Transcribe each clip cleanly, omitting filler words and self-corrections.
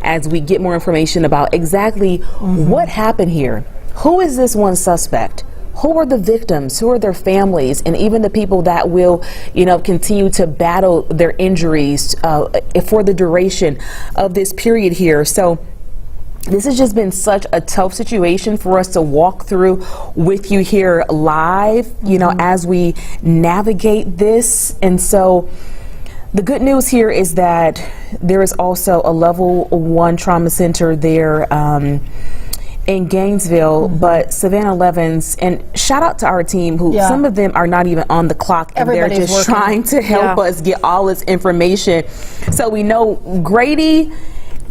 as we get more information about exactly what happened here. Who is this one suspect? Who are the victims? Who are their families? And even the people that will, continue to battle their injuries for the duration of this period here. So this has just been such a tough situation for us to walk through with you here live, as we navigate this. And so the good news here is that there is also a level 1 trauma center there in Gainesville, but Savannah Levens, and shout out to our team who some of them are not even on the clock, and they're just trying to help us get all this information. So we know Grady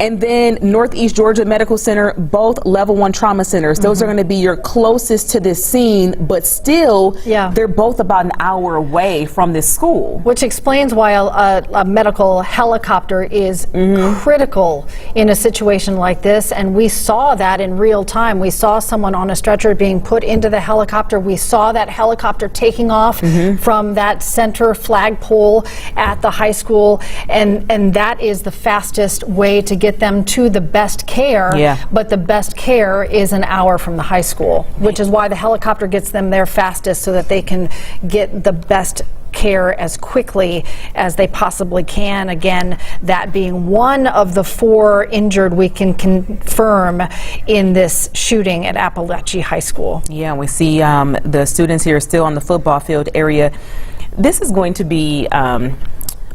and then Northeast Georgia Medical Center, both level 1 trauma centers. Those are going to be your closest to this scene, but still, they're both about an hour away from this school. Which explains why a medical helicopter is critical in a situation like this. And we saw that in real time. We saw someone on a stretcher being put into the helicopter. We saw that helicopter taking off from that center flagpole at the high school. And that is the fastest way to get them to the best care, but the best care is an hour from the high school, which is why the helicopter gets them there fastest so that they can get the best care as quickly as they possibly can. Again, that being one of the 4 injured we can confirm in this shooting at Apalachee High School. Yeah, we see the students here still on the football field area. This is going to be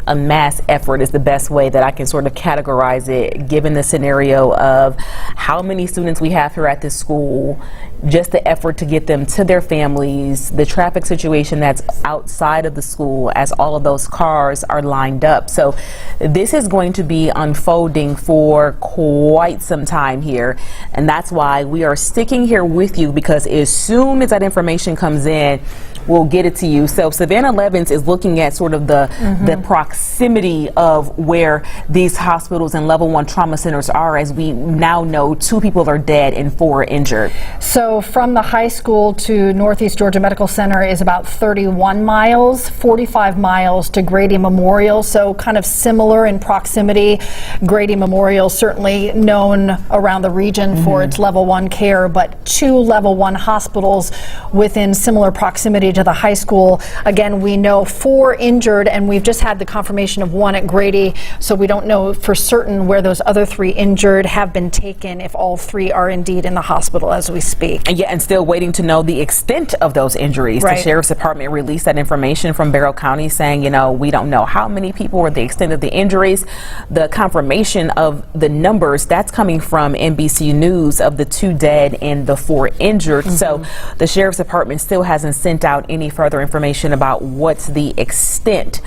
a mass effort is the best way that I can sort of categorize it, given the scenario of how many students we have here at this school, just the effort to get them to their families, the traffic situation that's outside of the school as all of those cars are lined up. So this is going to be unfolding for quite some time here, and that's why we are sticking here with you, because as soon as that information comes in, we'll get it to you. So Savannah Levens is looking at sort of the proximity of where these hospitals and level 1 trauma centers are. As we now know, 2 people are dead and 4 are injured. So from the high school to Northeast Georgia Medical Center is about 31 miles, 45 miles to Grady Memorial. So kind of similar in proximity. Grady Memorial certainly known around the region for its level 1 care, but 2 level 1 hospitals within similar proximity to the high school. Again, we know 4 injured, and we've just had the confirmation of 1 at Grady, so we don't know for certain where those other 3 injured have been taken, if all 3 are indeed in the hospital as we speak. And still waiting to know the extent of those injuries. The Sheriff's Department released that information from Barrow County saying, we don't know how many people or the extent of the injuries. The confirmation of the numbers, that's coming from NBC News, of the 2 dead and the 4 injured. So the Sheriff's Department still hasn't sent out any further information about what's the extent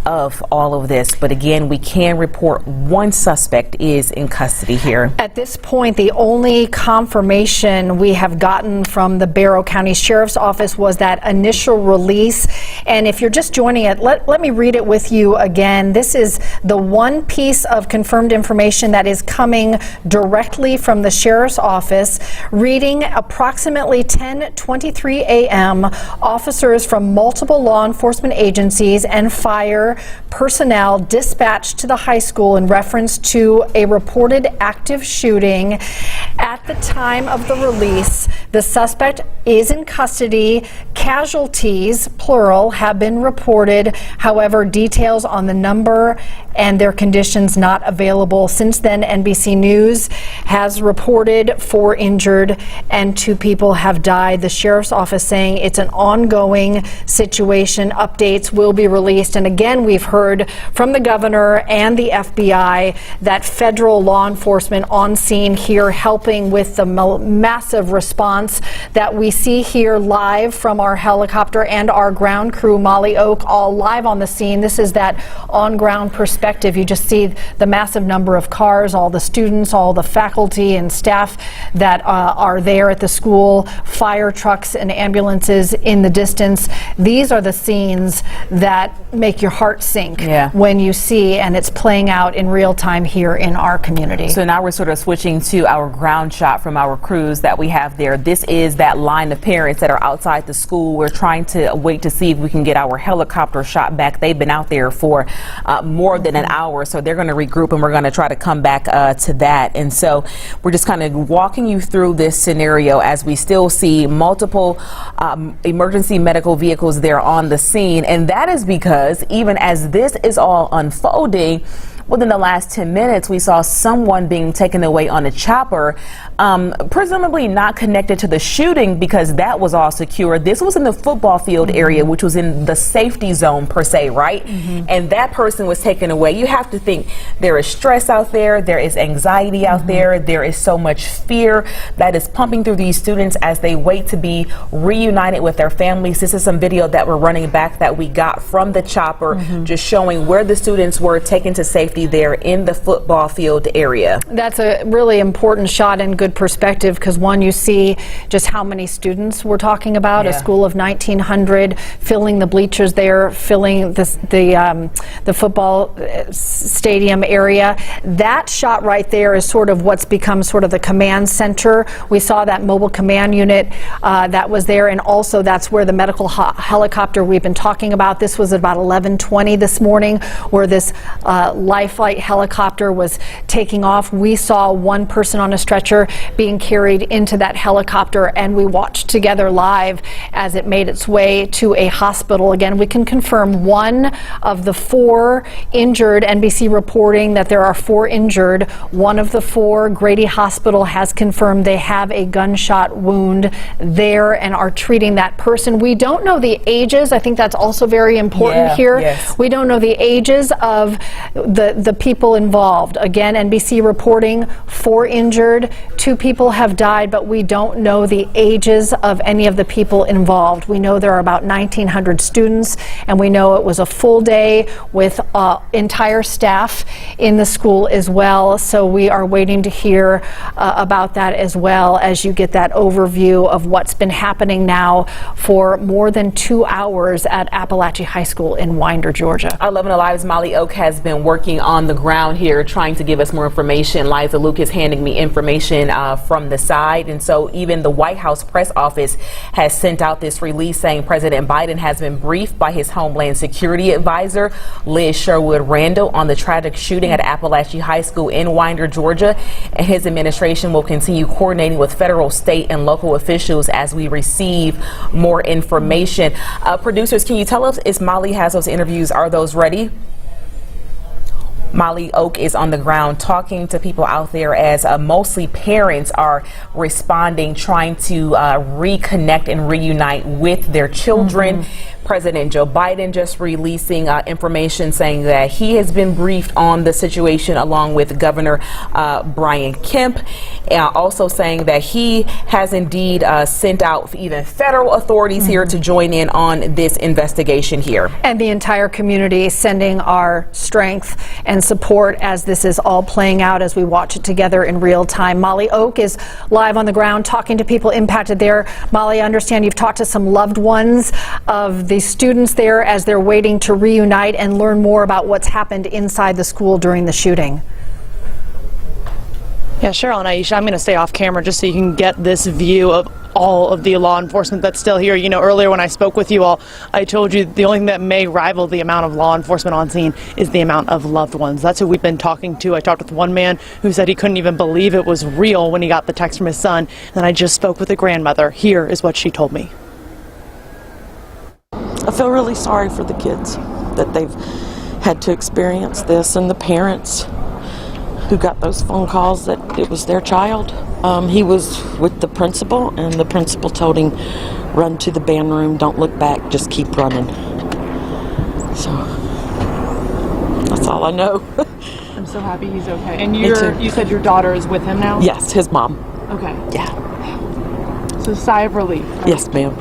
of all of this. But again, we can report 1 suspect is in custody here. At this point, the only confirmation we have gotten from the Barrow County Sheriff's Office was that initial release. And if you're just joining it, let me read it with you again. This is the one piece of confirmed information that is coming directly from the Sheriff's Office. Reading approximately 10:23 a.m., officers from multiple law enforcement agencies and fire personnel dispatched to the high school in reference to a reported active shooting. At the time of the release, the suspect is in custody. Casualties, plural, have been reported. However, details on the number and their conditions not available. Since then, NBC News has reported 4 injured and 2 people have died. The Sheriff's Office saying it's an ongoing situation. Updates will be released. And again, we've heard from the governor and the FBI that federal law enforcement on scene here helping with the massive response that we see here live from our helicopter and our ground crew, Molly Oak, all live on the scene. This is that on-ground perspective. You just see the massive number of cars, all the students, all the faculty and staff that are there at the school, fire trucks and ambulances in the distance. These are the scenes that make your heart sink when you see, and it's playing out in real time here in our community. So now we're sort of switching to our ground shot from our crews that we have there. This is that line of parents that are outside the school. We're trying to wait to see if we can get our helicopter shot back. They've been out there for more than than an hour, so they're going to regroup and we're going to try to come back to that. And so we're just kind of walking you through this scenario as we still see multiple emergency medical vehicles there on the scene. And that is because even as this is all unfolding, within the last 10 minutes, we saw someone being taken away on a chopper, presumably not connected to the shooting because that was all secure. This was in the football field area, which was in the safety zone per se, right? And that person was taken away. You have to think there is stress out there, there is anxiety out there is so much fear that is pumping through these students as they wait to be reunited with their families. This is some video that we're running back that we got from the chopper, just showing where the students were taken to safety there in the football field area. That's a really important shot and good perspective because, one, you see just how many students we're talking about. A school of 1,900 filling the bleachers there, filling the football stadium area. That shot right there is sort of what's become sort of the command center. We saw that mobile command unit that was there, and also that's where the medical helicopter we've been talking about. This was about 11:20 this morning where this life flight helicopter was taking off. We saw one person on a stretcher being carried into that helicopter, and we watched together live as it made its way to a hospital. Again, we can confirm one of the 4 injured. NBC reporting that there are 4 injured. One of the 4, Grady Hospital, has confirmed they have a gunshot wound there and are treating that person. We don't know the ages. I think that's also very important here. Yes. We don't know the ages of the people involved. Again, NBC reporting 4 injured, 2 people have died, but we don't know the ages of any of the people involved. We know there are about 1,900 students, and we know it was a full day with entire staff in the school as well. So we are waiting to hear about that as well as you get that overview of what's been happening now for more than 2 hours at Apalachee High School in Winder, Georgia. Our 11 Alive's Molly Oak has been working on the ground here trying to give us more information. Liza Lucas handing me information from the side. And so even the White House press office has sent out this release saying President Biden has been briefed by his Homeland Security advisor, Liz Sherwood Randall, on the tragic shooting at Apalachee High School in Winder, Georgia. And his administration will continue coordinating with federal, state, and local officials as we receive more information. Producers, can you tell us if Molly has those interviews? Are those ready? Molly Oak is on the ground talking to people out there as mostly parents are responding, trying to reconnect and reunite with their children. President Joe Biden just releasing information saying that he has been briefed on the situation along with Governor Brian Kemp, also saying that he has indeed sent out even federal authorities here to join in on this investigation here. And the entire community sending our strength and support as this is all playing out as we watch it together in real time. Molly Oak is live on the ground talking to people impacted there. Molly, I understand you've talked to some loved ones of the students there as they're waiting to reunite and learn more about what's happened inside the school during the shooting. Yeah, sure, Aisha. I'm going to stay off camera just so you can get this view of all of the law enforcement that's still here. You know, earlier when I spoke with you all, I told you the only thing that may rival the amount of law enforcement on scene is the amount of loved ones. That's who we've been talking to. I talked with one man who said he couldn't even believe it was real when he got the text from his son. And I just spoke with a grandmother. Here is what she told me. I feel really sorry for the kids that they've had to experience this, and the parents who got those phone calls that it was their child. He was with the principal, and the principal told him, run to the band room, don't look back, just keep running. So that's all I know. I'm so happy he's okay. And you said your daughter is with him now? Yes, his mom. Okay. Yeah. So sigh of relief. Yes, ma'am.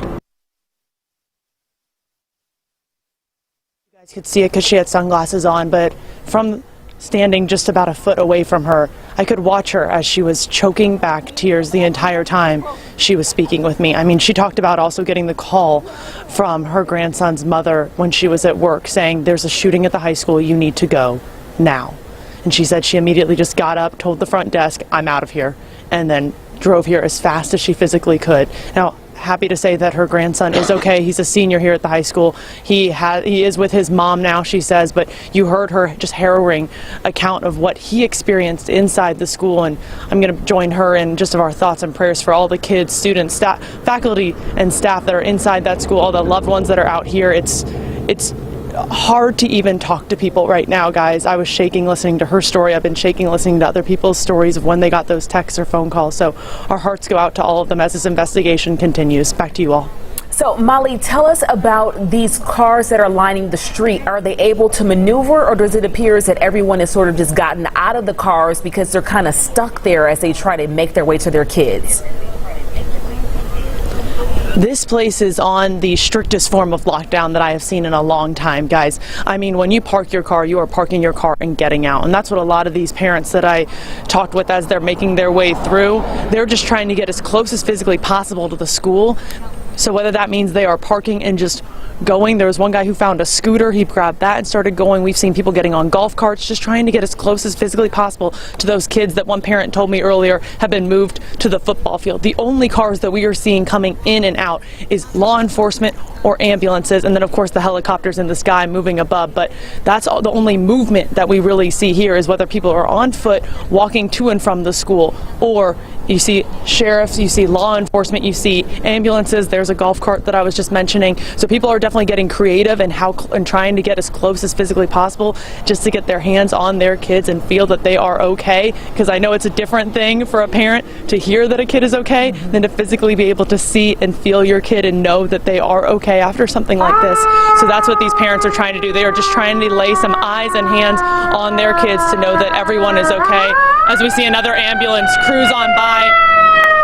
You guys could see it because she had sunglasses on, but from standing just about a foot away from her, I could watch her as she was choking back tears the entire time she was speaking with me. I mean, she talked about also getting the call from her grandson's mother when she was at work saying, there's a shooting at the high school, you need to go now. And she said she immediately just got up, told the front desk, I'm out of here, and then drove here as fast as she physically could. Now, happy to say that her grandson is okay. He's a senior here at the high school. He is with his mom now, she says, but you heard her just harrowing account of what he experienced inside the school, and I'm going to join her in just of our thoughts and prayers for all the kids, students, staff, faculty and staff that are inside that school, all the loved ones that are out here. It's hard to even talk to people right now, guys. I was shaking listening to her story. I've been shaking listening to other people's stories of when they got those texts or phone calls. So our hearts go out to all of them as this investigation continues. Back to you all. So, Molly, tell us about these cars that are lining the street. Are they able to maneuver, or does it appear that everyone has sort of just gotten out of the cars because they're kind of stuck there as they try to make their way to their kids? This place is on the strictest form of lockdown that I have seen in a long time, guys. I mean, when you park your car, you are parking your car and getting out. And that's what a lot of these parents that I talked with as they're making their way through, they're just trying to get as close as physically possible to the school. So whether that means they are parking and just going, there was one guy who found a scooter, he grabbed that and started going. We've seen people getting on golf carts, just trying to get as close as physically possible to those kids that one parent told me earlier have been moved to the football field. The only cars that we are seeing coming in and out is law enforcement or ambulances, and then of course the helicopters in the sky moving above. But that's all, the only movement that we really see here is whether people are on foot walking to and from the school, or you see sheriffs, you see law enforcement, you see ambulances. There's a golf cart that I was just mentioning. So people are definitely getting creative and trying to get as close as physically possible just to get their hands on their kids and feel that they are okay. Because I know it's a different thing for a parent to hear that a kid is okay than to physically be able to see and feel your kid and know that they are okay after something like this. So that's what these parents are trying to do. They are just trying to lay some eyes and hands on their kids to know that everyone is okay. As we see another ambulance cruise on by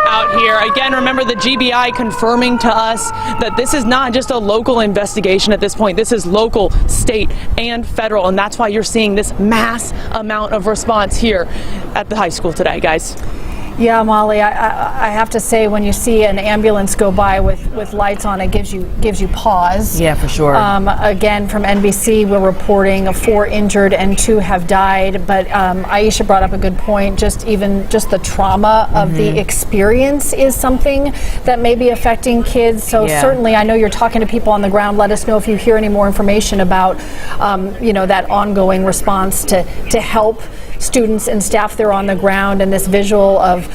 out here. Again, remember the GBI confirming to us that this is not just a local investigation at this point. This is local, state, and federal, and that's why you're seeing this mass amount of response here at the high school today, guys. Yeah, Molly, I have to say, when you see an ambulance go by with lights on, it gives you pause. Yeah, for sure. Again, from NBC, we're reporting 4 injured and 2 have died. But Aisha brought up a good point. Just the trauma of the experience is something that may be affecting kids. So certainly, I know you're talking to people on the ground. Let us know if you hear any more information about that ongoing response to help students and staff there on the ground, and this visual of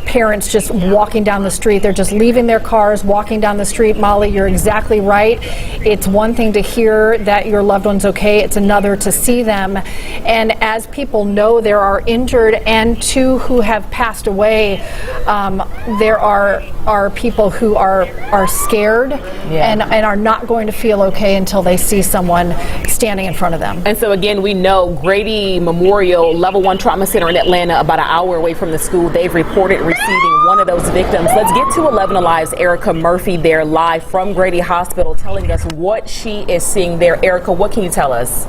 parents just walking down the street. They're just leaving their cars, walking down the street. Molly, you're exactly right. It's one thing to hear that your loved one's okay. It's another to see them. And as people know, there are injured and 2 who have passed away. There are people who are scared and are not going to feel okay until they see someone standing in front of them. And so again, we know Grady Memorial Level 1 Trauma Center in Atlanta, about an hour away from the school, they've reported receiving one of those victims. Let's get to 11 Alive's Erica Murphy there live from Grady Hospital, telling us what she is seeing there. Erica, what can you tell us?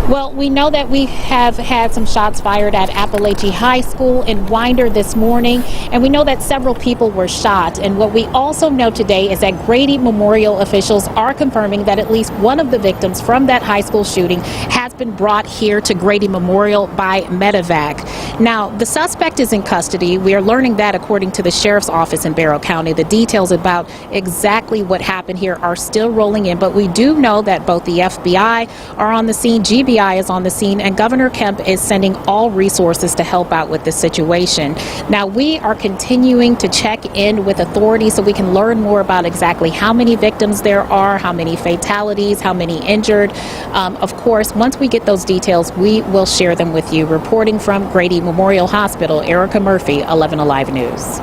Well, we know that we have had some shots fired at Apalachee High School in Winder this morning, and we know that several people were shot. And what we also know today is that Grady Memorial officials are confirming that at least one of the victims from that high school shooting has been brought here to Grady Memorial by medevac. Now, the suspect is in custody. We are learning that according to the sheriff's office in Barrow County. The details about exactly what happened here are still rolling in, but we do know that both the FBI are on the scene, GBI is on the scene, and Governor Kemp is sending all resources to help out with the situation. Now, we are continuing to check in with authorities so we can learn more about exactly how many victims there are, how many fatalities, how many injured. Of course, once we get those details, we will share them with you. Reporting from Grady Memorial Hospital, Erica Murphy, 11 Alive News.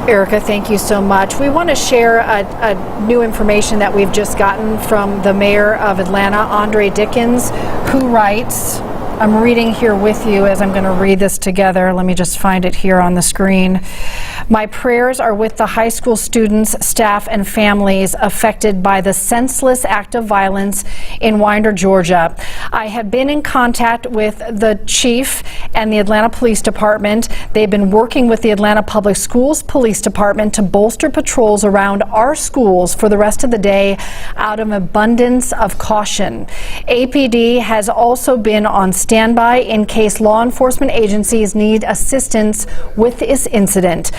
Erica, thank you so much. We want to share a new information that we've just gotten from the mayor of Atlanta, Andre Dickens, who writes, I'm reading here with you as I'm going to read this together. Let me just find it here on the screen. My prayers are with the high school students, staff, and families affected by the senseless act of violence in Winder, Georgia. I have been in contact with the chief and the Atlanta Police Department. They've been working with the Atlanta Public Schools Police Department to bolster patrols around our schools for the rest of the day out of abundance of caution. APD has also been on standby in case law enforcement agencies need assistance with this incident.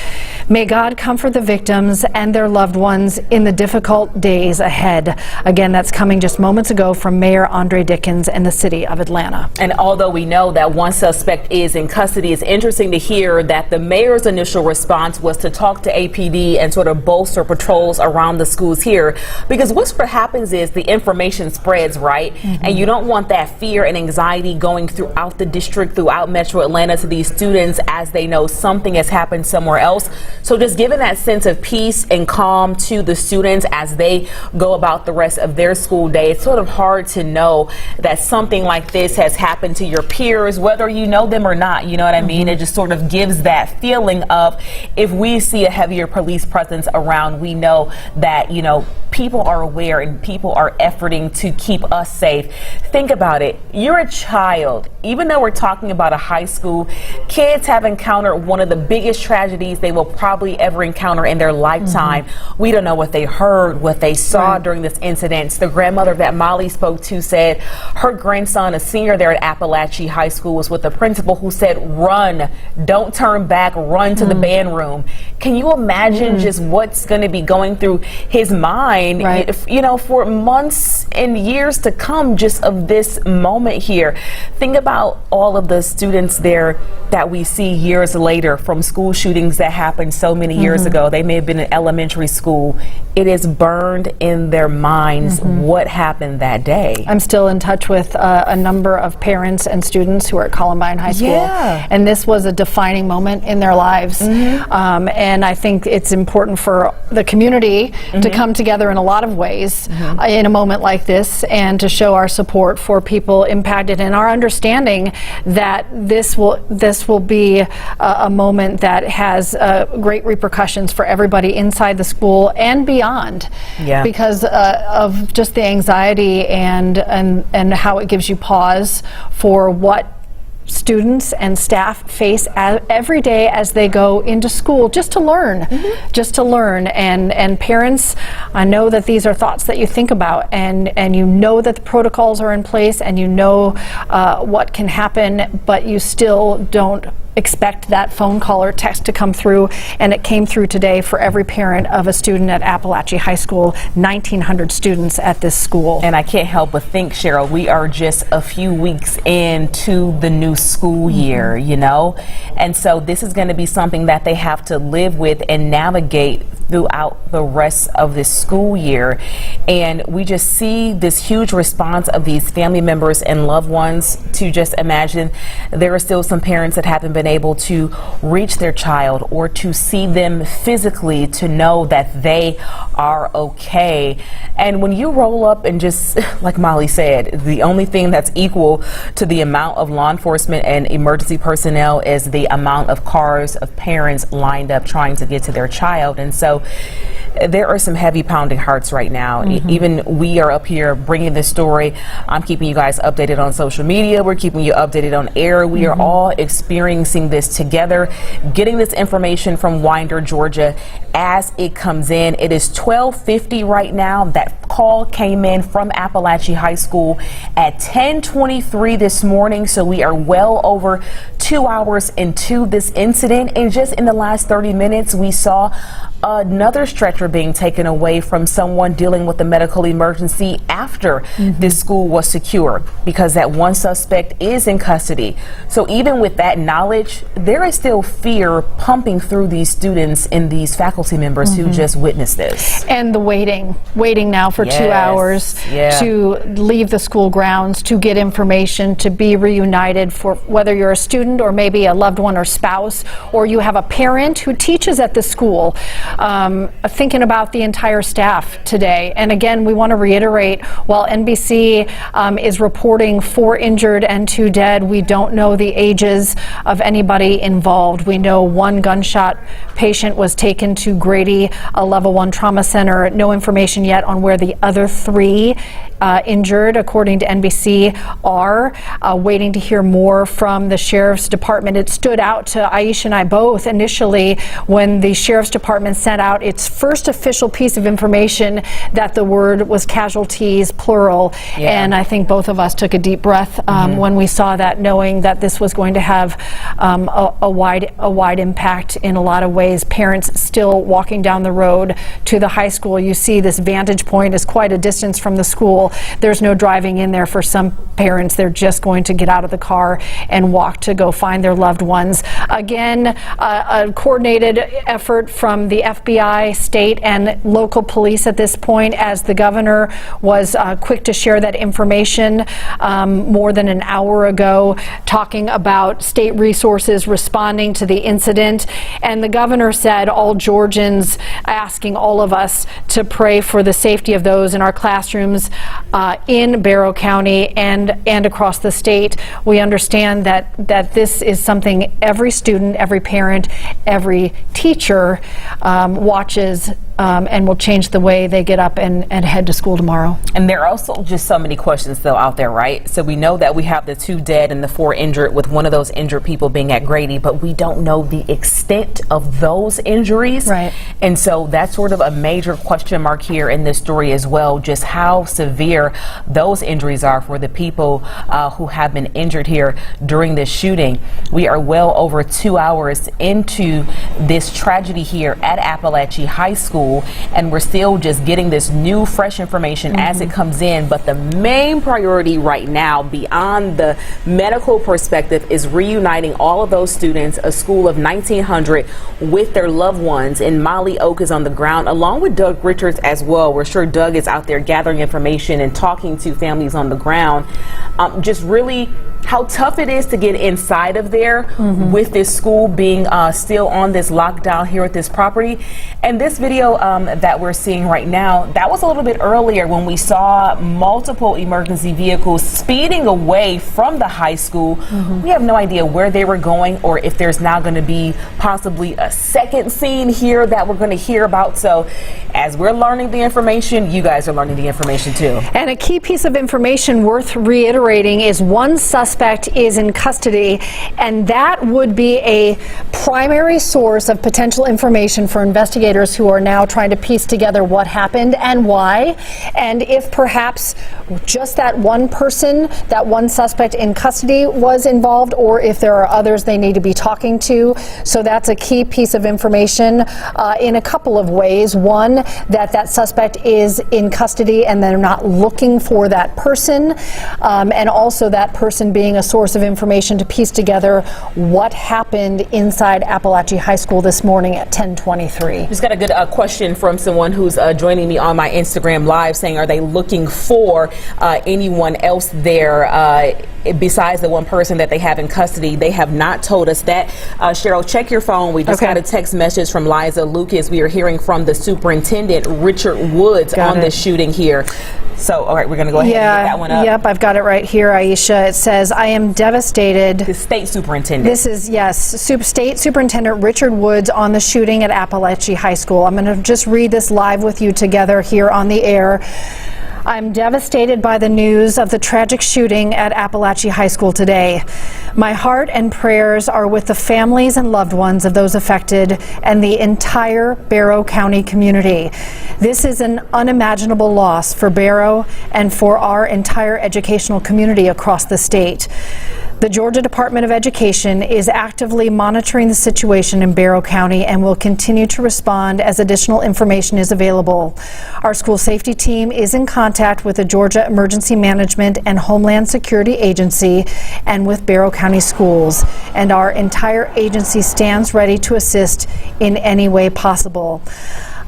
May God comfort the victims and their loved ones in the difficult days ahead. Again, that's coming just moments ago from Mayor Andre Dickens in the city of Atlanta. And although we know that one suspect is in custody, it's interesting to hear that the mayor's initial response was to talk to APD and sort of bolster patrols around the schools here, because what sort of happens is the information spreads, right? And you don't want that fear and anxiety going throughout the district, throughout Metro Atlanta, to these students as they know something has happened somewhere else. So just giving that sense of peace and calm to the students as they go about the rest of their school day. It's sort of hard to know that something like this has happened to your peers, whether you know them or not. You know what I mean? It just sort of gives that feeling of, if we see a heavier police presence around, we know that, you know, people are aware and people are efforting to keep us safe. Think about it. You're a child. Even though we're talking about a high school, kids have encountered one of the biggest tragedies they will probably ever encounter in their lifetime. We don't know what they heard, what they saw during this incident. The grandmother that Molly spoke to said her grandson, a senior there at Apalachee High School, was with the principal who said, run, don't turn back, run to the band room. Can you imagine just what's going to be going through his mind, if, you know, for months and years to come, just of this moment here? Think about all of the students there that we see years later from school shootings that happened so many years ago. They may have been in elementary school. It is burned in their minds what happened that day. I'm still in touch with a number of parents and students who are at Columbine High School, and this was a defining moment in their lives. And I think it's important for the community to come together in a lot of ways in a moment like this, and to show our support for people impacted, and our understanding that this will be a moment that has great repercussions for everybody inside the school and beyond, because of just the anxiety and how it gives you pause for what students and staff face every day as they go into school, just to learn, and parents, I know that these are thoughts that you think about, and you know that the protocols are in place, and you know what can happen, but you still don't expect that phone call or text to come through, and it came through today for every parent of a student at Apalachee High School, 1,900 students at this school. And I can't help but think, Cheryl, we are just a few weeks into the new school year, you know, and so this is going to be something that they have to live with and navigate throughout the rest of this school year. And we just see this huge response of these family members and loved ones. To just imagine, there are still some parents that haven't been able to reach their child or to see them physically, to know that they are okay. And when you roll up and just, like Molly said, the only thing that's equal to the amount of law enforcement and emergency personnel is the amount of cars of parents lined up trying to get to their child. And so there are some heavy pounding hearts right now. Even we are up here bringing this story. I'm keeping you guys updated on social media. We're keeping you updated on air. We are all experiencing this together, getting this information from Winder, Georgia, as it comes in. It is 12:50 right now. That call came in from Apalachee High School at 10:23 this morning. So we are well over 2 hours into this incident. And just in the last 30 minutes, we saw another stretcher being taken away from someone dealing with a medical emergency after this school was secure, because that one suspect is in custody. So even with that knowledge, there is still fear pumping through these students and these faculty members who just witnessed this. And the waiting now for 2 hours to leave the school grounds, to get information, to be reunited, for whether you're a student or maybe a loved one or spouse, or you have a parent who teaches at the school. Thinking about the entire staff today. And again, we want to reiterate, while NBC is reporting 4 injured and 2 dead, we don't know the ages of anybody involved. We know 1 gunshot patient was taken to Grady, a level 1 trauma center. No information yet on where the other 3 injured, according to NBC, are. Waiting to hear more from the Sheriff's Department. It stood out to Aisha and I both initially when the Sheriff's Department sent out its first official piece of information that the word was casualties, plural. And I think both of us took a deep breath when we saw that, knowing that this was going to have a wide impact in a lot of ways. Parents still walking down the road to the high school. You see this vantage point is quite a distance from the school. There's no driving in there for some parents. They're just going to get out of the car and walk to go find their loved ones. Again, a coordinated effort from the FBI, state, and local police at this point, as the governor was quick to share that information more than an hour ago, talking about state resources responding to the incident. And the governor said all Georgians, asking all of us to pray for the safety of those in our classrooms in Barrow County and across the state. We understand that this is something every student, every parent, every teacher watches and will change the way they get up and head to school tomorrow. And there are also just so many questions still out there, right? So we know that we have the 2 dead and the 4 injured, with one of those injured people being at Grady, but we don't know the extent of those injuries. Right. And so that's sort of a major question mark here in this story as well, just how severe those injuries are for the people who have been injured here during this shooting. We are well over 2 hours into this tragedy here at Apalachee High School, and we're still just getting this new, fresh information as it comes in. But the main priority right now, beyond the medical perspective, is reuniting all of those students, a school of 1,900, with their loved ones. And Molly Oak is on the ground, along with Doug Richards as well. We're sure Doug is out there gathering information and talking to families on the ground. Just really how tough it is to get inside of there with this school being still on this lockdown here at this property. And this video that we're seeing right now, that was a little bit earlier when we saw multiple emergency vehicles speeding away from the high school. We have no idea where they were going, or if there's now going to be possibly a second scene here that we're going to hear about. So as we're learning the information, you guys are learning the information too. And a key piece of information worth reiterating is one suspect is in custody, and that would be a primary source of potential information for investigators who are now trying to piece together what happened and why, and if perhaps just that one person, that one suspect in custody was involved, or if there are others they need to be talking to. So that's a key piece of information in a couple of ways. One, that suspect is in custody and they're not looking for that person, and also that person being a source of information to piece together what happened inside Apalachee High School this morning at 10:23. Just got a good question from someone who's joining me on my Instagram Live, saying, are they looking for anyone else there besides the one person that they have in custody? They have not told us that. Cheryl, check your phone. We just got a text message from Liza Lucas. We are hearing from the superintendent, Richard Woods, on this shooting here. So, all right, we're going to go ahead and get that one up. Yep, I've got it right here, Aisha. It says, I am devastated. The state superintendent. This is, yes, State Superintendent Richard Woods on the shooting at Apalachee High School. I'm going to just read this live with you together here on the air. I'm devastated by the news of the tragic shooting at Apalachee High School today. My heart and prayers are with the families and loved ones of those affected and the entire Barrow County community. This is an unimaginable loss for Barrow and for our entire educational community across the state. The Georgia Department of Education is actively monitoring the situation in Barrow County and will continue to respond as additional information is available. Our school safety team is in contact with the Georgia Emergency Management and Homeland Security Agency and with Barrow County Schools, and our entire agency stands ready to assist in any way possible.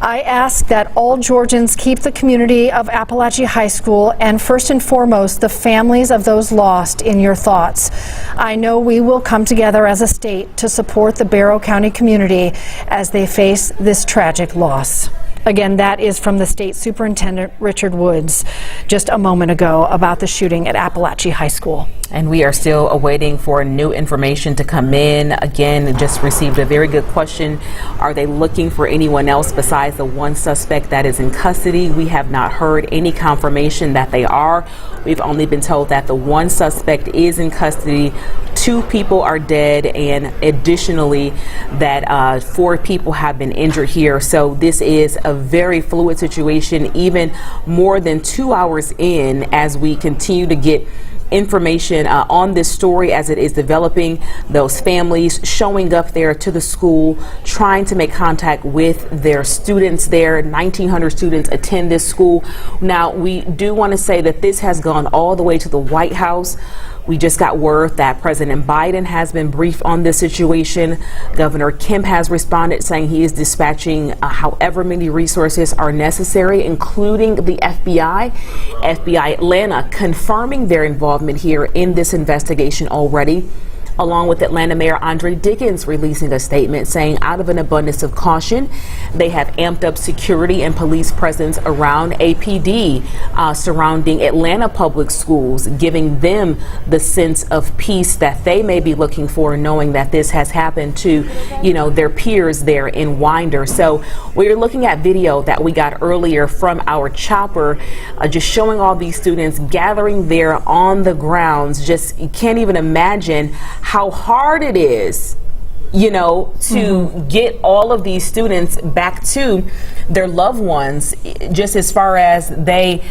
I ask that all Georgians keep the community of Apalachee High School and first and foremost the families of those lost in your thoughts. I know we will come together as a state to support the Barrow County community as they face this tragic loss. Again, that is from the State Superintendent Richard Woods just a moment ago about the shooting at Apalachee High School. And we are still awaiting for new information to come in. Again, just received a very good question. Are they looking for anyone else besides the one suspect that is in custody? We have not heard any confirmation that they are. We've only been told that the one suspect is in custody, 2 people are dead, and additionally that 4 people have been injured here. So this is a very fluid situation, even more than 2 hours in, as we continue to get information on this story as it is developing. Those families showing up there to the school, trying to make contact with their students there. 1,900 students attend this school. Now, we do want to say that this has gone all the way to the White House. We just got word that President Biden has been briefed on this situation. Governor Kemp has responded, saying he is dispatching however many resources are necessary, including the FBI. FBI Atlanta confirming their involvement here in this investigation already, along with Atlanta Mayor Andre Dickens releasing a statement saying, out of an abundance of caution, they have amped up security and police presence around APD surrounding Atlanta public schools, giving them the sense of peace that they may be looking for, knowing that this has happened to, their peers there in Winder. So we're looking at video that we got earlier from our chopper, just showing all these students gathering there on the grounds. Just, you can't even imagine how hard it is, to get all of these students back to their loved ones, just as far as they,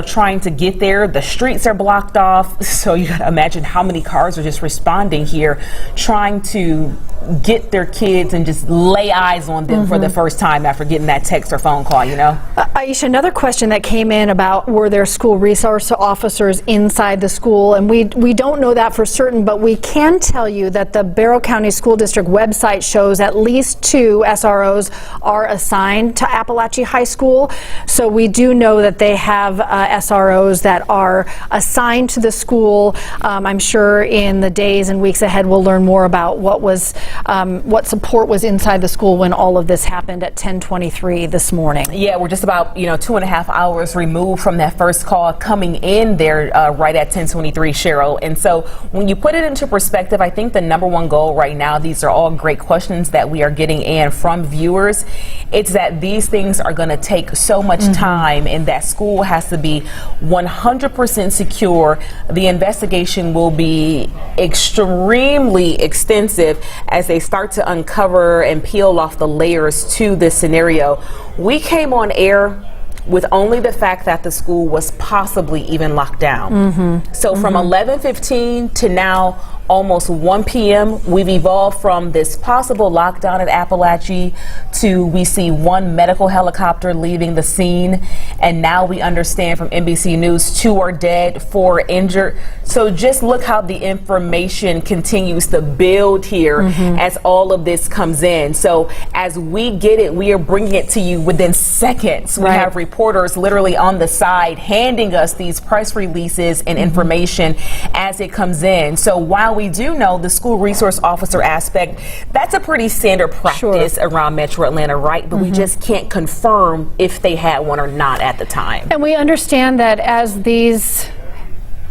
trying to get there. The streets are blocked off. So you gotta imagine how many cars are just responding here, trying to get their kids and just lay eyes on them for the first time after getting that text or phone call, Aisha, another question that came in about were there school resource officers inside the school, and we don't know that for certain, but we can tell you that the Barrow County School District website shows at least 2 SROs are assigned to Apalachee High School. So we do know that they have SROs that are assigned to the school. I'm sure in the days and weeks ahead we'll learn more about what support was inside the school when all of this happened at 10:23 this morning. Yeah, we're just about 2.5 hours removed from that first call coming in there right at 10:23, Cheryl. And so when you put it into perspective, I think the number one goal right now, these are all great questions that we are getting in from viewers. It's that these things are going to take so much time, and that school has to be 100% secure. The investigation will be extremely extensive as they start to uncover and peel off the layers to this scenario. We came on air with only the fact that the school was possibly even locked down. So from 11:15 to now almost 1 p.m., we've evolved from this possible lockdown at Apalachee to we see 1 medical helicopter leaving the scene, and now we understand from NBC News 2 are dead, 4 are injured. So just look how the information continues to build here as all of this comes in. So as we get it, we are bringing it to you within seconds. We have reporters literally on the side handing us these press releases and information as it comes in. So while we do know the school resource officer aspect, that's a pretty standard practice around Metro Atlanta, right? But we just can't confirm if they had one or not at the time. And we understand that as these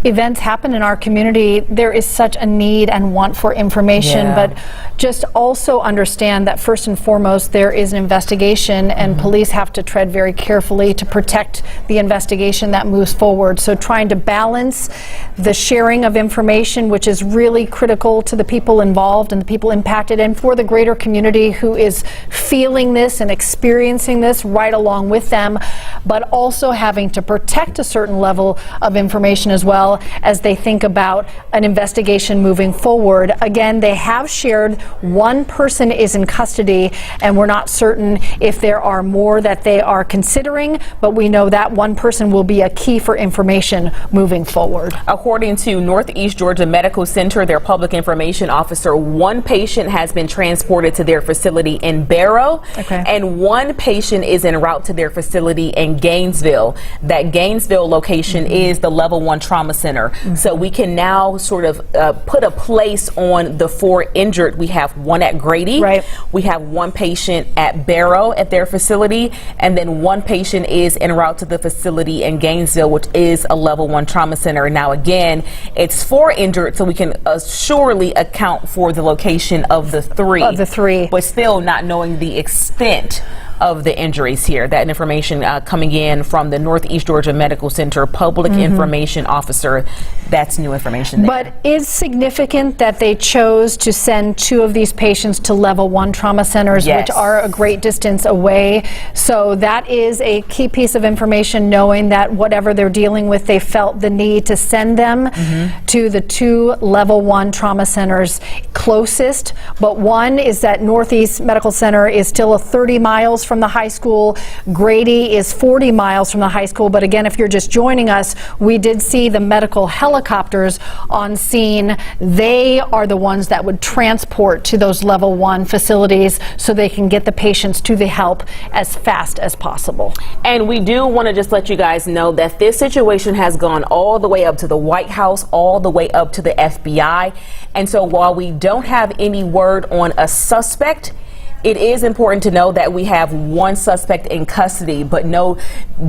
events happen in our community, there is such a need and want for information, but just also understand that first and foremost there is an investigation, and police have to tread very carefully to protect the investigation that moves forward. So trying to balance the sharing of information, which is really critical to the people involved and the people impacted, and for the greater community who is feeling this and experiencing this right along with them, but also having to protect a certain level of information as well as they think about an investigation moving forward. Again, they have shared 1 person is in custody, and we're not certain if there are more that they are considering, but we know that 1 person will be a key for information moving forward. According to Northeast Georgia Medical Center, their public information officer, 1 patient has been transported to their facility in Barrow, and 1 patient is en route to their facility in Gainesville. That Gainesville location is the level 1 trauma center. So we can now sort of put a place on the 4 injured. We have 1 at Grady. We have 1 patient at Barrow at their facility, and then 1 patient is en route to the facility in Gainesville, which is a level 1 trauma center. Now again, it's 4 injured, so we can surely account for the location of the 3. But still not knowing the extent of the injuries here. That information coming in from the Northeast Georgia Medical Center Public Information Officer. That's new information there. But it's significant that they chose to send 2 of these patients to level 1 trauma centers, Yes. which are a great distance away. So that is a key piece of information, knowing that whatever they're dealing with, they felt the need to send them to the 2 level 1 trauma centers closest. But one is that Northeast Medical Center is still 30 miles from the high school. Grady is 40 miles from the high school. But again, if you're just joining us, we did see the medical helicopters on scene. They are the ones that would transport to those level 1 facilities so they can get the patients to the help as fast as possible. And we do want to just let you guys know that this situation has gone all the way up to the White House, all the way up to the FBI. And so while we don't have any word on a suspect, it is important to know that we have one suspect in custody, but no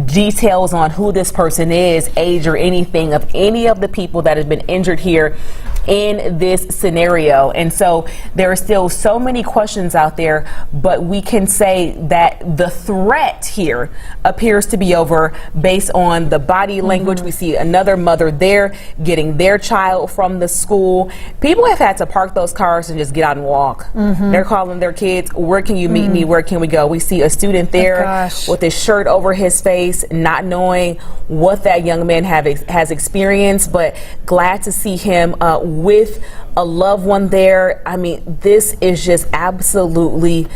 details on who this person is, age, or anything of any of the people that have been injured here in this scenario. And so there are still so many questions out there, but we can say that the threat here appears to be over based on the body language. We see another mother there getting their child from the school. People have had to park those cars and just get out and walk. They're calling their kids, where can you meet me? Where can we go? We see a student there with his shirt over his face, not knowing what that young man has experienced, but glad to see him with a loved one there. I mean, this is just absolutely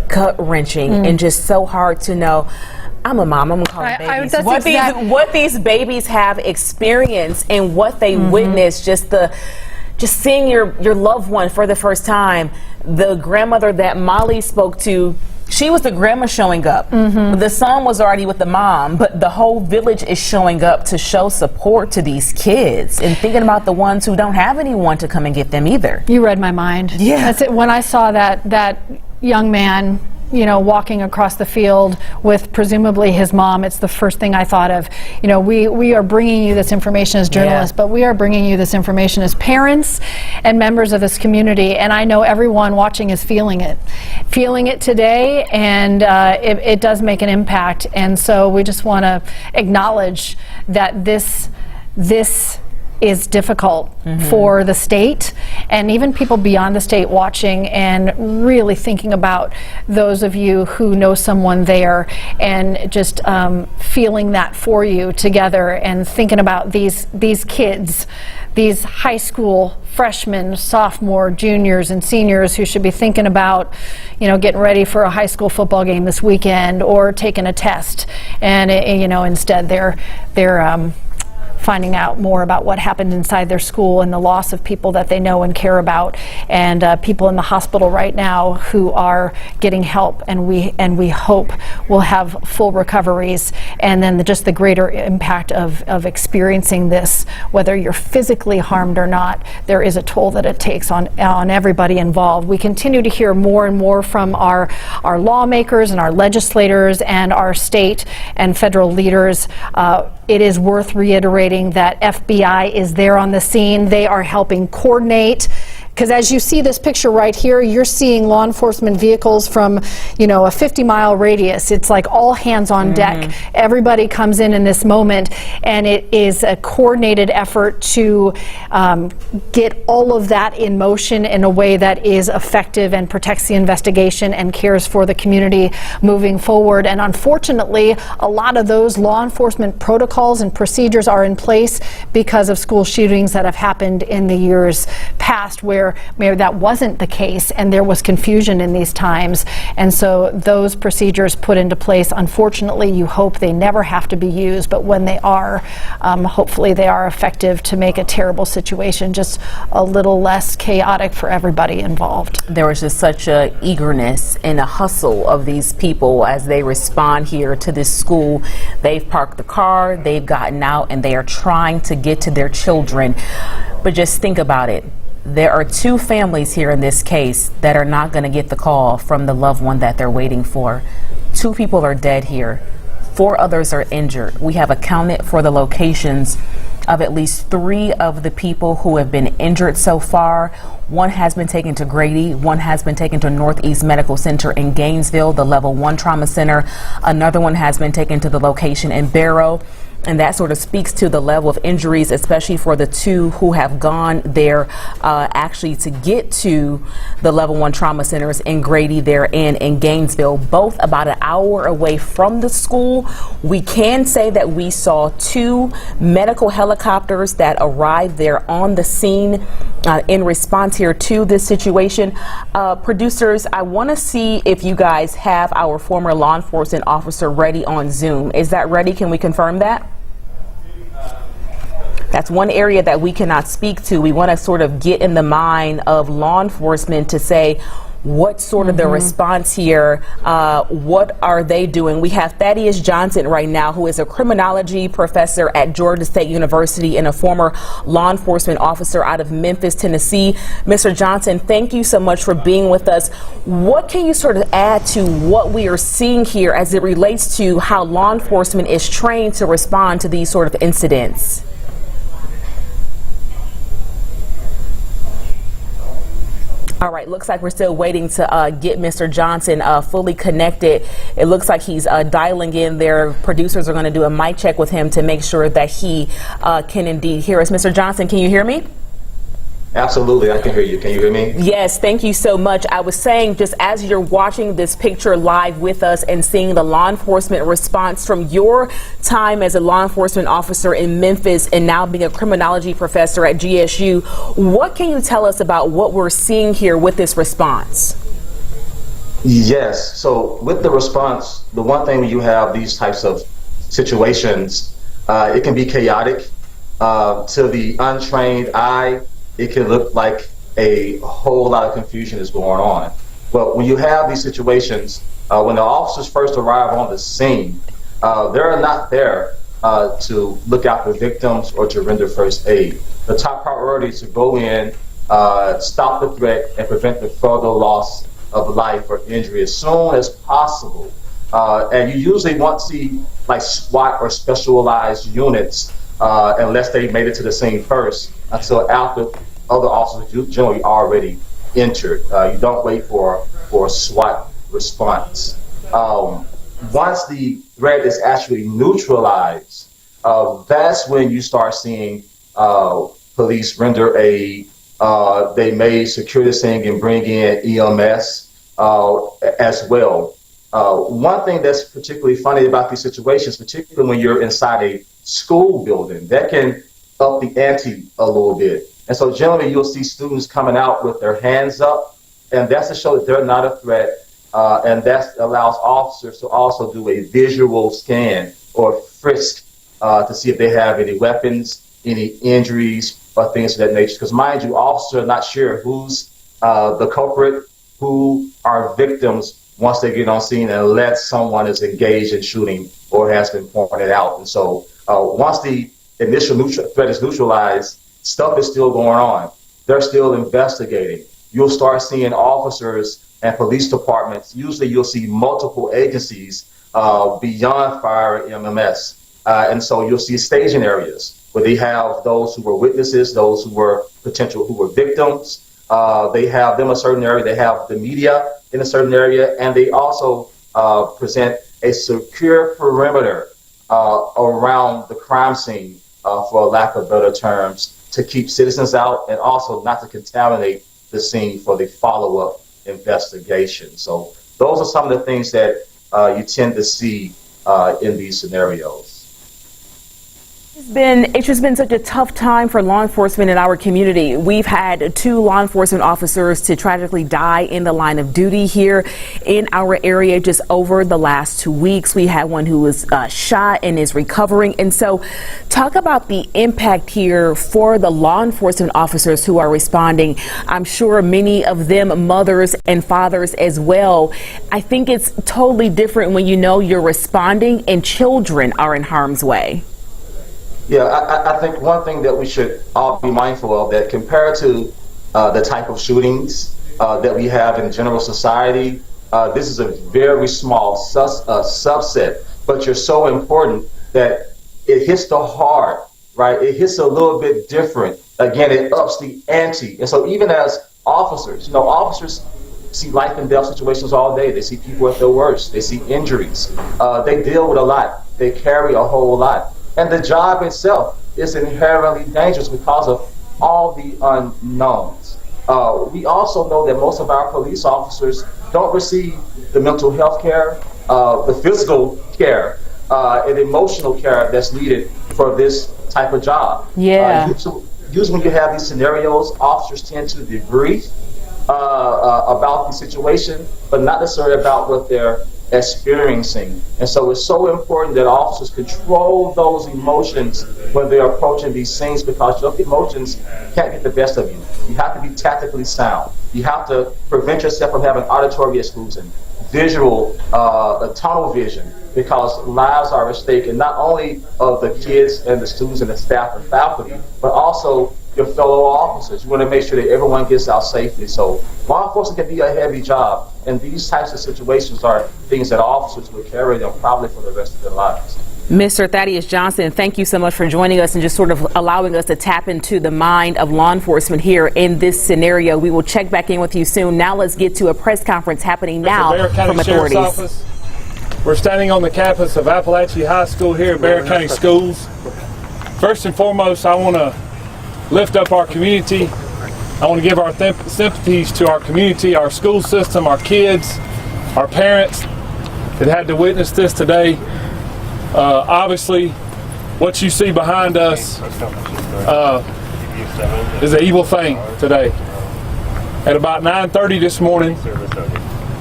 gut-wrenching and just so hard to know. I'm a mom. I'm gonna call them babies. What these babies have experienced and what they witnessed, just seeing your loved one for the first time. The grandmother that Molly spoke to, she was the grandma showing up. The son was already with the mom, but the whole village is showing up to show support to these kids and thinking about the ones who don't have anyone to come and get them either. You read my mind. Yeah. That's it. When I saw that young man, you know, walking across the field with presumably his mom, it's the first thing I thought of. You know, we are bringing you this information as journalists, but we are bringing you this information as parents and members of this community. And I know everyone watching is feeling it today, and it does make an impact. And so we just want to acknowledge that this is difficult for the state and even people beyond the state watching, and really thinking about those of you who know someone there, and just feeling that for you together, and thinking about these kids, these high school freshmen, sophomore, juniors, and seniors who should be thinking about, you know, getting ready for a high school football game this weekend or taking a test, and you know, instead they're finding out more about what happened inside their school and the loss of people that they know and care about, and people in the hospital right now who are getting help, and we hope will have full recoveries. And then just the greater impact of experiencing this, whether you're physically harmed or not, there is a toll that it takes on everybody involved. We continue to hear more and more from our lawmakers and our legislators and our state and federal leaders. It is worth reiterating that FBI is there on the scene. They are helping coordinate. Because as you see this picture right here, you're seeing law enforcement vehicles from, you know, a 50-mile radius. It's like all hands on deck. Everybody comes in this moment, and it is a coordinated effort to get all of that in motion in a way that is effective and protects the investigation and cares for the community moving forward. And unfortunately, a lot of those law enforcement protocols and procedures are in place because of school shootings that have happened in the years past, where that wasn't the case and there was confusion in these times. And so those procedures put into place, unfortunately, you hope they never have to be used, but when they are, hopefully they are effective to make a terrible situation just a little less chaotic for everybody involved. There was just such a eagerness and a hustle of these people as they respond here to this school. They've parked the car, they've gotten out, and they are trying to get to their children. But just think about it. There are 2 families here in this case that are not going to get the call from the loved one that they're waiting for. 2 people are dead here. 4 others are injured. We have accounted for the locations of at least 3 of the people who have been injured so far. One has been taken to Grady, one has been taken to Northeast Medical Center in Gainesville, the level 1 trauma center. Another one has been taken to the location in Barrow. And that sort of speaks to the level of injuries, especially for the 2 who have gone there actually to get to the level 1 trauma centers in Grady there and in Gainesville, both about an hour away from the school. We can say that we saw 2 medical helicopters that arrived there on the scene in response here to this situation. Producers, I want to see if you guys have our former law enforcement officer ready on Zoom. Is that ready? Can we confirm that? That's one area that we cannot speak to. We want to sort of get in the mind of law enforcement to say what sort of the response here, what are they doing? We have Thaddeus Johnson right now, who is a criminology professor at Georgia State University and a former law enforcement officer out of Memphis, Tennessee. Mr. Johnson, thank you so much for being with us. What can you sort of add to what we are seeing here as it relates to how law enforcement is trained to respond to these sort of incidents? All right, looks like we're still waiting to get Mr. Johnson fully connected. It looks like he's dialing in there. Producers are going to do a mic check with him to make sure that he can indeed hear us. Mr. Johnson, can you hear me? Absolutely, I can hear you. Can you hear me? Yes, thank you so much. I was saying, just as you're watching this picture live with us and seeing the law enforcement response from your time as a law enforcement officer in Memphis and now being a criminology professor at GSU, what can you tell us about what we're seeing here with this response? Yes, so with the response, the one thing when you have these types of situations, it can be chaotic. To the untrained eye, it can look like a whole lot of confusion is going on. But when you have these situations, when the officers first arrive on the scene, they're not there to look out for victims or to render first aid. The top priority is to go in, stop the threat, and prevent the further loss of life or injury as soon as possible. And you usually won't see like SWAT or specialized units unless they made it to the scene first, until after other officers generally already entered. You don't wait for a SWAT response. Once the threat is actually neutralized, that's when you start seeing police render aid. They may secure the scene and bring in EMS as well. One thing that's particularly funny about these situations, particularly when you're inside a school building, that can up the ante a little bit. And so generally you'll see students coming out with their hands up, and that's to show that they're not a threat. And that allows officers to also do a visual scan or frisk to see if they have any weapons, any injuries, or things of that nature. Because mind you, officers are not sure who's the culprit, who are victims once they get on scene, unless someone is engaged in shooting or has been pointed out. And so once the initial threat is neutralized, stuff is still going on. They're still investigating. You'll start seeing officers and police departments. Usually you'll see multiple agencies beyond fire and MMS. And so you'll see staging areas where they have those who were witnesses, those who were victims. They have them a certain area. They have the media in a certain area. And they also present a secure perimeter around the crime scene, for lack of better terms, to keep citizens out and also not to contaminate the scene for the follow-up investigation. So those are some of the things that you tend to see in these scenarios. It's just been such a tough time for law enforcement in our community. We've had 2 law enforcement officers to tragically die in the line of duty here in our area just over the last 2 weeks. We had one who was shot and is recovering. And so talk about the impact here for the law enforcement officers who are responding. I'm sure many of them mothers and fathers as well. I think it's totally different when you know you're responding and children are in harm's way. Yeah, I think one thing that we should all be mindful of, that compared to the type of shootings that we have in general society, this is a very small subset, but you're so important that it hits the heart right, it hits a little bit different. Again, it ups the ante. And so even as officers, officers see life and death situations all day. They see people at their worst. They see injuries. They deal with a lot. They carry a whole lot. And the job itself is inherently dangerous because of all the unknowns. We also know that most of our police officers don't receive the mental health care, the physical care, and emotional care that's needed for this type of job. Yeah. Usually when you have these scenarios, officers tend to debrief about the situation, but not necessarily about what they're experiencing. And so it's so important that officers control those emotions when they're approaching these scenes, because your emotions can't get the best of you. You have to be tactically sound. You have to prevent yourself from having auditory exclusion, visual, tunnel vision, because lives are at stake, and not only of the kids and the students and the staff and faculty, but also your fellow officers. You want to make sure that everyone gets out safely. So law enforcement can be a heavy job, and these types of situations are things that officers will carry them probably for the rest of their lives. Mr. Thaddeus Johnson, thank you so much for joining us and just sort of allowing us to tap into the mind of law enforcement here in this scenario. We will check back in with you soon. Now let's get to a press conference happening now from authorities. Office. We're standing on the campus of Apalachee High School here at Bexar County Schools. First and foremost, I want to lift up our community. I want to give our sympathies to our community, our school system, our kids, our parents that had to witness this today. Obviously, what you see behind us is an evil thing today. At about 9:30 this morning,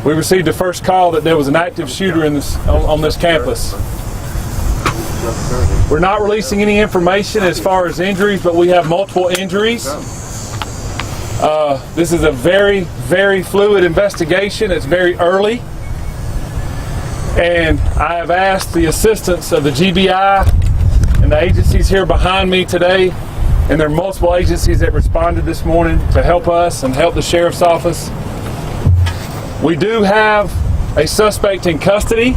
we received the first call that there was an active shooter on this campus. We're not releasing any information as far as injuries, but we have multiple injuries. This is a very, very fluid investigation. It's very early. And I have asked the assistance of the GBI and the agencies here behind me today, and there are multiple agencies that responded this morning to help us and help the sheriff's office. We do have a suspect in custody,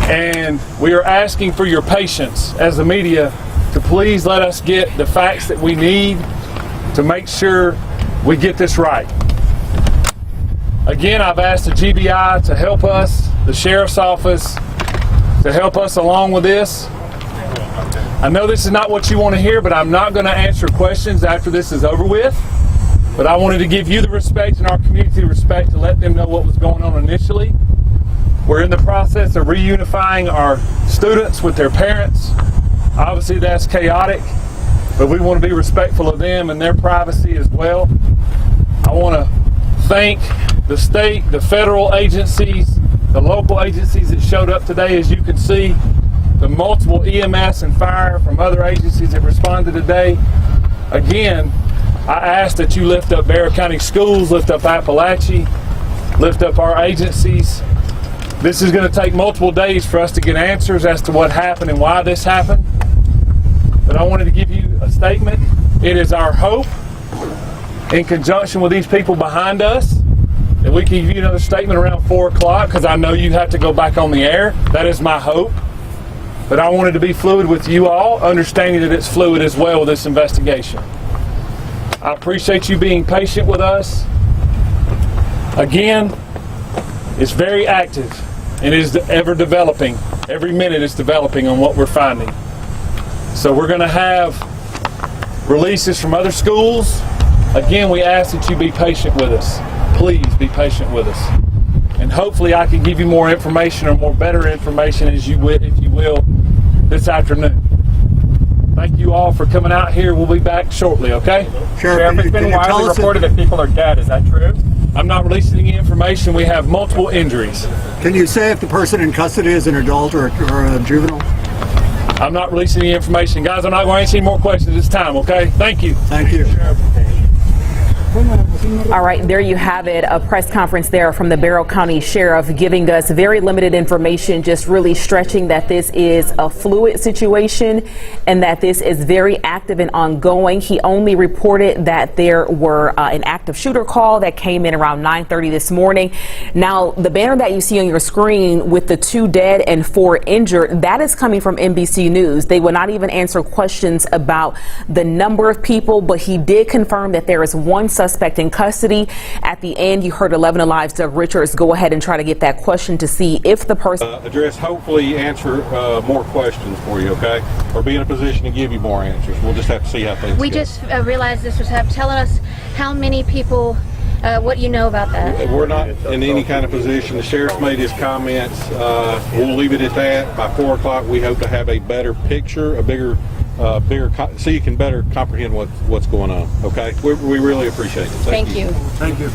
and we are asking for your patience as the media to please let us get the facts that we need to make sure we get this right. Again, I've asked the GBI to help us, the sheriff's office, to help us along with this. I know this is not what you want to hear, but I'm not going to answer questions after this is over with. But I wanted to give you the respect and our community the respect to let them know what was going on initially. We're in the process of reunifying our students with their parents. Obviously that's chaotic, but we want to be respectful of them and their privacy as well. I want to thank the state, the federal agencies, the local agencies that showed up today. As you can see, the multiple EMS and fire from other agencies that responded today. Again, I ask that you lift up Bexar County Schools, lift up Apalachee, lift up our agencies. This is going to take multiple days for us to get answers as to what happened and why this happened. But I wanted to give you a statement. It is our hope, in conjunction with these people behind us, that we can give you another statement around 4 o'clock, because I know you have to go back on the air. That is my hope. But I wanted to be fluid with you all, understanding that it's fluid as well with this investigation. I appreciate you being patient with us. Again, it's very active and is ever developing. Every minute it's developing on what we're finding. So we're going to have releases from other schools. Again, we ask that you be patient with us. Please be patient with us. And hopefully I can give you more information, or more better information, if you will, this afternoon. Thank you all for coming out here. We'll be back shortly, okay? Sheriff, it's been widely reported that people are dead. Is that true? I'm not releasing any information. We have multiple injuries. Can you say if the person in custody is an adult or a juvenile? I'm not releasing any information. Guys, I'm not going to answer any more questions this time, okay? Thank you. Thank you. All right, there you have it, a press conference there from the Barrow County Sheriff giving us very limited information, just really stretching that this is a fluid situation and that this is very active and ongoing. He only reported that there were an active shooter call that came in around 9:30 this morning. Now, the banner that you see on your screen with the 2 dead and 4 injured, that is coming from NBC News. They will not even answer questions about the number of people, but he did confirm that there is one suspect in custody. At the end, you heard 11 Alive's Doug Richards go ahead and try to get that question to see if the person address, hopefully answer more questions for you, okay? Or be in a position to give you more answers. We'll just have to see how things go. We just realized this was happening. Tell us how many people, what you know about that. We're not in any kind of position. The sheriff's made his comments. We'll leave it at that. By 4 o'clock, we hope to have a better picture, a bigger, so you can better comprehend what's going on. Okay, we really appreciate it. Thank you. Thank you.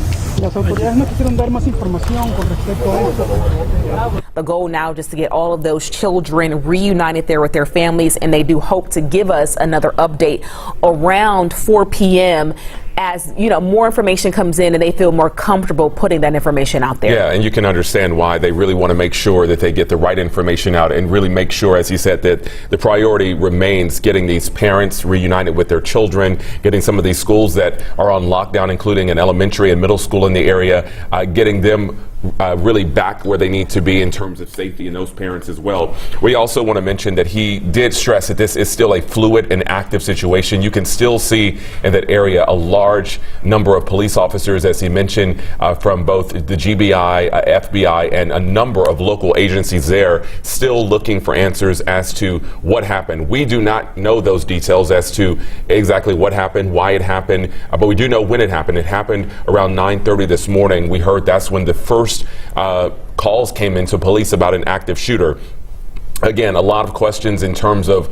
The goal now just to get all of those children reunited there with their families, and they do hope to give us another update around 4 p.m. as more information comes in and they feel more comfortable putting that information out there. Yeah, and you can understand why they really want to make sure that they get the right information out and really make sure, as he said, that the priority remains getting these parents reunited with their children, getting some of these schools that are on lockdown, including an elementary and middle school in the area, getting them really back where they need to be in terms of safety and those parents as well. We also want to mention that he did stress that this is still a fluid and active situation. You can still see in that area a large number of police officers, as he mentioned, from both the GBI, FBI, and a number of local agencies there, still looking for answers as to what happened. We do not know those details as to exactly what happened, why it happened, but we do know when it happened. It happened around 9:30 this morning. We heard that's when the first calls came into police about an active shooter. Again, a lot of questions in terms of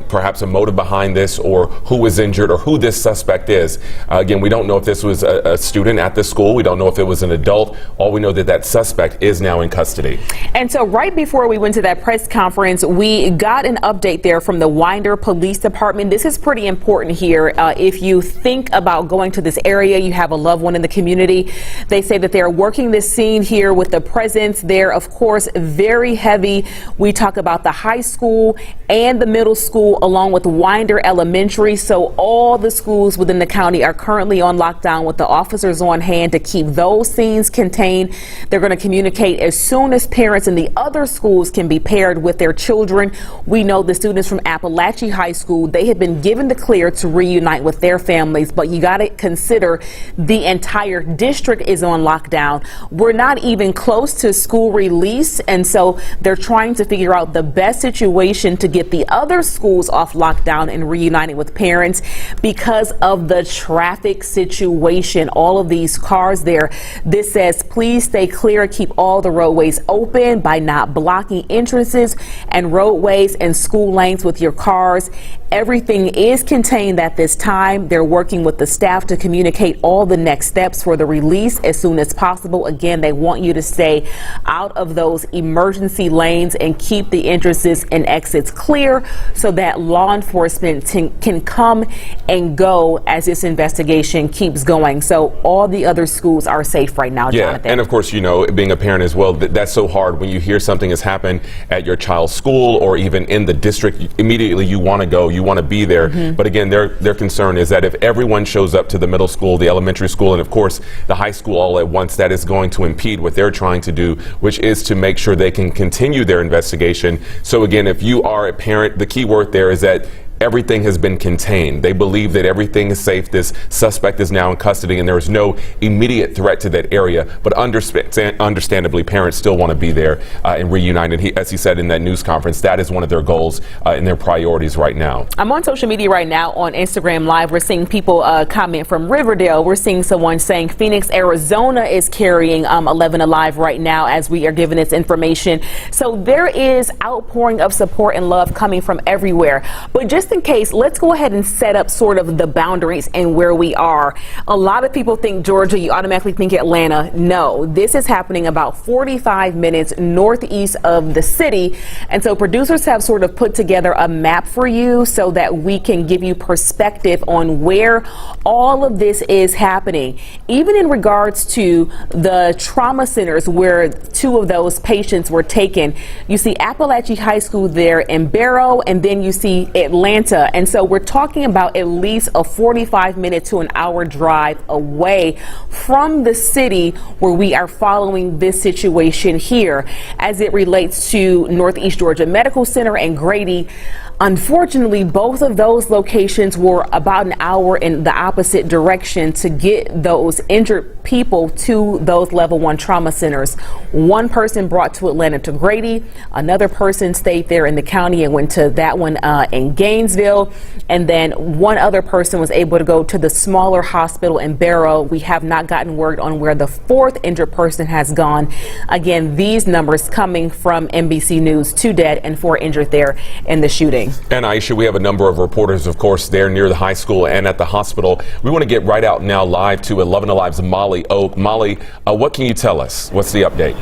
perhaps a motive behind this, or who was injured, or who this suspect is. Again, we don't know if this was a student at the school. We don't know if it was an adult. All we know that suspect is now in custody. And so right before we went to that press conference, we got an update there from the Winder Police Department. This is pretty important here. If you think about going to this area, you have a loved one in the community. They say that they're working this scene here with the presence there, of course, very heavy. We talk about the high school and the middle school along with Winder Elementary. So all the schools within the county are currently on lockdown with the officers on hand to keep those scenes contained. They're going to communicate as soon as parents in the other schools can be paired with their children. We know the students from Apalachee High School, they have been given the clear to reunite with their families, but you got to consider the entire district is on lockdown. We're not even close to school release, and so they're trying to figure out the best situation to get the other schools off lockdown and reuniting with parents because of the traffic situation. All of these cars there. This says, please stay clear, keep all the roadways open by not blocking entrances and roadways and school lanes with your cars. Everything is contained at this time. They're working with the staff to communicate all the next steps for the release as soon as possible. Again, they want you to stay out of those emergency lanes and keep the entrances and exits clear so that law enforcement can come and go as this investigation keeps going. So all the other schools are safe right now, Jonathan. Yeah, and of course, being a parent as well, that's so hard when you hear something has happened at your child's school or even in the district. Immediately you want to go, you want to be there. But again, their concern is that if everyone shows up to the middle school, the elementary school, and of course the high school all at once, that is going to impede what they're trying to do, which is to make sure they can continue their investigation. So again, if you are a parent, the key word there is that everything has been contained. They believe that everything is safe. This suspect is now in custody and there is no immediate threat to that area. But understandably, parents still want to be there and reunite. And as he said in that news conference, that is one of their goals and their priorities right now. I'm on social media right now on Instagram Live. We're seeing people comment from Riverdale. We're seeing someone saying Phoenix, Arizona is carrying 11 Alive right now as we are given this information. So there is outpouring of support and love coming from everywhere. But just just in case, let's go ahead and set up sort of the boundaries and where we are. A lot of people think Georgia, you automatically think Atlanta. No, this is happening about 45 minutes northeast of the city. And so producers have sort of put together a map for you so that we can give you perspective on where all of this is happening. Even in regards to the trauma centers where 2 of those patients were taken, you see Apalachee High School there in Barrow, and then you see Atlanta. And so we're talking about at least a 45-minute to an hour drive away from the city where we are following this situation here as it relates to Northeast Georgia Medical Center and Grady. Unfortunately, both of those locations were about an hour in the opposite direction to get those injured people to those level 1 trauma centers. One person brought to Atlanta to Grady, another person stayed there in the county and went to that one in Gainesville, and then one other person was able to go to the smaller hospital in Barrow. We have not gotten word on where the 4th injured person has gone. Again, these numbers coming from NBC News, 2 dead and 4 injured there in the shooting. And Aisha, we have a number of reporters, of course, there near the high school and at the hospital. We want to get right out now live to 11 Alive's Molly Oak. Molly, what can you tell us? What's the update?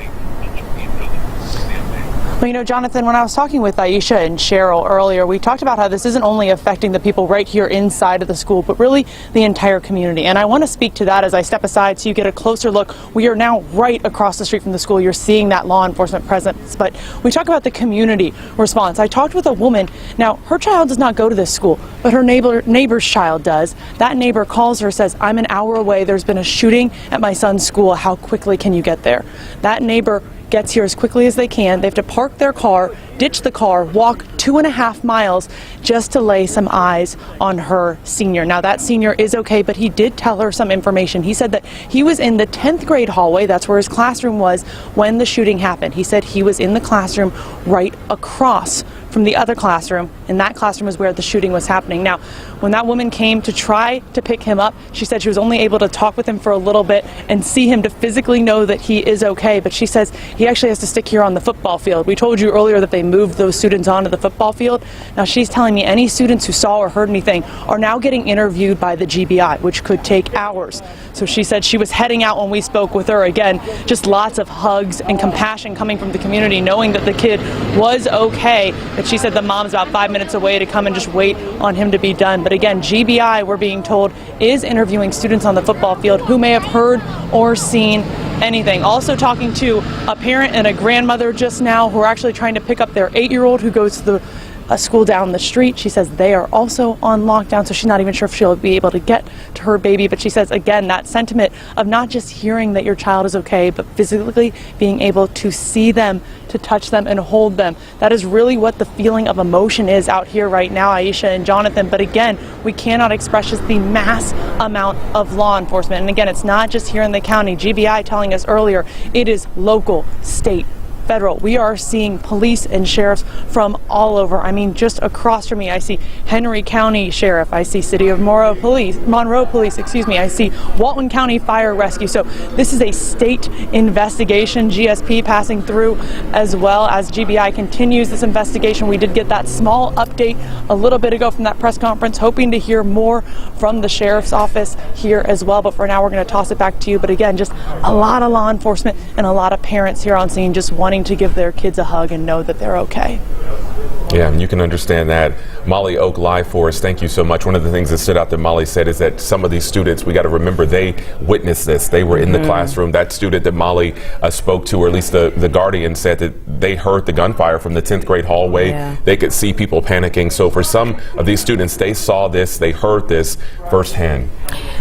Well, you know, Jonathan, when I was talking with Aisha and Cheryl earlier, we talked about how this isn't only affecting the people right here inside of the school, but really the entire community. And I want to speak to that as I step aside so you get a closer look. We are now right across the street from the school. You're seeing that law enforcement presence. But we talk about the community response. I talked with a woman. Now, her child does not go to this school, but her neighbor's child does. That neighbor calls her, says, I'm an hour away. There's been a shooting at my son's school. How quickly can you get there? That neighbor gets here as quickly as they can. They have to park their car, ditch the car, walk 2.5 miles just to lay some eyes on her senior. Now, that senior is okay, but he did tell her some information. He said that he was in the 10th grade hallway. That's where his classroom was when the shooting happened. He said he was in the classroom right across from the other classroom, and that classroom is where the shooting was happening. Now, when that woman came to try to pick him up, she said she was only able to talk with him for a little bit and see him to physically know that he is okay, but she says he actually has to stick here on the football field. We told you earlier that they moved those students onto the football field. Now, she's telling me any students who saw or heard anything are now getting interviewed by the GBI, which could take hours. So she said she was heading out when we spoke with her. Again, just lots of hugs and compassion coming from the community, knowing that the kid was okay. But she said the mom's about 5 minutes away to come and just wait on him to be done. But again, GBI, we're being told, is interviewing students on the football field who may have heard or seen anything. Also talking to a parent and a grandmother just now who are actually trying to pick up their 8-year-old who goes to a school down the street. She says they are also on lockdown, so she's not even sure if she'll be able to get to her baby. But she says, again, that sentiment of not just hearing that your child is okay, but physically being able to see them, to touch them and hold them. That is really what the feeling of emotion is out here right now, Aisha and Jonathan. But again, we cannot express just the mass amount of law enforcement. And again, it's not just here in the county. GBI telling us earlier, it is local, state, federal. We are seeing police and sheriffs from all over. I mean, just across from me, I see Henry County Sheriff. I see City of Monroe Police, excuse me. I see Walton County Fire Rescue. So this is a state investigation. GSP passing through as well as GBI continues this investigation. We did get that small update a little bit ago from that press conference, hoping to hear more from the sheriff's office here as well. But for now, we're going to toss it back to you. But again, just a lot of law enforcement and a lot of parents here on scene just wanting to give their kids a hug and know that they're okay. Yeah, and you can understand that. Molly Oak live for us. Thank you so much. One of the things that stood out that Molly said is that some of these students, we got to remember, they witnessed this. They were in the classroom. That student that Molly spoke to, or at least the guardian said that they heard the gunfire from the 10th grade hallway. Yeah. They could see people panicking. So for some of these students, they saw this, they heard this firsthand.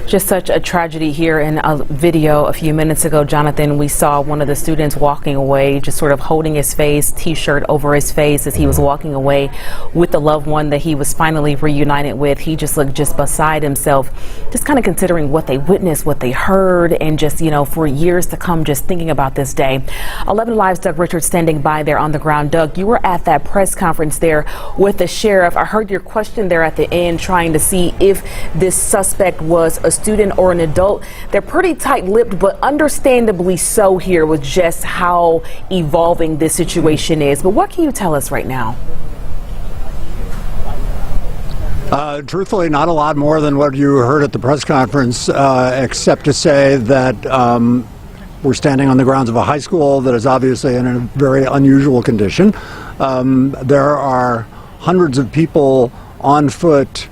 Just such a tragedy here. In a video a few minutes ago, Jonathan, we saw one of the students walking away, just sort of holding his face, t-shirt over his face as he was walking away with the loved one that he was finally reunited with. He just looked just beside himself, just kind of considering what they witnessed, what they heard, and just, you know, for years to come, just thinking about this day. 11 Alive's Doug Richards standing by there on the ground. Doug, you were at that press conference there with the sheriff. I heard your question there at the end, trying to see if this suspect was a student or an adult. They're pretty tight-lipped, but understandably so here with just how evolving this situation is. But what can you tell us right now? Truthfully, not a lot more than what you heard at the press conference, except to say that we're standing on the grounds of a high school that is obviously in a very unusual condition. There are hundreds of people on foot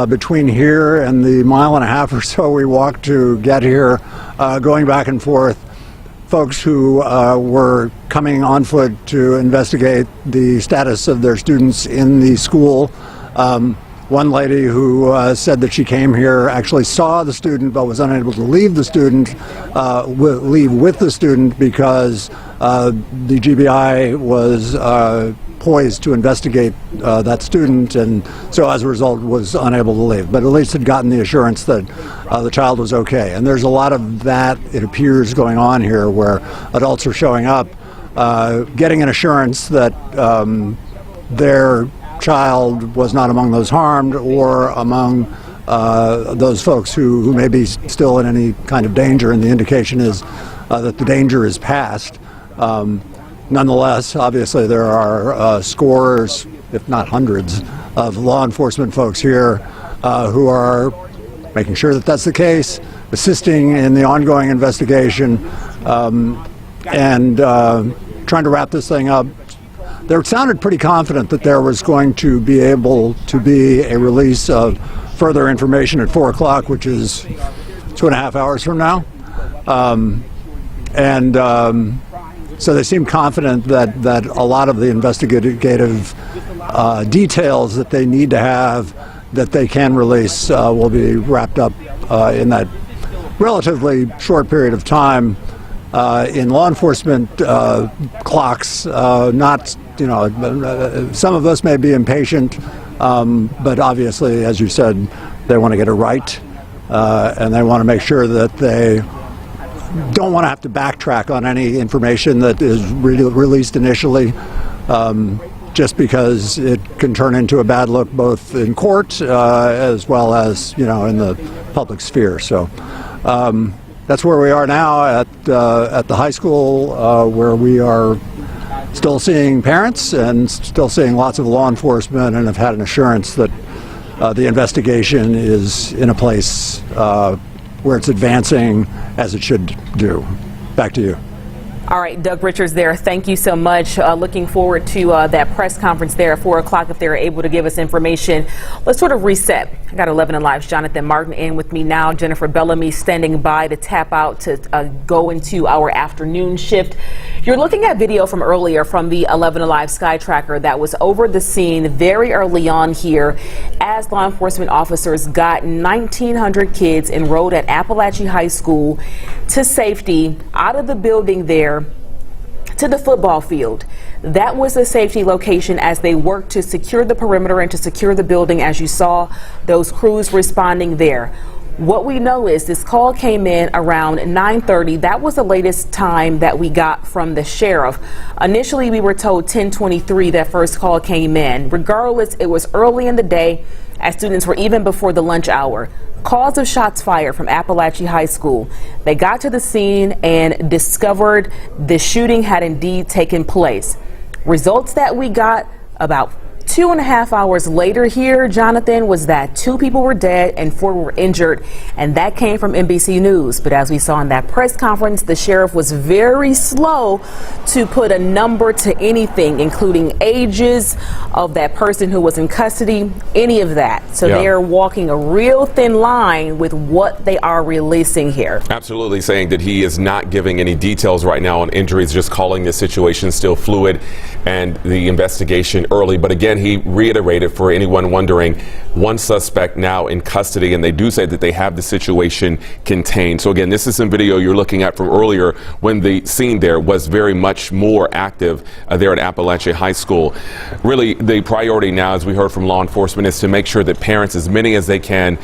between here and the mile and a half or so we walked to get here, going back and forth. Folks who were coming on foot to investigate the status of their students in the school. One lady who said that she came here actually saw the student but was unable to leave the student, leave with the student because the GBI was poised to investigate that student, and so as a result was unable to leave, but at least had gotten the assurance that the child was okay. And there's a lot of that, it appears, going on here where adults are showing up, getting an assurance that their child was not among those harmed or among those folks who may be still in any kind of danger, and the indication is that the danger is past. Nonetheless, obviously there are scores, if not hundreds, of law enforcement folks here who are making sure that that's the case, assisting in the ongoing investigation, and trying to wrap this thing up. They sounded pretty confident that there was going to be able to be a release of further information at 4 o'clock, which is 2.5 hours from now. So they seem confident that a lot of the investigative details that they need to have, that they can release, will be wrapped up in that relatively short period of time. In law enforcement clocks, not, some of us may be impatient, but obviously, as you said, they want to get it right, and they want to make sure that they don't want to have to backtrack on any information that is released initially, just because it can turn into a bad look both in court as well as in the public sphere. So that's where we are now at the high school, where we are still seeing parents and still seeing lots of law enforcement, and have had an assurance that the investigation is in a place where it's advancing as it should do. Back to you. All right, Doug Richards there. Thank you so much. Looking forward to that press conference there at 4 o'clock if they're able to give us information. Let's sort of reset. I got 11 Alive's Jonathan Martin in with me now. Jennifer Bellamy standing by to tap out to go into our afternoon shift. You're looking at video from earlier from the 11 Alive Sky Tracker that was over the scene very early on here as law enforcement officers got 1,900 kids enrolled at Apalachee High School to safety out of the building there to the football field. That was the safety location as they worked to secure the perimeter and to secure the building, as you saw those crews responding there. What we know is this call came in around 9:30. That was the latest time that we got from the sheriff. Initially, we were told 10:23 that first call came in. Regardless, it was early in the day as students were even before the lunch hour. Calls of shots fired from Apalachee High School. They got to the scene and discovered the shooting had indeed taken place. Results that we got about 2.5 hours later here, Jonathan, was that 2 people were dead and 4 were injured, and that came from NBC News. But as we saw in that press conference, the sheriff was very slow to put a number to anything, including ages of that person who was in custody, any of that. So they are walking a real thin line with what they are releasing here. Absolutely, saying that he is not giving any details right now on injuries, just calling the situation still fluid and the investigation early. But again, he reiterated, for anyone wondering, 1 suspect now in custody, and they do say that they have the situation contained. So again, this is some video you're looking at from earlier when the scene there was very much more active there at Apalachee High School. Really, the priority now, as we heard from law enforcement, is to make sure that parents, as many as they can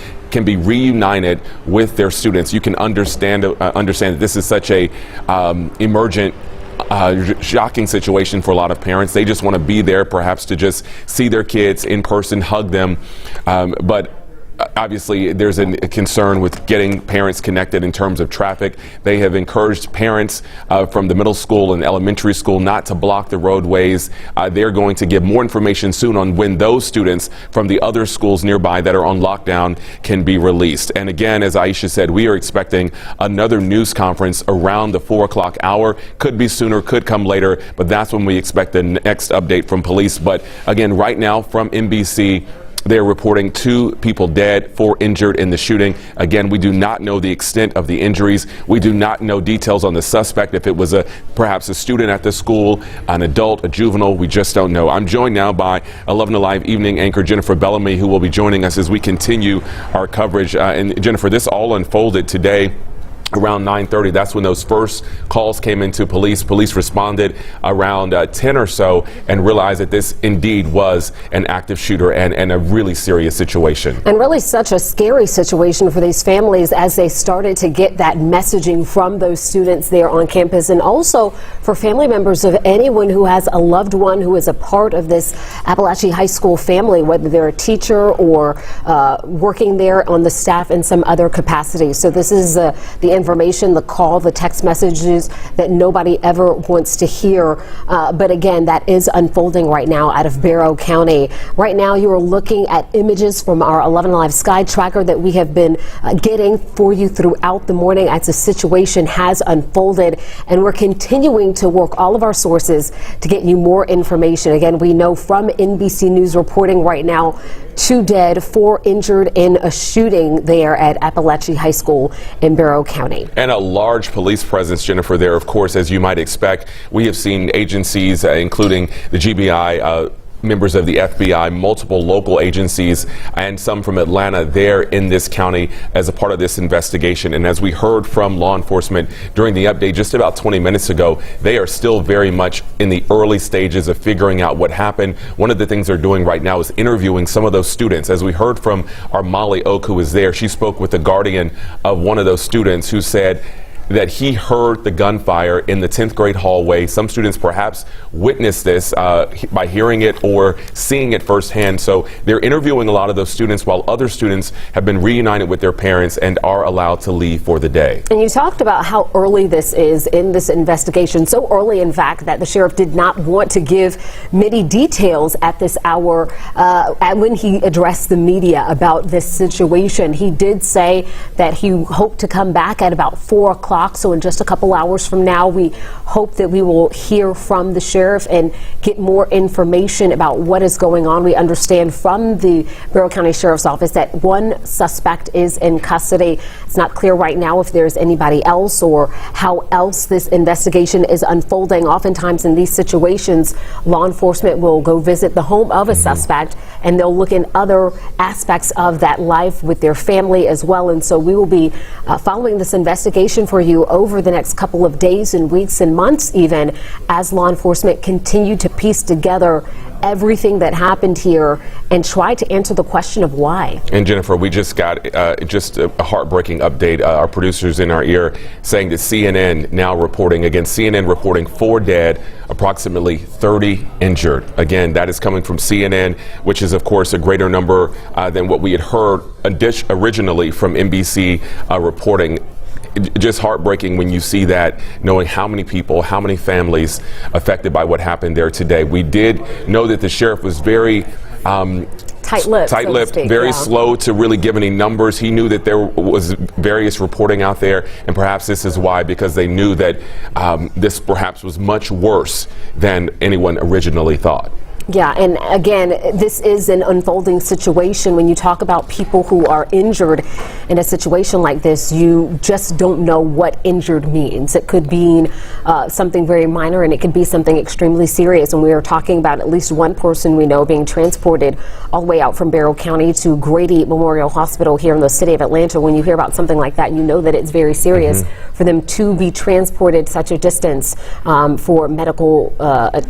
be reunited with their students. You can understand that this is such a emergent shocking situation for a lot of parents. They just want to be there, perhaps to just see their kids in person, hug them. But Obviously, there's a concern with getting parents connected in terms of traffic. They have encouraged parents from the middle school and elementary school not to block the roadways. They're going to give more information soon on when those students from the other schools nearby that are on lockdown can be released. And again, as Aisha said, we are expecting another news conference around the 4 o'clock hour. Could be sooner, could come later, but that's when we expect the next update from police. But again, right now from NBC, they're reporting 2 people dead, 4 injured in the shooting. Again, we do not know the extent of the injuries. We do not know details on the suspect, if it was perhaps a student at the school, an adult, a juvenile. We just don't know. I'm joined now by 11 Alive evening anchor Jennifer Bellamy, who will be joining us as we continue our coverage. And Jennifer, this all unfolded today around 9:30. That's when those first calls came into police. Police responded around 10 or so and realized that this indeed was an active shooter and a really serious situation. And really such a scary situation for these families as they started to get that messaging from those students there on campus, and also for family members of anyone who has a loved one who is a part of this Apalachee High School family, whether they're a teacher or working there on the staff in some other capacity. So this is the information, the call, the text messages that nobody ever wants to hear. But again, that is unfolding right now out of Barrow County. Right now, you are looking at images from our 11 Alive Sky Tracker that we have been getting for you throughout the morning as the situation has unfolded. And we're continuing to work all of our sources to get you more information. Again, we know from NBC News reporting right now, 2 dead, 4 injured in a shooting there at Apalachee High School in Barrow County. And a large police presence, Jennifer, there, of course, as you might expect. We have seen agencies, including the GBI, members of the FBI, multiple local agencies, and some from Atlanta there in this county as a part of this investigation. And as we heard from law enforcement during the update just about 20 minutes ago, they are still very much in the early stages of figuring out what happened. One of the things they're doing right now is interviewing some of those students. As we heard from our Molly Oak, who was there, she spoke with the guardian of one of those students who said that he heard the gunfire in the 10th grade hallway. Some students perhaps witnessed this by hearing it or seeing it firsthand. So they're interviewing a lot of those students while other students have been reunited with their parents and are allowed to leave for the day. And you talked about how early this is in this investigation. So early, in fact, that the sheriff did not want to give many details at this hour when he addressed the media about this situation. He did say that he hoped to come back at about 4 o'clock. So in just a couple hours from now, we hope that we will hear from the sheriff and get more information about what is going on. We understand from the Barrow County Sheriff's Office that 1 suspect is in custody. It's not clear right now if there's anybody else or how else this investigation is unfolding. Oftentimes in these situations, law enforcement will go visit the home of a suspect and they'll look in other aspects of that life with their family as well. And so we will be following this investigation for you over the next couple of days and weeks and months, even as law enforcement continue to piece together everything that happened here and try to answer the question of why. And Jennifer, we just got just a heartbreaking update. Our producers in our ear saying that CNN now reporting, again, CNN reporting 4 dead, approximately 30 injured. Again, that is coming from CNN, which is, of course, a greater number than what we had heard originally from NBC reporting. Just heartbreaking when you see that, knowing how many people, how many families affected by what happened there today. We did know that the sheriff was very tight-lipped, very slow to really give any numbers. He knew that there was various reporting out there, and perhaps this is why, because they knew that this perhaps was much worse than anyone originally thought. Yeah, and again, this is an unfolding situation. When you talk about people who are injured in a situation like this, you just don't know what injured means. It could mean something very minor, and it could be something extremely serious. And we are talking about at least 1 person we know being transported all the way out from Barrow County to Grady Memorial Hospital here in the city of Atlanta. When you hear about something like that, you know that it's very serious for them to be transported such a distance for medical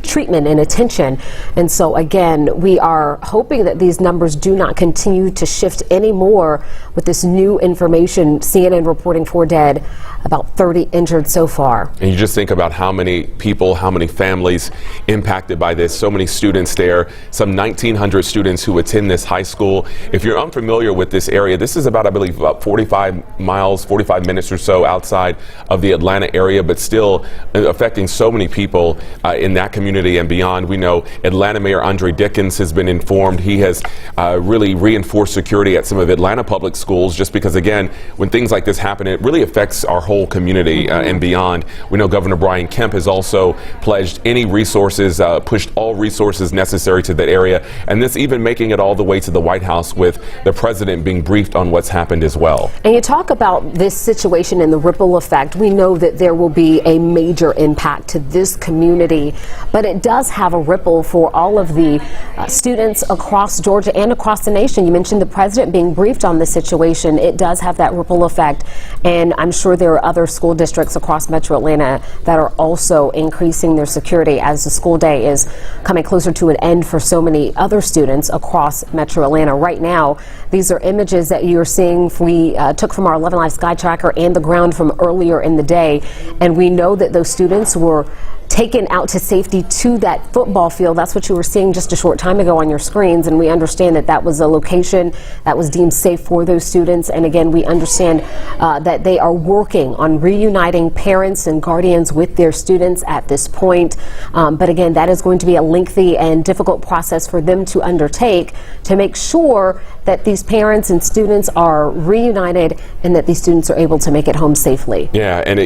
treatment and attention. And so again, we are hoping that these numbers do not continue to shift anymore with this new information. CNN reporting 4 dead, about 30 injured so far. And you just think about how many people, how many families impacted by this, so many students there, some 1,900 students who attend this high school. If you're unfamiliar with this area, this is about, I believe, about 45 miles, 45 minutes or so outside of the Atlanta area, but still affecting so many people in that community and beyond. We know Atlanta Mayor Andre Dickens has been informed. He has really reinforced security at some of Atlanta public schools, just because, again, when things like this happen, it really affects our whole community and beyond. We know Governor Brian Kemp has also pledged any resources, pushed all resources necessary to that area, and this even making it all the way to the White House with the president being briefed on what's happened as well. And you talk about this situation and the ripple effect. We know that there will be a major impact to this community, but it does have a ripple for all of the students across Georgia and across the nation. You mentioned the president being briefed on the situation. It does have that ripple effect, and I'm sure there are other school districts across Metro Atlanta that are also increasing their security as the school day is coming closer to an end for so many other students across Metro Atlanta. Right now, these are images that you're seeing we took from our 11 Live Sky Tracker and the ground from earlier in the day, and we know that those students were taken out to safety to that football field. That's what you were seeing just a short time ago on your screens, and we understand that that was a location that was deemed safe for those students. And again, we understand that they are working on reuniting parents and guardians with their students at this point. But again, that is going to be a lengthy and difficult process for them to undertake to make sure that these parents and students are reunited and that these students are able to make it home safely. Yeah, and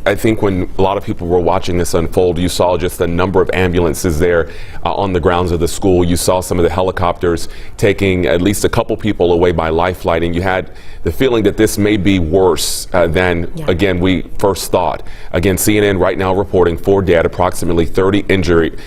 I think when a lot of people were watching this unfold, you saw just the number of ambulances there on the grounds of the school. You saw some of the helicopters taking at least a couple people away by life flight, and you had the feeling that this may be worse than, again, we first thought. Again, CNN right now reporting 4 dead, approximately 30 injured.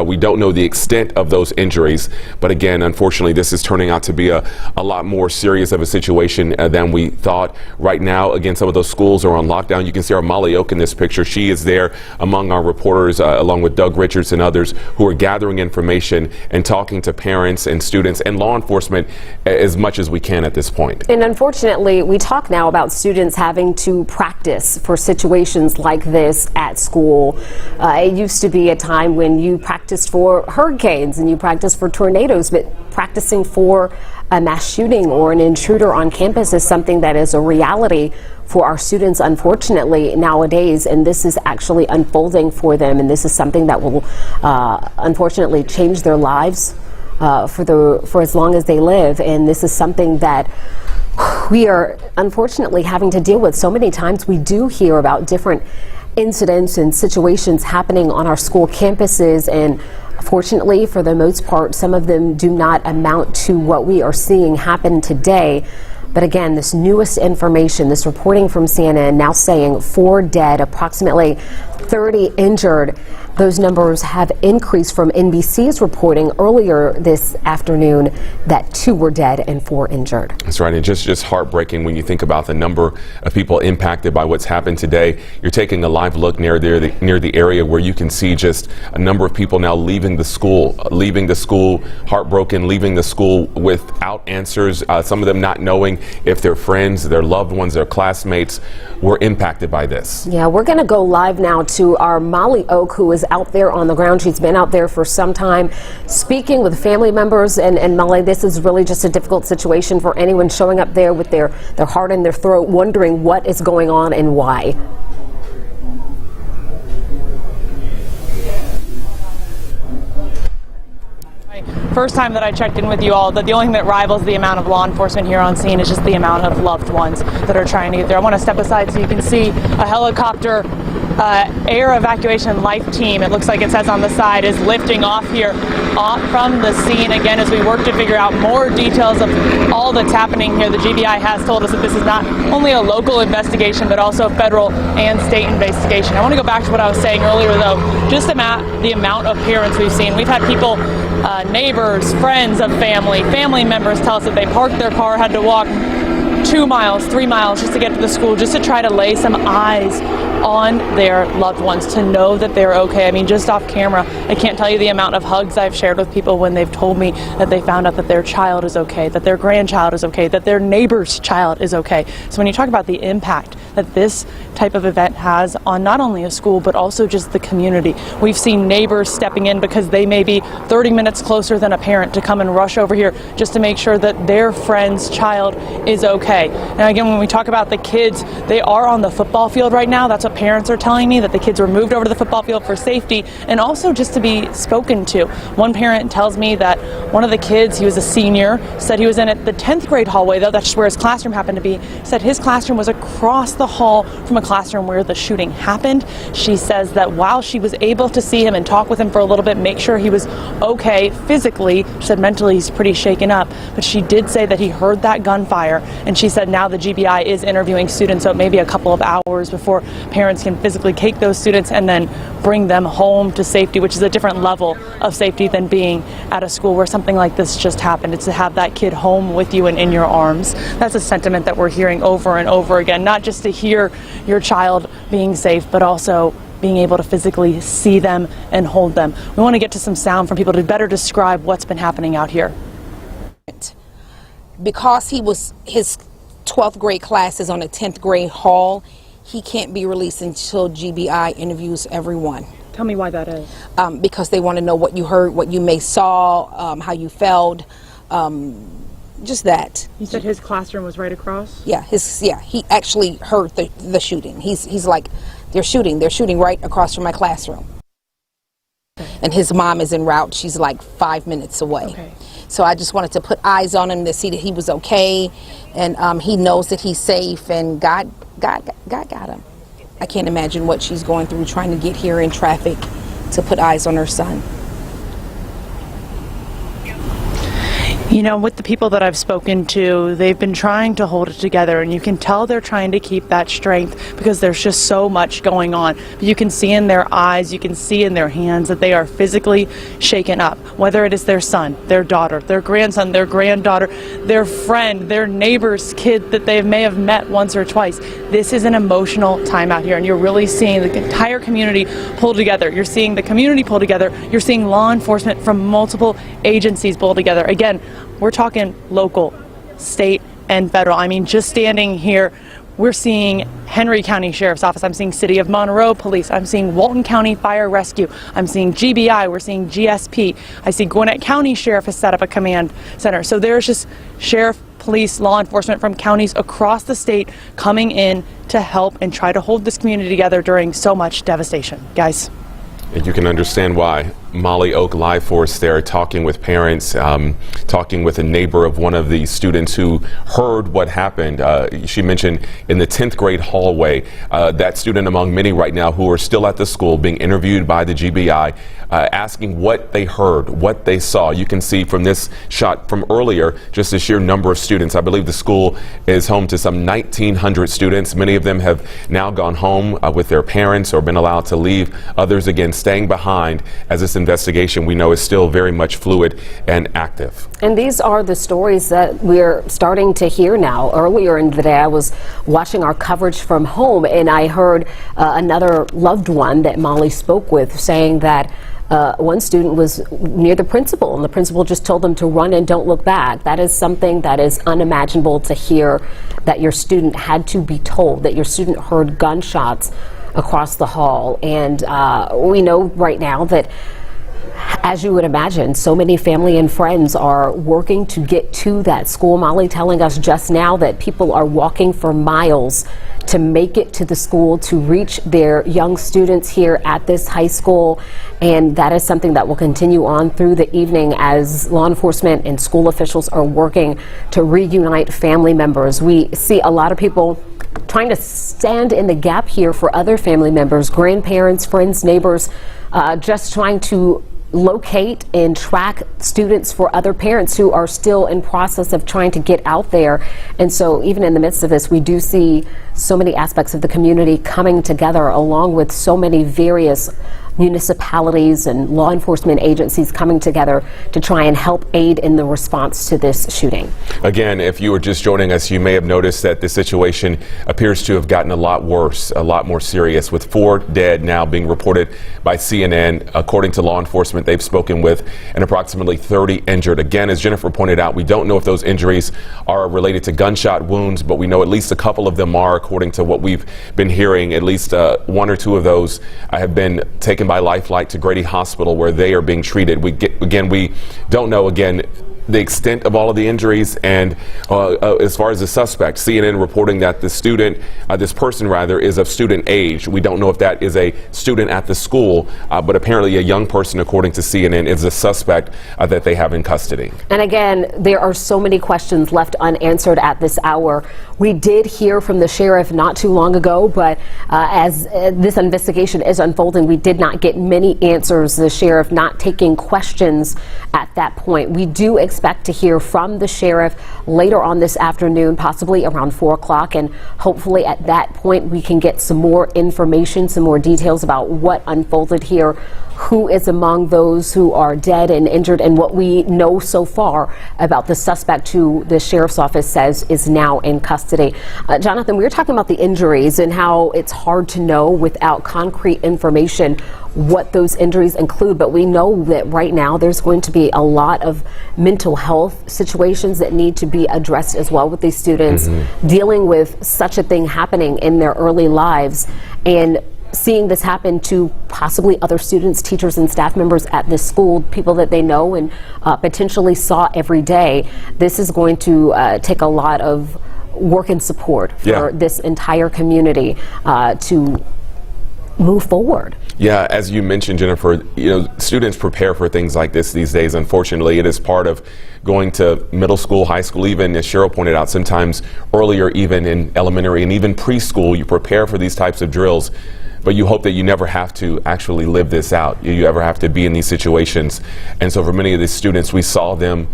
We don't know the extent of those injuries, but again, unfortunately, this is turning out to be a lot more serious of a situation than we thought. Right now, again, some of those schools are on lockdown. You can see our Molly Oak in this picture. She is there among our reporters, along with Doug Richards and others, who are gathering information and talking to parents and students and law enforcement as much as we can at this point. And unfortunately, we talk now about students having to practice for situations like this at school. It used to be a time when you practiced for hurricanes and you practiced for tornadoes, but practicing for a mass shooting or an intruder on campus is something that is a reality for our students, unfortunately, nowadays, and this is actually unfolding for them, and this is something that will unfortunately change their lives for as long as they live. And this is something that we are unfortunately having to deal with. So many times we do hear about different incidents and situations happening on our school campuses, and fortunately, for the most part, some of them do not amount to what we are seeing happen today. But again, this newest information, this reporting from CNN now saying 4 dead, approximately 30 injured. Those numbers have increased from NBC's reporting earlier this afternoon that 2 were dead and 4 injured. That's right, and just heartbreaking when you think about the number of people impacted by what's happened today. You're taking a live look near the area where you can see just a number of people now leaving the school, heartbroken, leaving the school without answers. Some of them not knowing if their friends, their loved ones, their classmates were impacted by this. Yeah, we're going to go live now to our Molly Oak, who is out there on the ground. She's been out there for some time speaking with family members. And Molly, this is really just a difficult situation for anyone showing up there with their heart in their throat, wondering what is going on and why. First time that I checked in with you all, that the only thing that rivals the amount of law enforcement here on scene is just the amount of loved ones that are trying to get there. I want to step aside so you can see a helicopter air evacuation life team, it looks like it says on the side, is lifting off here from the scene again as we work to figure out more details of all that's happening here. The GBI has told us that this is not only a local investigation but also federal and state investigation. I want to go back to what I was saying earlier though, just the amount of parents we've seen. We've had people, neighbors, friends of family members tell us that they parked their car, had to walk 2 miles, 3 miles just to get to the school, just to try to lay some eyes on their loved ones, to know that they're okay. I mean, just off camera, I can't tell you the amount of hugs I've shared with people when they've told me that they found out that their child is okay, that their grandchild is okay, that their neighbor's child is okay. So when you talk about the impact that this type of event has on not only a school but also just the community, we've seen neighbors stepping in because they may be 30 minutes closer than a parent to come and rush over here just to make sure that their friend's child is okay. And again, when we talk about the kids, they are on the football field right now. That's what parents are telling me, that the kids were moved over to the football field for safety and also just to be spoken to. One parent tells me that one of the kids, he was a senior, said he was in the 10th grade hallway, though that's where his classroom happened to be, said his classroom was across the hall from a classroom where the shooting happened. She says that while she was able to see him and talk with him for a little bit, make sure he was okay physically, she said mentally he's pretty shaken up, but she did say that he heard that gunfire, and she said now the GBI is interviewing students, so it may be a couple of hours before parents can physically take those students and then bring them home to safety, which is a different level of safety than being at a school where something like this just happened. It's to have that kid home with you and in your arms. That's a sentiment that we're hearing over and over again, not just to hear your child being safe, but also being able to physically see them and hold them. We want to get to some sound from people to better describe what's been happening out here. Because his 12th grade class is on a 10th grade hall, he can't be released until GBI interviews everyone. Tell me why that is. Because they want to know what you heard, what you may saw, how you felt, just that. You said his classroom was right across? Yeah, he actually heard the shooting. He's like, they're shooting right across from my classroom. And his mom is en route. She's like 5 minutes away. Okay. So I just wanted to put eyes on him to see that he was okay, and he knows that he's safe, and God got him. I can't imagine what she's going through trying to get here in traffic to put eyes on her son. You know, with the people that I've spoken to, they've been trying to hold it together, and you can tell they're trying to keep that strength because there's just so much going on. But you can see in their eyes, you can see in their hands that they are physically shaken up, whether it is their son, their daughter, their grandson, their granddaughter, their friend, their neighbor's kid that they may have met once or twice. This is an emotional time out here, and you're really seeing the entire community pull together. You're seeing the community pull together. You're seeing law enforcement from multiple agencies pull together. Again, we're talking local, state, and federal. I mean, just standing here, we're seeing Henry County Sheriff's Office. I'm seeing City of Monroe Police. I'm seeing Walton County Fire Rescue. I'm seeing GBI. We're seeing GSP. I see Gwinnett County Sheriff has set up a command center. So there's just sheriff, police, law enforcement from counties across the state coming in to help and try to hold this community together during so much devastation. Guys. And you can understand why. Molly Oak Live Force there talking with parents, talking with a neighbor of one of the students who heard what happened. She mentioned in the 10th grade hallway, that student among many right now who are still at the school being interviewed by the GBI, asking what they heard, what they saw. You can see from this shot from earlier, just the sheer number of students. I believe the school is home to some 1,900 students. Many of them have now gone home with their parents or been allowed to leave. Others, again, staying behind as this investigation we know is still very much fluid and active. And these are the stories that we're starting to hear now. Earlier in the day, I was watching our coverage from home, and I heard another loved one that Molly spoke with saying that one student was near the principal, and the principal just told them to run and don't look back. That is something that is unimaginable to hear, that your student had to be told, that your student heard gunshots across the hall. And we know right now that, as you would imagine, so many family and friends are working to get to that school. Molly telling us just now that people are walking for miles to make it to the school, to reach their young students here at this high school. And that is something that will continue on through the evening as law enforcement and school officials are working to reunite family members. We see a lot of people trying to stand in the gap here for other family members, grandparents, friends, neighbors, just trying to locate and track students for other parents who are still in process of trying to get out there. And so even in the midst of this, we do see so many aspects of the community coming together, along with so many various municipalities and law enforcement agencies coming together to try and help aid in the response to this shooting. Again, if you were just joining us, you may have noticed that the situation appears to have gotten a lot worse, a lot more serious, with 4 dead now being reported by CNN. According to law enforcement they've spoken with, and approximately 30 injured. Again, as Jennifer pointed out, we don't know if those injuries are related to gunshot wounds, but we know at least a couple of them are, according to what we've been hearing. At least 1 or 2 of those have been taken by life flight to Grady Hospital, where they are being treated. We don't know, the extent of all of the injuries, and as far as the suspect, CNN reporting that this person is of student age. We don't know if that is a student at the school, but apparently a young person, according to CNN, is a suspect that they have in custody. And again, there are so many questions left unanswered at this hour. We did hear from the sheriff not too long ago, but as this investigation is unfolding, we did not get many answers. The sheriff not taking questions at that point. We do expect to hear from the sheriff later on this afternoon, possibly around 4 o'clock, and hopefully at that point we can get some more information, some more details about what unfolded here, who is among those who are dead and injured, and what we know so far about the suspect who the sheriff's office says is now in custody. Jonathan, we were talking about the injuries and how it's hard to know without concrete information what those injuries include, but we know that right now there's going to be a lot of mental health situations that need to be addressed as well with these students dealing with such a thing happening in their early lives, and seeing this happen to possibly other students, teachers, and staff members at this school, people that they know and potentially saw every day. This is going to take a lot of work and support for this entire community to move forward. Yeah, as you mentioned, Jennifer, students prepare for things like this these days. Unfortunately, it is part of going to middle school, high school, even, as Cheryl pointed out, sometimes earlier, even in elementary and even preschool, you prepare for these types of drills, but you hope that you never have to actually live this out. You ever have to be in these situations. And so for many of these students, we saw them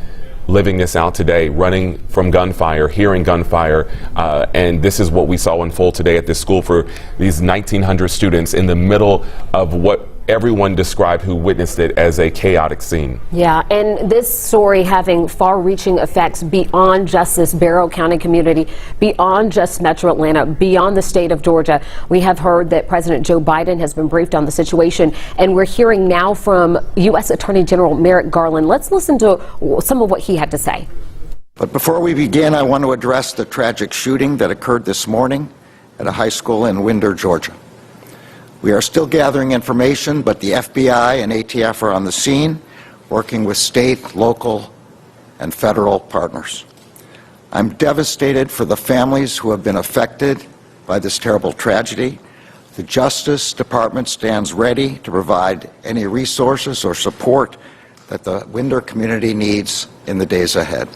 living this out today, running from gunfire, hearing gunfire, and this is what we saw unfold today at this school for these 1,900 students in the middle of what everyone described who witnessed it as a chaotic scene. Yeah, and this story having far-reaching effects beyond just this Barrow County community, beyond just Metro Atlanta, beyond the state of Georgia. We have heard that President Joe Biden has been briefed on the situation, and we're hearing now from U.S. Attorney General Merrick Garland. Let's listen to some of what he had to say. But before we begin, I want to address the tragic shooting that occurred this morning at a high school in Winder, Georgia. We are still gathering information, but the FBI and ATF are on the scene, working with state, local, and federal partners. I'm devastated for the families who have been affected by this terrible tragedy. The Justice Department stands ready to provide any resources or support that the Winder community needs in the days ahead.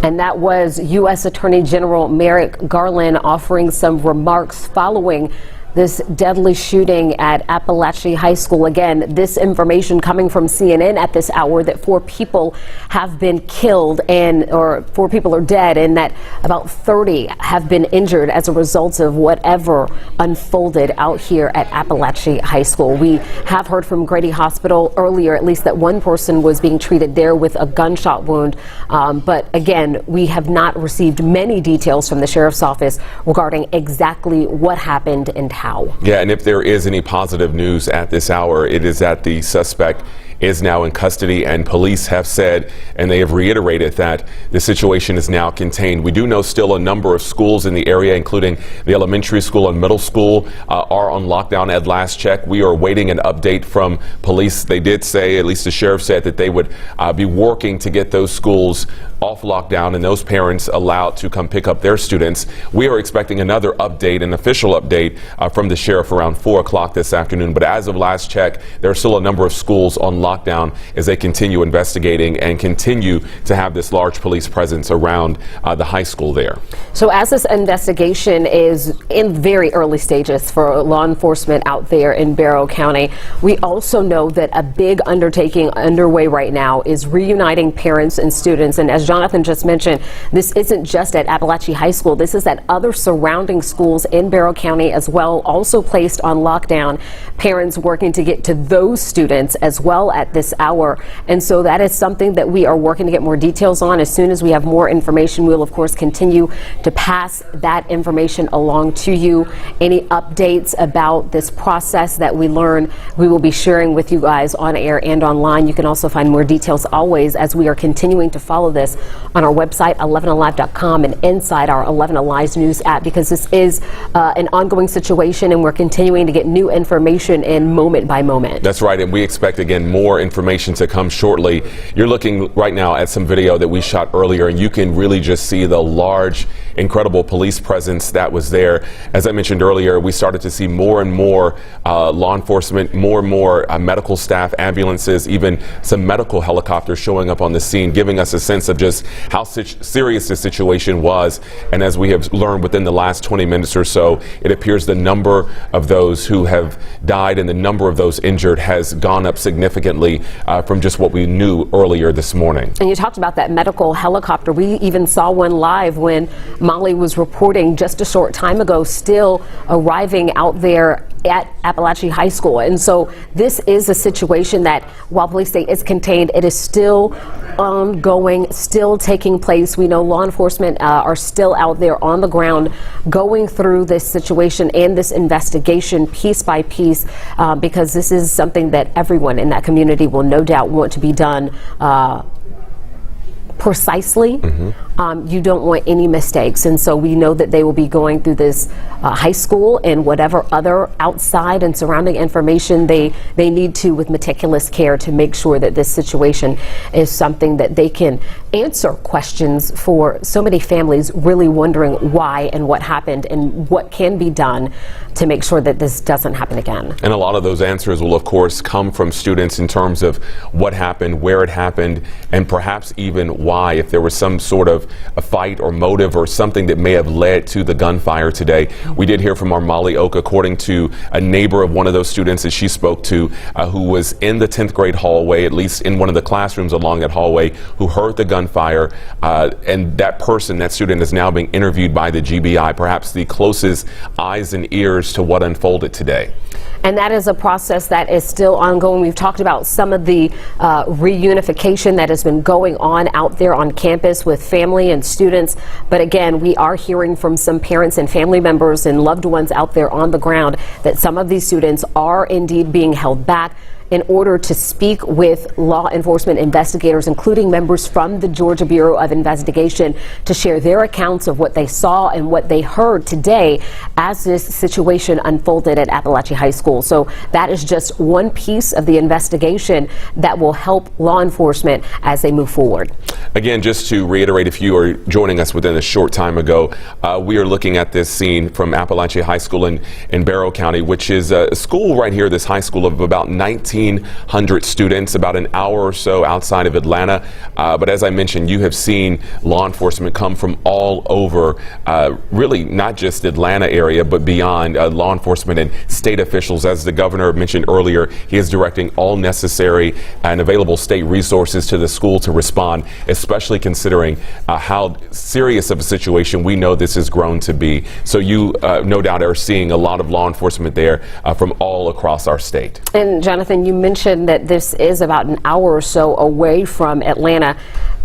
And that was U.S. Attorney General Merrick Garland offering some remarks following this deadly shooting at Apalachee High School. Again, this information coming from CNN at this hour that 4 people have been killed or 4 people are dead, and that about 30 have been injured as a result of whatever unfolded out here at Apalachee High School. We have heard from Grady Hospital earlier, at least, that 1 person was being treated there with a gunshot wound. But again, we have not received many details from the sheriff's office regarding exactly what happened and how. Yeah, and if there is any positive news at this hour, it is that the suspect is now in custody, and police have said, and they have reiterated, that the situation is now contained. We do know still a number of schools in the area, including the elementary school and middle school, are on lockdown at last check. We are awaiting an update from police. They did say, at least the sheriff said, that they would be working to get those schools off lockdown and those parents allowed to come pick up their students. We are expecting another update, an official update from the sheriff around 4 o'clock this afternoon. But as of last check, there are still a number of schools on lockdown as they continue investigating and continue to have this large police presence around the high school there. So as this investigation is in very early stages for law enforcement out there in Barrow County, we also know that a big undertaking underway right now is reuniting parents and students. And as John Jonathan just mentioned, this isn't just at Apalachee High School. This is at other surrounding schools in Barrow County as well, also placed on lockdown. Parents working to get to those students as well at this hour. And so that is something that we are working to get more details on. As soon as we have more information, we'll of course continue to pass that information along to you. Any updates about this process that we learn, we will be sharing with you guys on air and online. You can also find more details always as we are continuing to follow this on our website, 11alive.com, and inside our 11 Alive News app, because this is an ongoing situation and we're continuing to get new information in moment by moment. That's right, and we expect, again, more information to come shortly. You're looking right now at some video that we shot earlier, and you can really just see the large, incredible police presence that was there. As I mentioned earlier, we started to see more and more law enforcement, more and more medical staff, ambulances, even some medical helicopters showing up on the scene, giving us a sense of just how serious the situation was. And as we have learned within the last 20 minutes or so, it appears the number of those who have died and the number of those injured has gone up significantly from just what we knew earlier this morning. And you talked about that medical helicopter. We even saw one live when Molly was reporting just a short time ago, still arriving out there at Apalachee High School. And so this is a situation that, while police say it's contained, it is still ongoing, still taking place. We know law enforcement are still out there on the ground going through this situation and this investigation piece by piece, because this is something that everyone in that community will no doubt want to be done precisely. You don't want any mistakes, and so we know that they will be going through this high school and whatever other outside and surrounding information they need to, with meticulous care, to make sure that this situation is something that they can answer questions for so many families really wondering why and what happened and what can be done to make sure that this doesn't happen again. And a lot of those answers will, of course, come from students in terms of what happened, where it happened, and perhaps even why, if there was some sort of a fight or motive or something that may have led to the gunfire today. We did hear from our Molly Oak, according to a neighbor of one of those students that she spoke to, who was in the 10th grade hallway, at least in one of the classrooms along that hallway, who heard the gunfire, and that person, that student, is now being interviewed by the GBI, perhaps the closest eyes and ears to what unfolded today. And that is a process that is still ongoing. We've talked about some of the reunification that has been going on out there on campus with family and students. But again, we are hearing from some parents and family members and loved ones out there on the ground that some of these students are indeed being held back in order to speak with law enforcement investigators, including members from the Georgia Bureau of Investigation, to share their accounts of what they saw and what they heard today as this situation unfolded at Apalachee High School. So that is just one piece of the investigation that will help law enforcement as they move forward. Again, just to reiterate, if you are joining us within a short time ago, we are looking at this scene from Apalachee High School in Barrow County, which is a school right here, this high school of about 1,900 students, about an hour or so outside of Atlanta. But as I mentioned, you have seen law enforcement come from all over, really not just Atlanta area, but beyond, law enforcement and state officials. As the governor mentioned earlier, he is directing all necessary and available state resources to the school to respond, especially considering how serious of a situation we know this has grown to be. So you no doubt are seeing a lot of law enforcement there from all across our state. And Jonathan, you mentioned that this is about an hour or so away from Atlanta,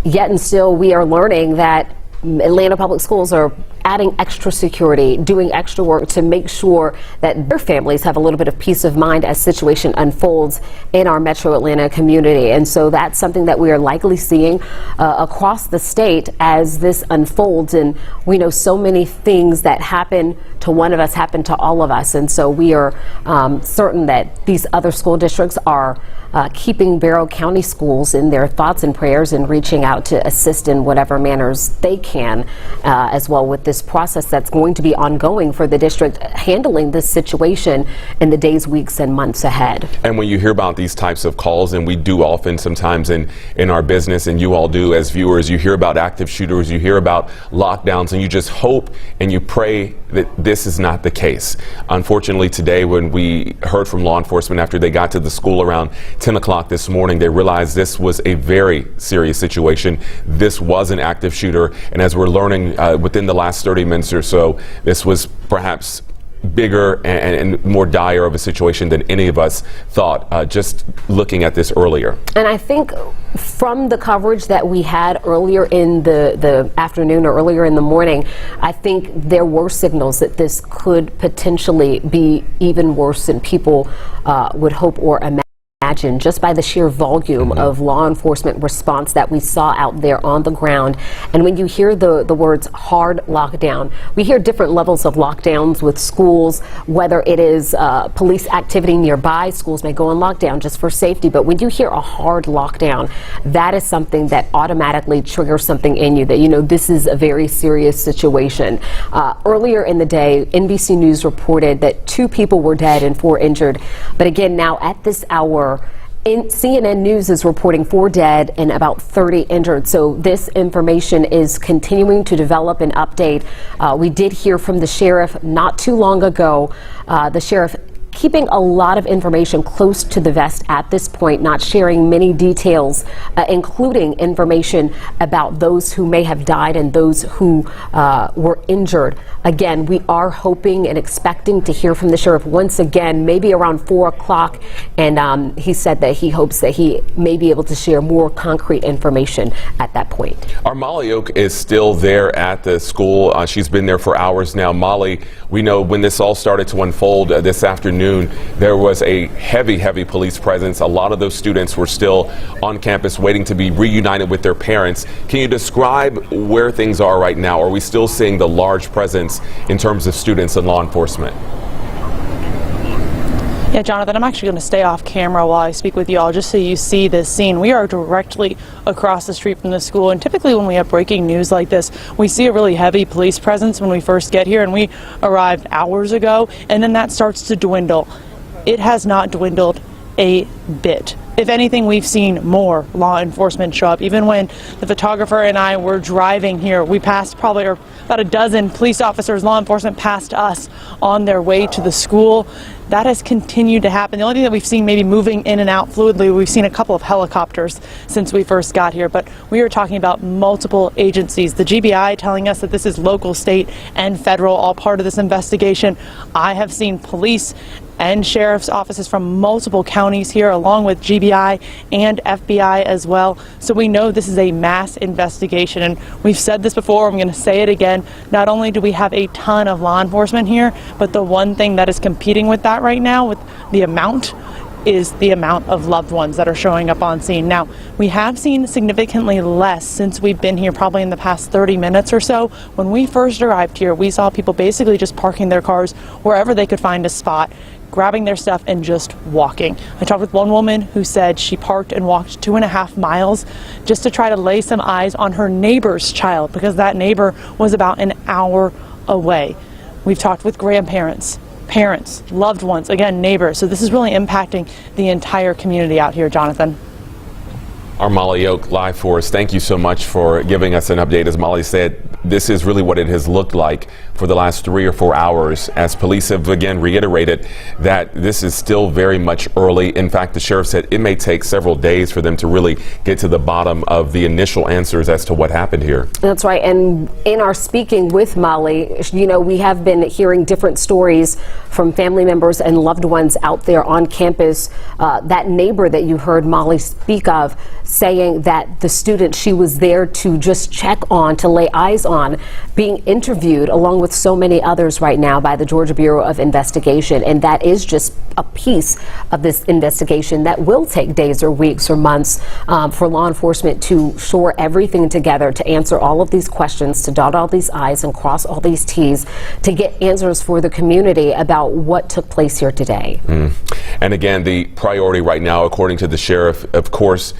yet and still we are learning that Atlanta Public Schools are adding extra security, doing extra work to make sure that their families have a little bit of peace of mind as situation unfolds in our metro Atlanta community. And so that's something that we are likely seeing across the state as this unfolds. And we know so many things that happen to one of us happen to all of us. And so we are certain that these other school districts are keeping Barrow County schools in their thoughts and prayers and reaching out to assist in whatever manners they can as well with this process that's going to be ongoing for the district, handling this situation in the days, weeks, and months ahead. And when you hear about these types of calls, and we do often sometimes in our business, and you all do as viewers, you hear about active shooters, you hear about lockdowns, and you just hope and you pray that this is not the case. Unfortunately, today when we heard from law enforcement after they got to the school around 10 o'clock this morning, they realized this was a very serious situation. This was an active shooter, and as we're learning within the last 30 minutes or so, this was perhaps bigger and more dire of a situation than any of us thought, just looking at this earlier. And I think from the coverage that we had earlier in the afternoon or earlier in the morning, I think there were signals that this could potentially be even worse than people would hope or imagine, just by the sheer volume of law enforcement response that we saw out there on the ground. And when you hear the words hard lockdown, we hear different levels of lockdowns with schools, whether it is police activity nearby. Schools may go on lockdown just for safety, but when you hear a hard lockdown, that is something that automatically triggers something in you, that you know this is a very serious situation. Earlier in the day, NBC News reported that 2 people were dead and 4 injured, but again now at this hour, CNN News is reporting 4 dead and about 30 injured. So this information is continuing to develop and update. We did hear from the sheriff not too long ago. The sheriff keeping a lot of information close to the vest at this point, not sharing many details, including information about those who may have died and those who were injured. Again, we are hoping and expecting to hear from the sheriff once again, maybe around 4 o'clock. And he said that he hopes that he may be able to share more concrete information at that point. Our Molly Oak is still there at the school. She's been there for hours now. Molly, we know when this all started to unfold this afternoon, there was a heavy police presence. A lot of those students were still on campus waiting to be reunited with their parents. Can you describe where things are right now? Are we still seeing the large presence in terms of students and law enforcement? Yeah, Jonathan, I'm actually going to stay off camera while I speak with you all just so you see this scene. We are directly across the street from the school, and typically when we have breaking news like this, we see a really heavy police presence when we first get here, and we arrived hours ago, and then that starts to dwindle. It has not dwindled a bit. If anything, we've seen more law enforcement show up. Even when the photographer and I were driving here, we passed probably about a dozen police officers, law enforcement passed us on their way to the school. That has continued to happen. The only thing that we've seen maybe moving in and out fluidly, we've seen a couple of helicopters since we first got here, but we are talking about multiple agencies. The GBI telling us that this is local, state, and federal, all part of this investigation. I have seen police and sheriff's offices from multiple counties here, along with GBI and FBI as well. So we know this is a mass investigation, and we've said this before, I'm going to say it again. Not only do we have a ton of law enforcement here, but the one thing that is competing with that right now, with the amount, is the amount of loved ones that are showing up on scene. Now, we have seen significantly less since we've been here, probably in the past 30 minutes or so. When we first arrived here, we saw people basically just parking their cars wherever they could find a spot, grabbing their stuff and just walking. I talked with one woman who said she parked and walked 2.5 miles just to try to lay some eyes on her neighbor's child, because that neighbor was about an hour away. We've talked with grandparents, parents, loved ones, again, neighbors. So this is really impacting the entire community out here, Jonathan. Our Molly Oak live for us. Thank you so much for giving us an update. As Molly said, this is really what it has looked like for the last 3 or 4 hours, as police have again reiterated that this is still very much early. In fact, the sheriff said it may take several days for them to really get to the bottom of the initial answers as to what happened here. That's right. And in our speaking with Molly, you know, we have been hearing different stories from family members and loved ones out there on campus. That neighbor that you heard Molly speak of, saying that the student she was there to just check on, to lay eyes on, being interviewed along with so many others right now by the Georgia Bureau of Investigation. And that is just a piece of this investigation that will take days or weeks or months for law enforcement to shore everything together, to answer all of these questions, to dot all these I's and cross all these T's, to get answers for the community about what took place here today. And again, the priority right now, according to the sheriff, of course,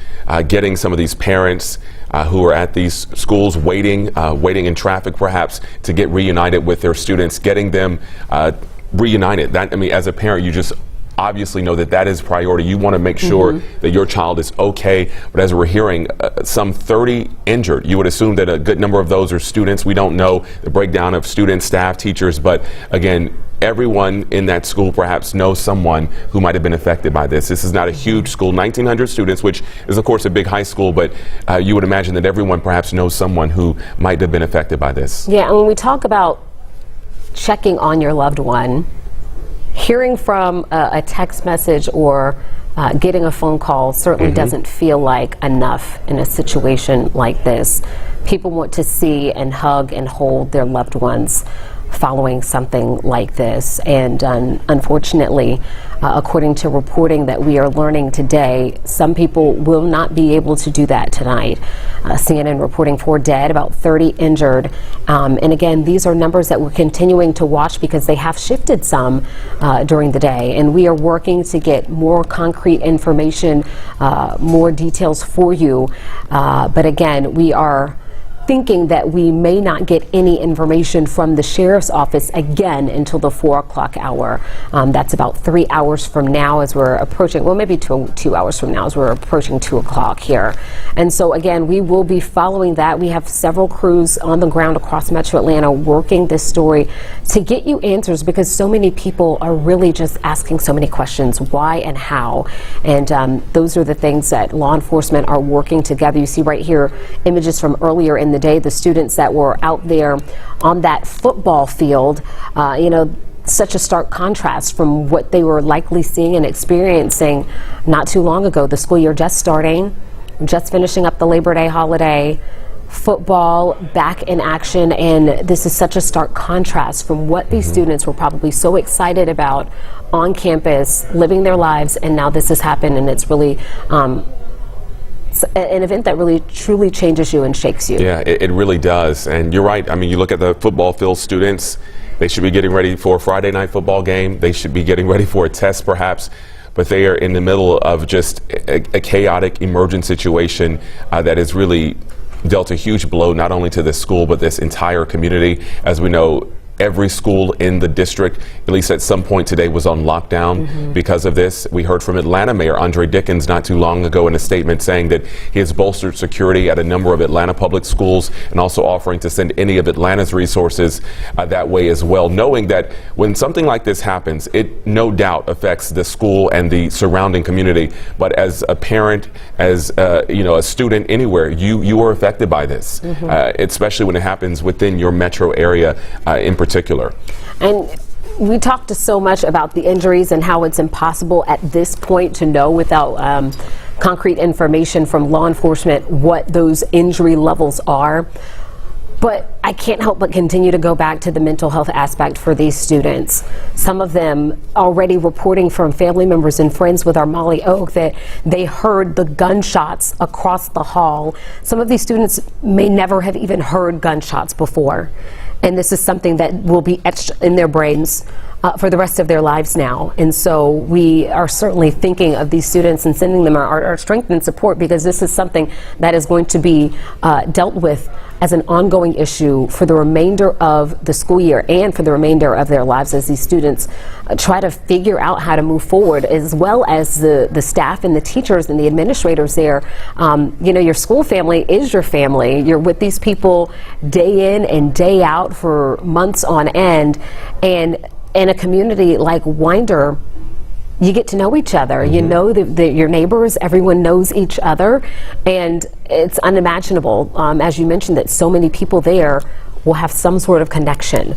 getting some of these parents who are at these schools waiting in traffic perhaps to get reunited with their students, getting them reunited. That, I mean, as a parent, you just obviously know that that is priority. You want to make sure that your child is okay. But as we're hearing, some 30 injured. You would assume that a good number of those are students. We don't know the breakdown of students, staff, teachers, but again, everyone in that school perhaps knows someone who might have been affected by this. This is not a huge school, 1,900 students, which is of course a big high school, but you would imagine that everyone perhaps knows someone who might have been affected by this. Yeah, and when we talk about checking on your loved one, hearing from a text message or getting a phone call certainly doesn't feel like enough in a situation like this. People want to see and hug and hold their loved ones following something like this, and unfortunately, according to reporting that we are learning today, some people will not be able to do that tonight. CNN reporting 4 dead, about 30 injured, and again, these are numbers that we're continuing to watch because they have shifted some during the day, and we are working to get more concrete information, more details for you, but again, we are thinking that we may not get any information from the sheriff's office again until the 4 o'clock hour. That's about 3 hours from now as we're approaching, well, maybe two hours from now as we're approaching 2 o'clock here. And so again, we will be following that. We have several crews on the ground across Metro Atlanta working this story to get you answers because so many people are really just asking so many questions, why and how. And those are the things that law enforcement are working together. You see right here images from earlier in the day, the students that were out there on that football field, such a stark contrast from what they were likely seeing and experiencing not too long ago. The school year just starting, just finishing up the Labor Day holiday, football back in action, and this is such a stark contrast from what these students were probably so excited about on campus, living their lives, and now this has happened, and it's really an event that really truly changes you and shakes you. Yeah, it really does. And you're right. I mean, you look at the football field students, they should be getting ready for a Friday night football game. They should be getting ready for a test perhaps, but they are in the middle of just a chaotic emergent situation that has really dealt a huge blow not only to this school but this entire community. As we know, every school in the district, at least at some point today, was on lockdown because of this. We heard from Atlanta Mayor Andre Dickens not too long ago in a statement saying that he has bolstered security at a number of Atlanta public schools and also offering to send any of Atlanta's resources that way as well, knowing that when something like this happens, it no doubt affects the school and the surrounding community. But as a parent, as a student anywhere, you are affected by this, especially when it happens within your metro area in particular. And we talked so much about the injuries and how it's impossible at this point to know without concrete information from law enforcement what those injury levels are. But I can't help but continue to go back to the mental health aspect for these students. Some of them already reporting from family members and friends with our Molly Oak that they heard the gunshots across the hall. Some of these students may never have even heard gunshots before. And this is something that will be etched in their brains for the rest of their lives now. And so we are certainly thinking of these students and sending them our strength and support because this is something that is going to be dealt with as an ongoing issue for the remainder of the school year and for the remainder of their lives as these students try to figure out how to move forward, as well as the staff and the teachers and the administrators there. Your school family is your family. You're with these people day in and day out for months on end, and in a community like Winder, you get to know each other. You know your neighbors, everyone knows each other, and it's unimaginable, as you mentioned, that so many people there will have some sort of connection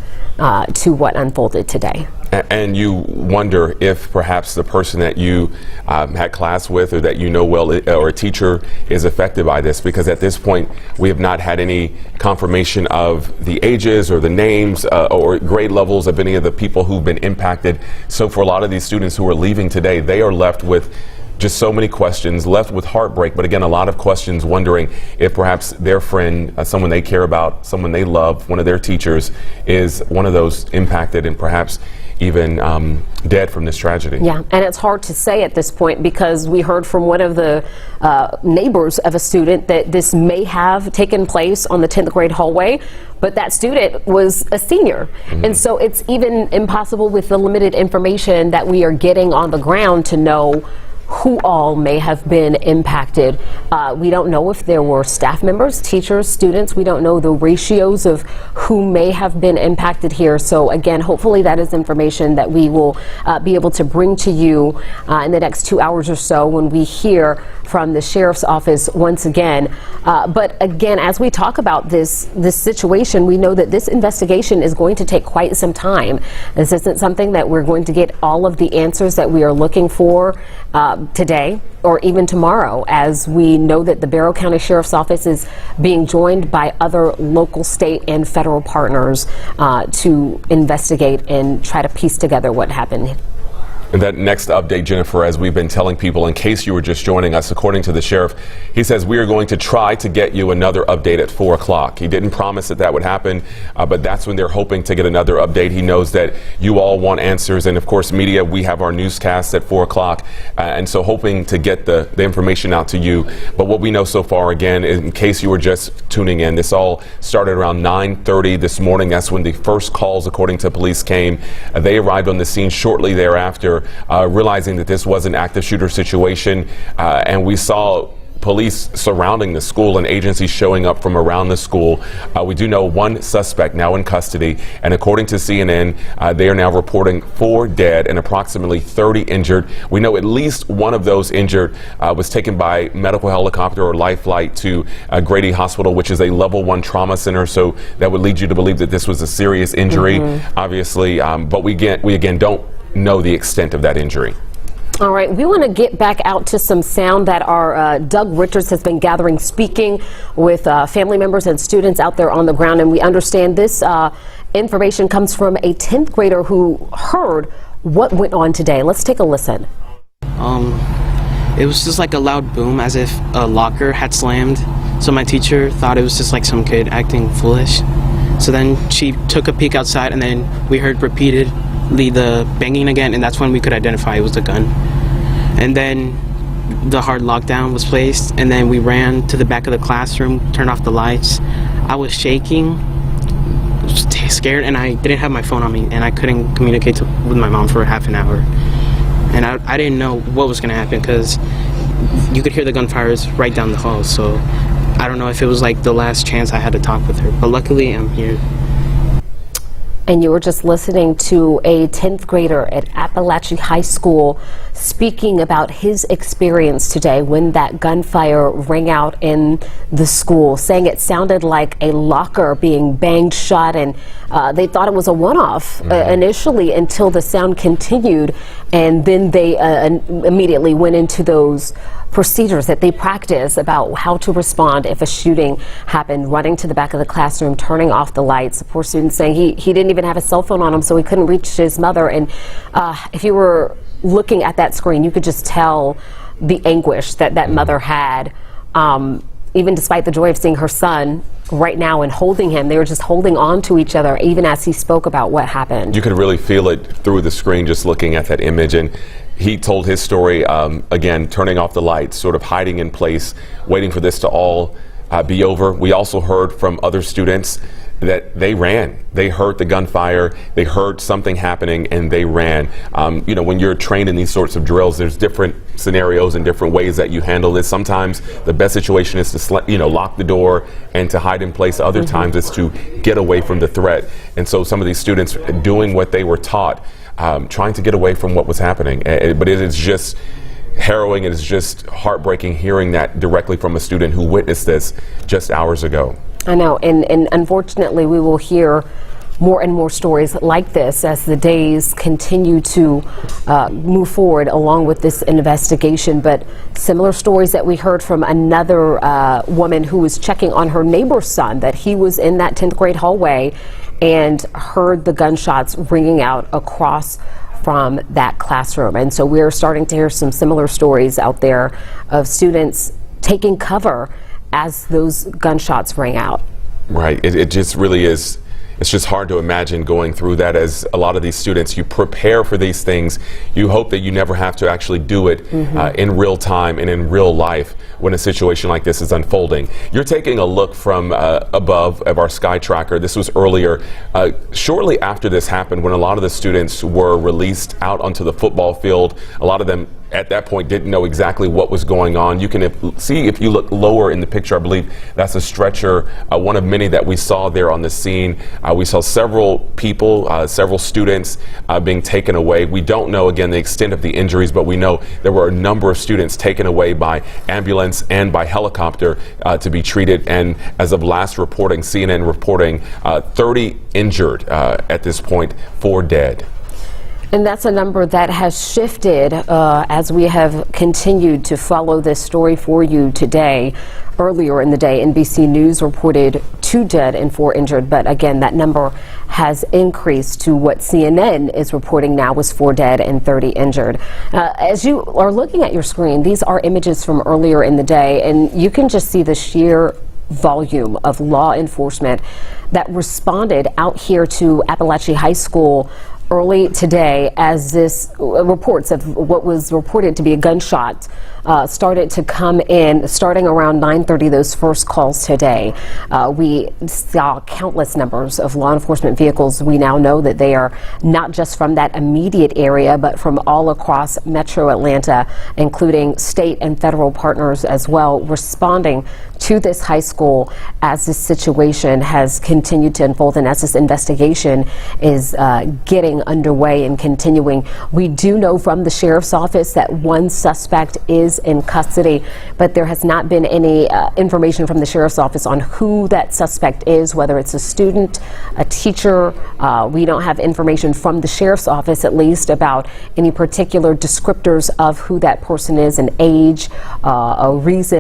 to what unfolded today. And you wonder if perhaps the person that you had class with or that you know well or a teacher is affected by this, because at this point we have not had any confirmation of the ages or the names or grade levels of any of the people who've been impacted. So for a lot of these students who are leaving today, they are left with just so many questions, left with heartbreak, but again, a lot of questions, wondering if perhaps their friend, someone they care about, someone they love, one of their teachers is one of those impacted, and perhaps even dead from this tragedy. Yeah, and it's hard to say at this point because we heard from one of the neighbors of a student that this may have taken place on the 10th grade hallway, but that student was a senior. And so it's even impossible with the limited information that we are getting on the ground to know who all may have been impacted. We don't know if there were staff members, teachers, students. We don't know the ratios of who may have been impacted here. So again, hopefully that is information that we will be able to bring to you in the next 2 hours or so when we hear from the sheriff's office once again. But again, as we talk about this situation, we know that this investigation is going to take quite some time. This isn't something that we're going to get all of the answers that we are looking for today or even tomorrow, as we know that the Barrow County Sheriff's Office is being joined by other local, state, and federal partners to investigate and try to piece together what happened. And that next update, Jennifer, as we've been telling people, in case you were just joining us, according to the sheriff, he says we are going to try to get you another update at 4 o'clock. He didn't promise that would happen, but that's when they're hoping to get another update. He knows that you all want answers, and of course, media, we have our newscasts at 4 o'clock, and so hoping to get the information out to you. But what we know so far, again, in case you were just tuning in, this all started around 9:30 this morning. That's when the first calls, according to police, came. They arrived on the scene shortly thereafter, realizing that this was an active shooter situation, and we saw police surrounding the school and agencies showing up from around the school. We do know one suspect now in custody, and according to CNN, they are now reporting 4 dead and approximately 30 injured. We know at least one of those injured was taken by medical helicopter or life flight to Grady Hospital, which is a level 1 trauma center, so that would lead you to believe that this was a serious injury, obviously, but we again don't know the extent of that injury. All right, we want to get back out to some sound that our Doug Richards has been gathering, speaking with family members and students out there on the ground, and we understand this information comes from a 10th grader who heard what went on today. Let's take a listen. It was just like a loud boom, as if a locker had slammed, so my teacher thought it was just like some kid acting foolish. So then she took a peek outside, and then we heard repeatedly the banging again, and that's when we could identify it was the gun. And then the hard lockdown was placed, and then we ran to the back of the classroom, turned off the lights. I was shaking, scared, and I didn't have my phone on me, and I couldn't communicate with my mom for half an hour. And I didn't know what was going to happen because you could hear the gunfires right down the hall, so I don't know if it was like the last chance I had to talk with her, but luckily I'm here. And you were just listening to a 10th grader at Apalachee High School speaking about his experience today when that gunfire rang out in the school, saying it sounded like a locker being banged shut, and they thought it was a one-off initially until the sound continued, and then they immediately went into those procedures that they practice about how to respond if a shooting happened, running to the back of the classroom, turning off the lights. The poor student saying he didn't even have a cell phone on him, so he couldn't reach his mother. And if you were looking at that screen, you could just tell the anguish that mother had. Even despite the joy of seeing her son right now and holding him, they were just holding on to each other even as he spoke about what happened. You could really feel it through the screen just looking at that image. And he told his story, again, turning off the lights, sort of hiding in place, waiting for this to all be over. We also heard from other students that they ran. They heard the gunfire, they heard something happening, and they ran. You know, when you're trained in these sorts of drills, there's different scenarios and different ways that you handle this. Sometimes the best situation is to lock the door and to hide in place. Other times it's to get away from the threat. And so some of these students doing what they were taught, trying to get away from what was happening. But it is just harrowing. It is just heartbreaking hearing that directly from a student who witnessed this just hours ago. I know, and unfortunately we will hear more and more stories like this as the days continue to move forward along with this investigation. But similar stories that we heard from another woman who was checking on her neighbor's son, that he was in that 10th grade hallway and heard the gunshots ringing out across from that classroom. And so we're starting to hear some similar stories out there of students taking cover as those gunshots rang out. Right. It just really is it's just hard to imagine going through that. As a lot of these students, you prepare for these things. You hope that you never have to actually do it in real time and in real life when a situation like this is unfolding. You're taking a look from above of our sky tracker. This was earlier, shortly after this happened, when a lot of the students were released out onto the football field. A lot of them at that point didn't know exactly what was going on. You can see, if you look lower in the picture, I believe that's a stretcher, one of many that we saw there on the scene. We saw several people, several students being taken away. We don't know, again, the extent of the injuries, but we know there were a number of students taken away by ambulance and by helicopter to be treated. And as of last reporting, CNN reporting 30 injured at this point, 4 dead. And that's a number that has shifted as we have continued to follow this story for you today. Earlier in the day, NBC News reported 2 dead and 4 injured, but again, that number has increased to what CNN is reporting now was 4 dead and 30 injured. As you are looking at your screen, these are images from earlier in the day, and you can just see the sheer volume of law enforcement that responded out here to Apalachee High School early today, as this reports of what was reported to be a gunshot started to come in starting around 9:30, those first calls today. We saw countless numbers of law enforcement vehicles. We now know that they are not just from that immediate area, but from all across Metro Atlanta, including state and federal partners as well, responding to this high school as this situation has continued to unfold and as this investigation is getting underway and continuing. We do know from the sheriff's office that one suspect is in custody, but there has not been any information from the sheriff's office on who that suspect is, whether it's a student, a teacher. We don't have information from the sheriff's office, at least, about any particular descriptors of who that person is, an age, a reason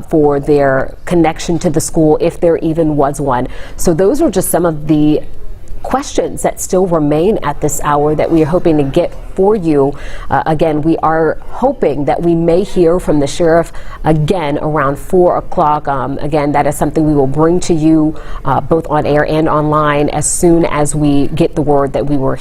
for their connection to the school, if there even was one. So those are just some of the questions that still remain at this hour that we are hoping to get for you. Again, we are hoping that we may hear from the sheriff again around 4 o'clock. Again, that is something we will bring to you both on air and online as soon as we get the word that we will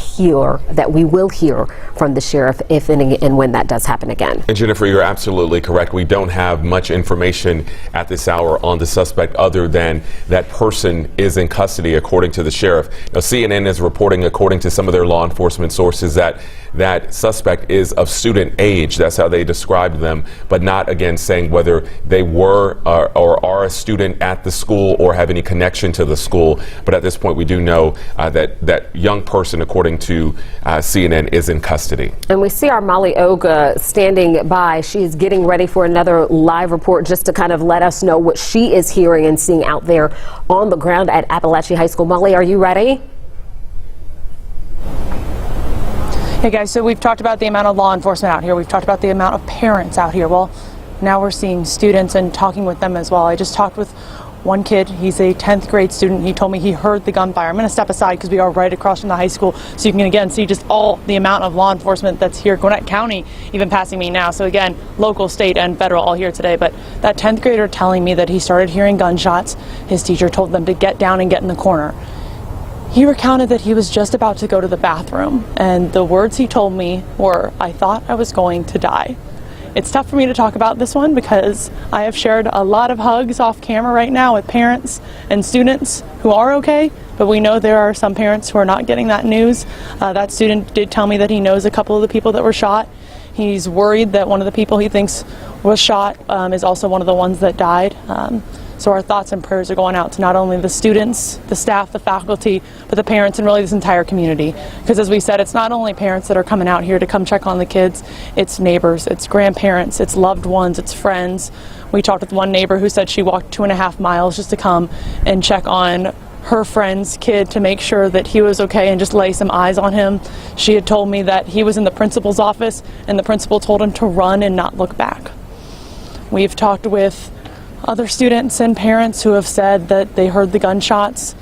hear from the sheriff, if and when that does happen again. And Jennifer, you're absolutely correct. We don't have much information at this hour on the suspect other than that person is in custody, according to the sheriff. Now, CNN is reporting, according to some of their law enforcement sources, that that suspect is of student age. That's how they described them, but not, again, saying whether they were or are a student at the school or have any connection to the school. But at this point, we do know that that young person, according to CNN, is in custody. And we see our Molly Oga standing by. She is getting ready for another live report just to kind of let us know what she is hearing and seeing out there on the ground at Apalachee High School. Molly, are you ready? Hey guys, so we've talked about the amount of law enforcement out here. We've talked about the amount of parents out here. Well, now we're seeing students and talking with them as well. I just talked with one kid. He's a 10th grade student. He told me he heard the gunfire. I'm going to step aside because we are right across from the high school, so you can again see just all the amount of law enforcement that's here. Gwinnett County even passing me now. So again, local, state, and federal all here today. But that 10th grader telling me that he started hearing gunshots. His teacher told them to get down and get in the corner. He recounted that he was just about to go to the bathroom, and the words he told me were, "I thought I was going to die." It's tough for me to talk about this one because I have shared a lot of hugs off camera right now with parents and students who are okay, but we know there are some parents who are not getting that news. That student did tell me that he knows a couple of the people that were shot. He's worried that one of the people he thinks was shot is also one of the ones that died. So our thoughts and prayers are going out to not only the students, the staff, the faculty, but the parents and really this entire community. Because as we said, it's not only parents that are coming out here to come check on the kids, it's neighbors, it's grandparents, it's loved ones, it's friends. We talked with one neighbor who said she walked 2.5 miles just to come and check on her friend's kid to make sure that he was okay and just lay some eyes on him. She had told me that he was in the principal's office and the principal told him to run and not look back. We've talked with other students and parents who have said that they heard the gunshots,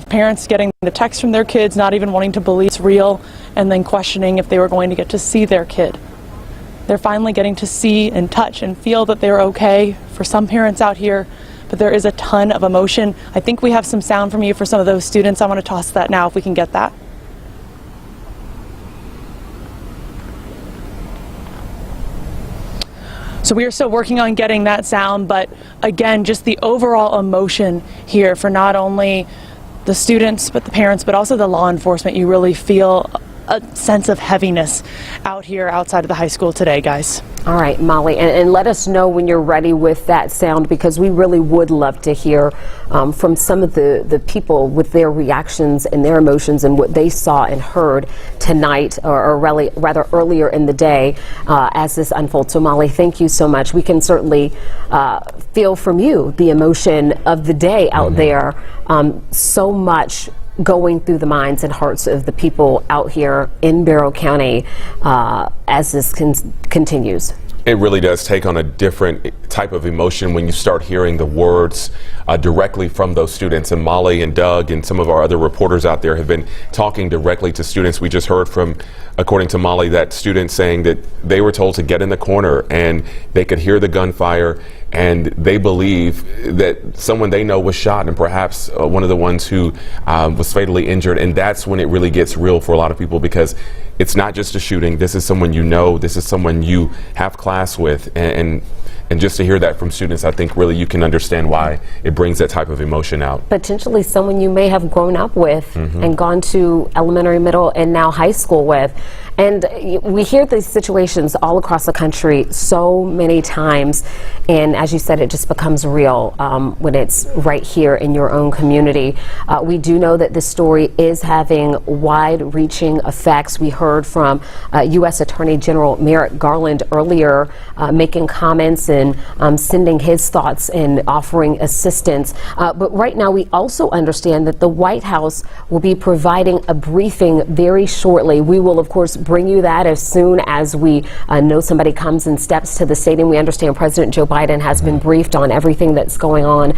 parents getting the text from their kids, not even wanting to believe it's real, and then questioning if they were going to get to see their kid. They're finally getting to see and touch and feel that they're okay. For some parents out here, but there is a ton of emotion. I think we have some sound from you for some of those students. I want to toss that now if we can get that. So we are still working on getting that sound, but again, just the overall emotion here for not only the students, but the parents, but also the law enforcement. You really feel a sense of heaviness out here outside of the high school today, guys. All right, Molly, and let us know when you're ready with that sound, because we really would love to hear from some of the people with their reactions and their emotions and what they saw and heard tonight, or really, rather earlier in the day as this unfolds. So, Molly, thank you so much. We can certainly feel from you the emotion of the day out there. So much going through the minds and hearts of the people out here in Barrow County as this continues. It really does take on a different type of emotion when you start hearing the words directly from those students. And Molly and Doug and some of our other reporters out there have been talking directly to students. We just heard from, according to Molly, that student saying that they were told to get in the corner and they could hear the gunfire, and they believe that someone they know was shot, and perhaps one of the ones who was fatally injured. And that's when it really gets real for a lot of people, because it's not just a shooting. This is someone you know. This is someone you have class with, and just to hear that from students, I think really you can understand why it brings that type of emotion out. Potentially someone you may have grown up with and gone to elementary, middle, and now high school with. And we hear these situations all across the country so many times, and as you said, it just becomes real when it's right here in your own community. We do know that this story is having wide-reaching effects. We heard from U.S. Attorney General Merrick Garland earlier making comments and sending his thoughts and offering assistance. But right now we also understand that the White House will be providing a briefing very shortly. We will, of course, bring you that as soon as we know somebody comes and steps to the stadium. We understand President Joe Biden has been briefed on everything that's going on.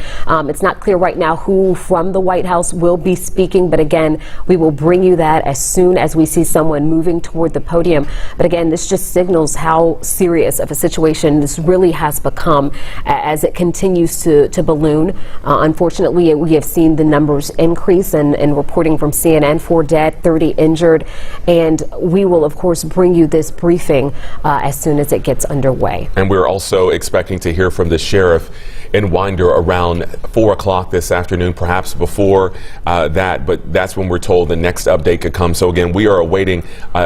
It's not clear right now who from the White House will be speaking, but again, we will bring you that as soon as we see someone moving toward the podium. But again, this just signals how serious of a situation this really has become as it continues to balloon. Unfortunately, we have seen the numbers increase, and reporting from CNN, 4 dead, 30 injured, and we will, of course, bring you this briefing as soon as it gets underway. And we're also expecting to hear from the sheriff in Winder around 4 o'clock this afternoon, perhaps before that, but that's when we're told the next update could come. So again, we are awaiting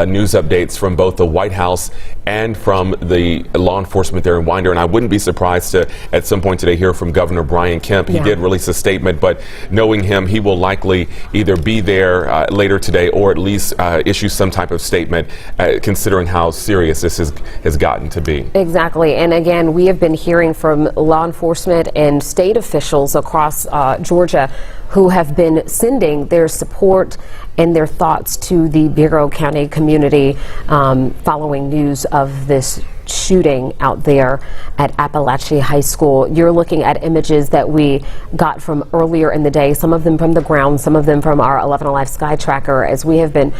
news updates from both the White House and from the law enforcement there in Winder. And I wouldn't be surprised to, at some point today, hear from Governor Brian Kemp. He did release a statement, but knowing him, he will likely either be there later today or at least issue some type of statement, considering how serious this has gotten to be. Exactly. And again, we have been hearing from law enforcement and state officials across Georgia who have been sending their support and their thoughts to the Barrow County community following news of this shooting out there at Apalachee High School. You're looking at images that we got from earlier in the day, some of them from the ground, some of them from our 11 Alive Sky Tracker, as we have been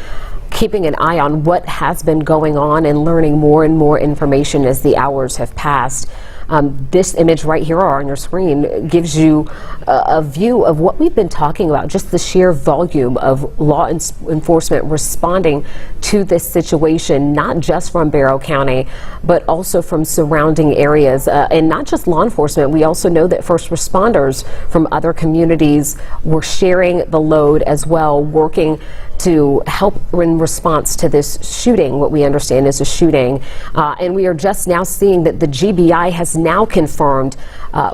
keeping an eye on what has been going on and learning more and more information as the hours have passed. This image right here on your screen gives you a view of what we've been talking about, just the sheer volume of law enforcement responding to this situation, not just from Barrow County, but also from surrounding areas. And not just law enforcement, we also know that first responders from other communities were sharing the load as well, working to help in response to this shooting, what we understand is a shooting. And we are just now seeing that the GBI has now confirmed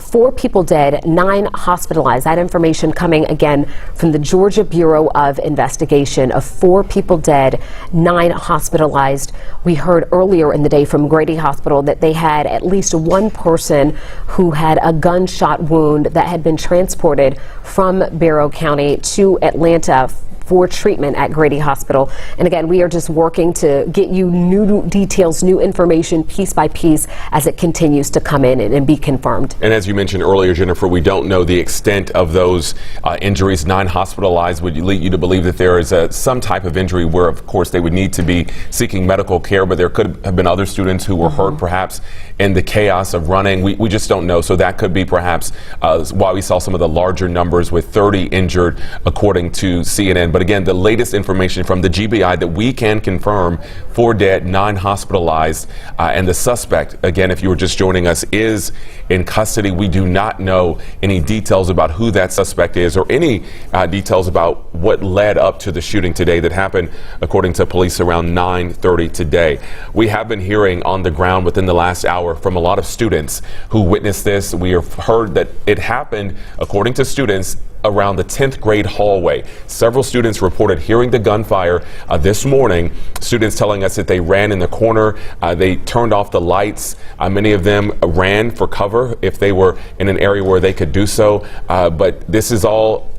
4 people dead, 9 hospitalized. That information coming again from the Georgia Bureau of Investigation of 4 people dead, 9 hospitalized. We heard earlier in the day from Grady Hospital that they had at least 1 person who had a gunshot wound that had been transported from Barrow County to Atlanta for treatment at Grady Hospital. And again, we are just working to get you new details, new information, piece by piece, as it continues to come in and be confirmed. And as you mentioned earlier, Jennifer, we don't know the extent of those injuries. 9 hospitalized would lead you to believe that there is some type of injury where, of course, they would need to be seeking medical care, but there could have been other students who were hurt perhaps in the chaos of running. We just don't know. So that could be perhaps why we saw some of the larger numbers with 30 injured, according to CNN. But again, the latest information from the GBI that we can confirm: 4 dead, 9 hospitalized, and the suspect, again, if you were just joining us, is in custody. We do not know any details about who that suspect is or any details about what led up to the shooting today that happened, according to police, around 9:30 today. We have been hearing on the ground within the last hour from a lot of students who witnessed this. We have heard that it happened, according to students, around the 10th grade hallway. Several students reported hearing the gunfire this morning. Students telling us that they ran in the corner, they turned off the lights. Many of them ran for cover if they were in an area where they could do so. But this is all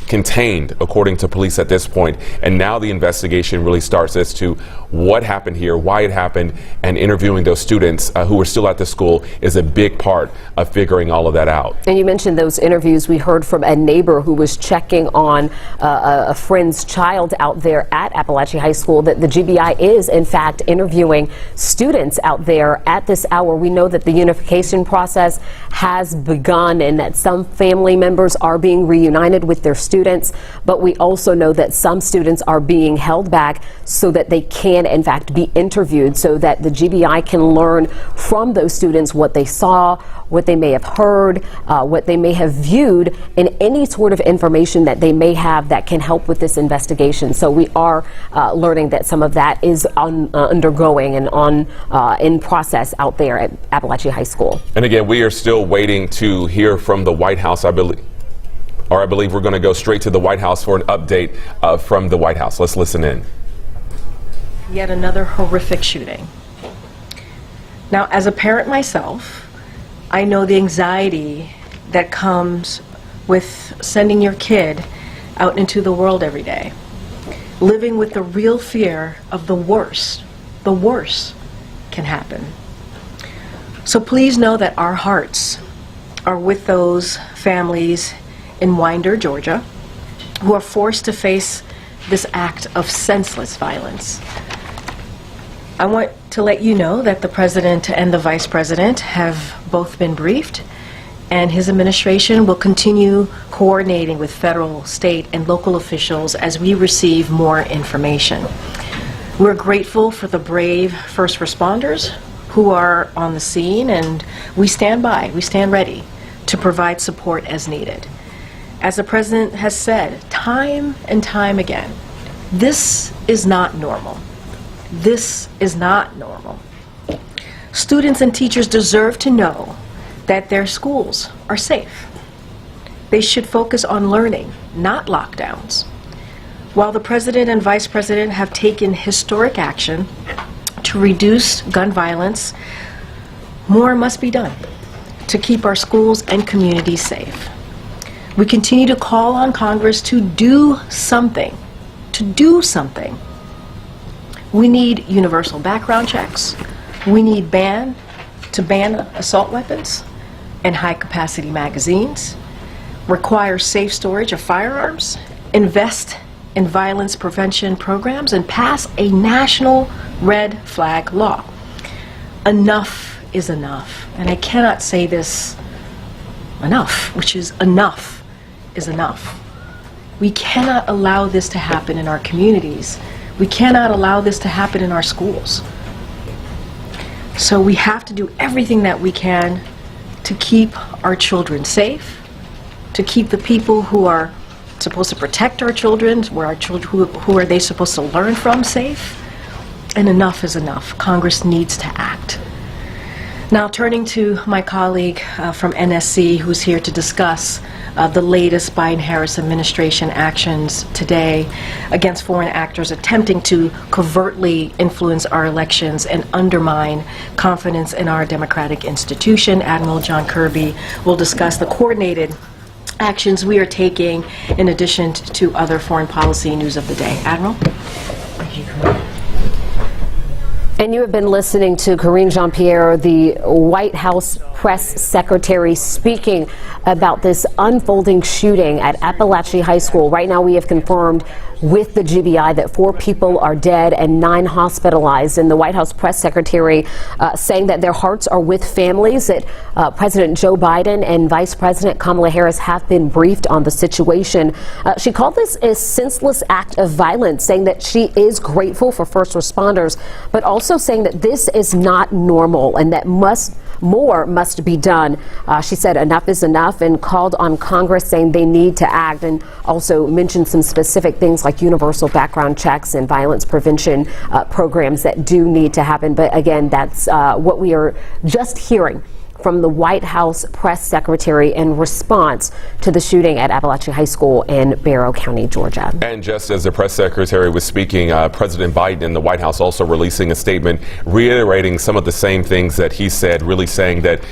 contained, according to police at this point. And now the investigation really starts as to what happened here, why it happened, and interviewing those students who were still at the school is a big part of figuring all of that out. And you mentioned those interviews. We heard from a neighbor who was checking on a friend's child out there at Apalachee High School that the GBI is, in fact, interviewing students out there at this hour. We know that the unification process has begun and that some family members are being reunited with their students, but we also know that some students are being held back so that they can, in fact, be interviewed, so that the GBI can learn from those students what they saw, what they may have heard, what they may have viewed, and any sort of information that they may have that can help with this investigation. So we are learning that some of that is undergoing and in process out there at Apalachee High School. And again, we are still waiting to hear from the White House, I believe we're going to go straight to the White House for an update from the White House. Let's listen in. Yet another horrific shooting. Now, as a parent myself, I know the anxiety that comes with sending your kid out into the world every day, living with the real fear of the worst can happen. So please know that our hearts are with those families in Winder, Georgia, who are forced to face this act of senseless violence. I want to let you know that the President and the Vice President have both been briefed, and his administration will continue coordinating with federal, state, and local officials as we receive more information. We're grateful for the brave first responders who are on the scene, and we stand by, we stand ready to provide support as needed. As the President has said time and time again, this is not normal. This is not normal. Students and teachers deserve to know that their schools are safe. They should focus on learning, not lockdowns. While the President and Vice President have taken historic action to reduce gun violence, more must be done to keep our schools and communities safe. We continue to call on Congress to do something, We need universal background checks. We need to ban assault weapons and high-capacity magazines, require safe storage of firearms, invest in violence prevention programs, and pass a national red flag law. Enough is enough, and I cannot say this enough, which is enough is enough. We cannot allow this to happen in our communities. We cannot allow this to happen in our schools. So we have to do everything that we can to keep our children safe, to keep the people who are supposed to protect our children, who are they supposed to learn from, safe. And enough is enough. Congress needs to act. Now, turning to my colleague from NSC, who's here to discuss the latest Biden-Harris administration actions today against foreign actors attempting to covertly influence our elections and undermine confidence in our democratic institution. Admiral John Kirby will discuss the coordinated actions we are taking in addition to other foreign policy news of the day. Admiral? And you have been listening to Karine Jean-Pierre, the White House press secretary, speaking about this unfolding shooting at Apalachee High School. Right now we have confirmed with the GBI that 4 people are dead and 9 hospitalized. And the White House press secretary saying that their hearts are with families, that President Joe Biden and Vice President Kamala Harris have been briefed on the situation. She called this a senseless act of violence, saying that she is grateful for first responders, but also saying that this is not normal and that more must be done. She said enough is enough and called on Congress, saying they need to act, and also mentioned some specific things like universal background checks and violence prevention programs that do need to happen. But again, that's what we are just hearing from the White House press secretary in response to the shooting at Apalachee High School in Barrow County, Georgia. And just as the press secretary was speaking, President Biden and the White House also releasing a statement reiterating some of the same things that he said, really saying that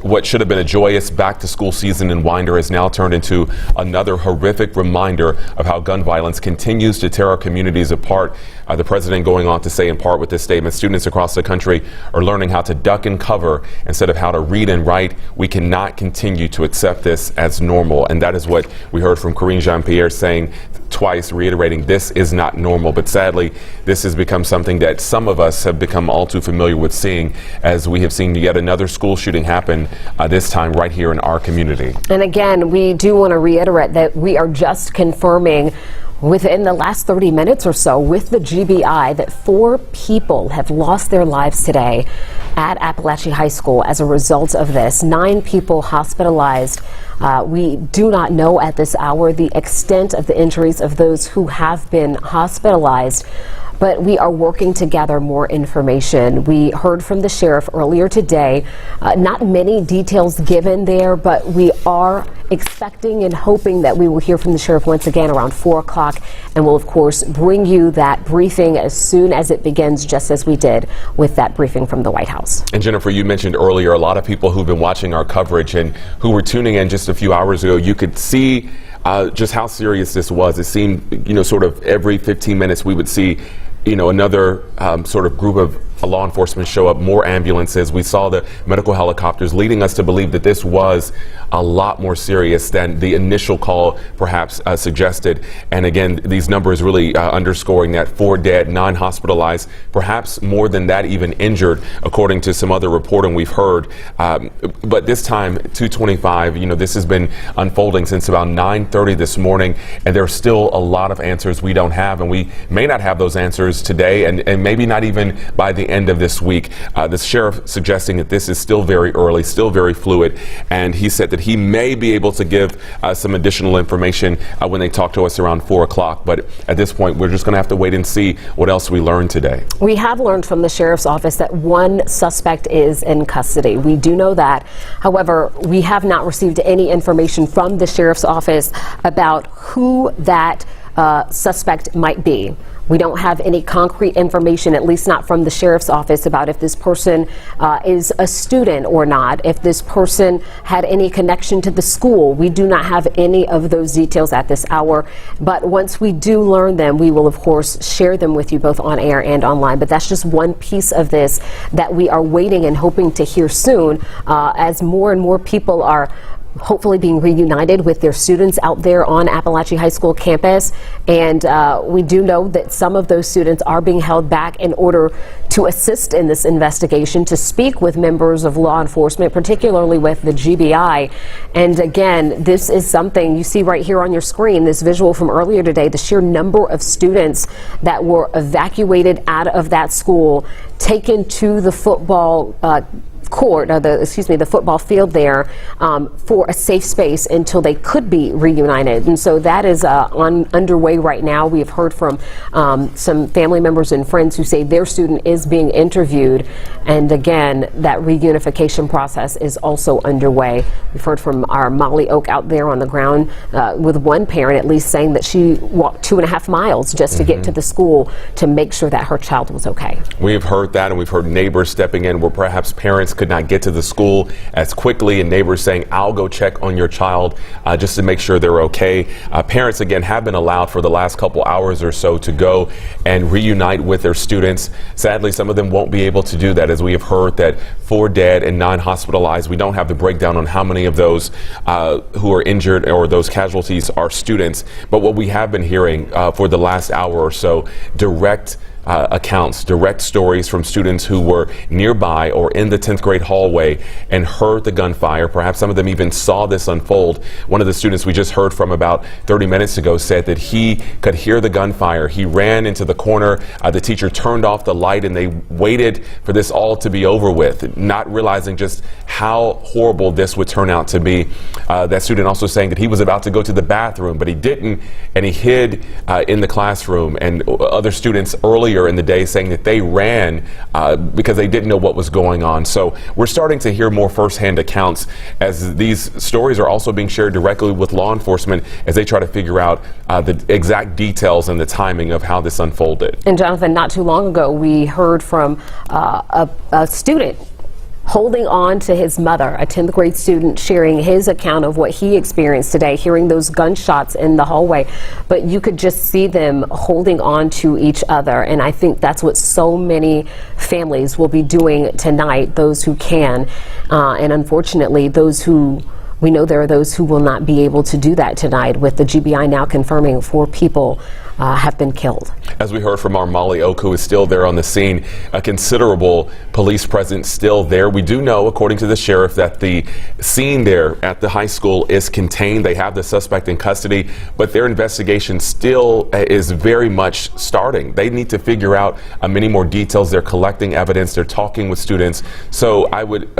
what should have been a joyous back-to-school season in Winder has now turned into another horrific reminder of how gun violence continues to tear our communities apart. The president going on to say, in part with this statement, students across the country are learning how to duck and cover instead of how to read and write. We cannot continue to accept this as normal. And that is what we heard from Karine Jean-Pierre saying twice, reiterating this is not normal. But sadly, this has become something that some of us have become all too familiar with seeing, as we have seen yet another school shooting happen, this time right here in our community. And again, we do want to reiterate that we are just confirming within the last 30 minutes or so with the GBI that 4 people have lost their lives today at Apalachee High School as a result of this. 9 people hospitalized. We do not know at this hour the extent of the injuries of those who have been hospitalized, but we are working to gather more information. We heard from the sheriff earlier today. Not many details given there, but we are expecting and hoping that we will hear from the sheriff once again around 4 o'clock, and we'll of course bring you that briefing as soon as it begins, just as we did with that briefing from the White House. And Jennifer, you mentioned earlier a lot of people who've been watching our coverage and who were tuning in just a few hours ago. You could see just how serious this was. It seemed, sort of every 15 minutes we would see another sort of group of law enforcement show up, more ambulances. We saw the medical helicopters, leading us to believe that this was a lot more serious than the initial call perhaps suggested. And again, these numbers really underscoring that 4 dead, 9 hospitalized, perhaps more than that even injured, according to some other reporting we've heard. But this time, 2:25, this has been unfolding since about 9:30 this morning, and there's still a lot of answers we don't have, and we may not have those answers today, and maybe not even by the end of this week. The sheriff suggesting that this is still very early, still very fluid, and he said that he may be able to give some additional information when they talk to us around 4 o'clock. But at this point, we're just going to have to wait and see what else we learn today. We have learned from the sheriff's office that 1 suspect is in custody. We do know that. However, we have not received any information from the sheriff's office about who that suspect might be. We don't have any concrete information, at least not from the sheriff's office, about if this person is a student or not, if this person had any connection to the school. We do not have any of those details at this hour, but once we do learn them, we will of course share them with you both on air and online. But that's just one piece of this that we are waiting and hoping to hear soon, as more and more people are hopefully being reunited with their students out there on Apalachee High School campus. And we do know that some of those students are being held back in order to assist in this investigation, to speak with members of law enforcement, particularly with the GBI. And again, this is something you see right here on your screen, this visual from earlier today, the sheer number of students that were evacuated out of that school, taken to the football court, the football field there, for a safe space until they could be reunited. And so that is underway right now. We have heard from some family members and friends who say their student is being interviewed. And again, that reunification process is also underway. We've heard from our Molly Oak out there on the ground with one parent at least saying that she walked 2.5 miles just to get to the school to make sure that her child was okay. We've heard that, and we've heard neighbors stepping in where perhaps parents could not get to the school as quickly, and neighbors saying, I'll go check on your child just to make sure they're okay. Parents, again, have been allowed for the last couple hours or so to go and reunite with their students. Sadly, some of them won't be able to do that, as we have heard that 4 dead and 9 hospitalized. We don't have the breakdown on how many of those who are injured or those casualties are students. But what we have been hearing for the last hour or so, direct accounts, direct stories from students who were nearby or in the 10th grade hallway and heard the gunfire. Perhaps some of them even saw this unfold. One of the students we just heard from about 30 minutes ago said that he could hear the gunfire. He ran into the corner. The teacher turned off the light and they waited for this all to be over with, not realizing just how horrible this would turn out to be. That student also saying that he was about to go to the bathroom, but he didn't, and he hid in the classroom. And other students earlier in the day saying that they ran because they didn't know what was going on. So we're starting to hear more firsthand accounts as these stories are also being shared directly with law enforcement as they try to figure out the exact details and the timing of how this unfolded. And Jonathan, not too long ago, we heard from a student holding on to his mother, a 10th grade student, sharing his account of what he experienced today, hearing those gunshots in the hallway. But you could just see them holding on to each other. And I think that's what so many families will be doing tonight, those who can. And unfortunately, we know there are those who will not be able to do that tonight, with the GBI now confirming 4 people have been killed. As we heard from our Molly Oak, who is still there on the scene, a considerable police presence still there. We do know, according to the sheriff, that the scene there at the high school is contained. They have the suspect in custody, but their investigation still is very much starting. They need to figure out many more details. They're collecting evidence. They're talking with students. So I would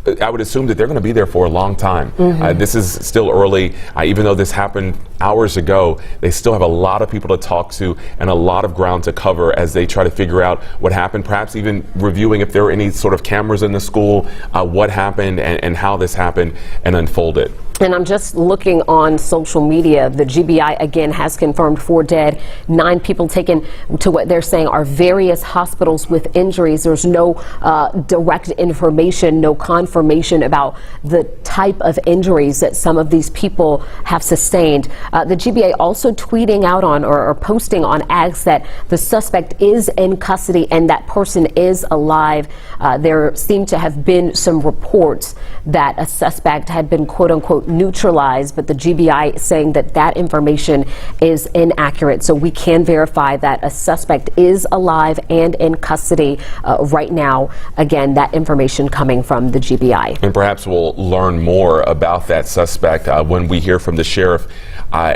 assume that they're going to be there for a long time. This is still early. Even though this happened hours ago, they still have a lot of people to talk to and a lot of ground to cover as they try to figure out what happened, perhaps even reviewing if there are any sort of cameras in the school, what happened and how this happened and unfolded. And I'm just looking on social media. The GBI again has confirmed 4 dead, 9 people taken to what they're saying are various hospitals with injuries. There's no direct information, no confirmation about the type of injuries that some of these people have sustained. The GBI also tweeting out on or posting on X that the suspect is in custody and that person is alive. There seem to have been some reports that a suspect had been quote unquote neutralized, but the GBI saying that that information is inaccurate. So we can verify that a suspect is alive and in custody right now. Again, that information coming from the GBI. And perhaps we'll learn more about that suspect when we hear from the sheriff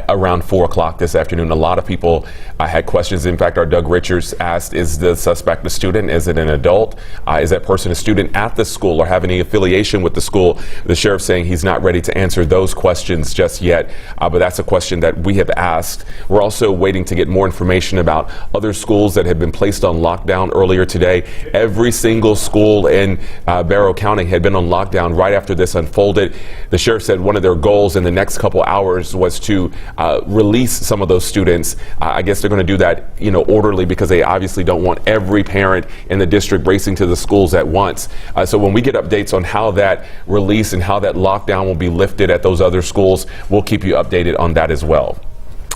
around 4 o'clock this afternoon. A lot of people had questions. In fact, our Doug Richards asked, is the suspect a student? Is it an adult? Is that person a student at the school or have any affiliation with the school? The sheriff saying he's not ready to answer those questions just yet, but that's a question that we have asked. We're also waiting to get more information about other schools that have been placed on lockdown earlier today. Every single school in Barrow County had been on lockdown right after this unfolded. The sheriff said one of their goals in the next couple hours was to release some of those students. I guess they're going to do that, orderly, because they obviously don't want every parent in the district racing to the schools at once. So when we get updates on how that release and how that lockdown will be lifted at those other schools, we'll keep you updated on that as well.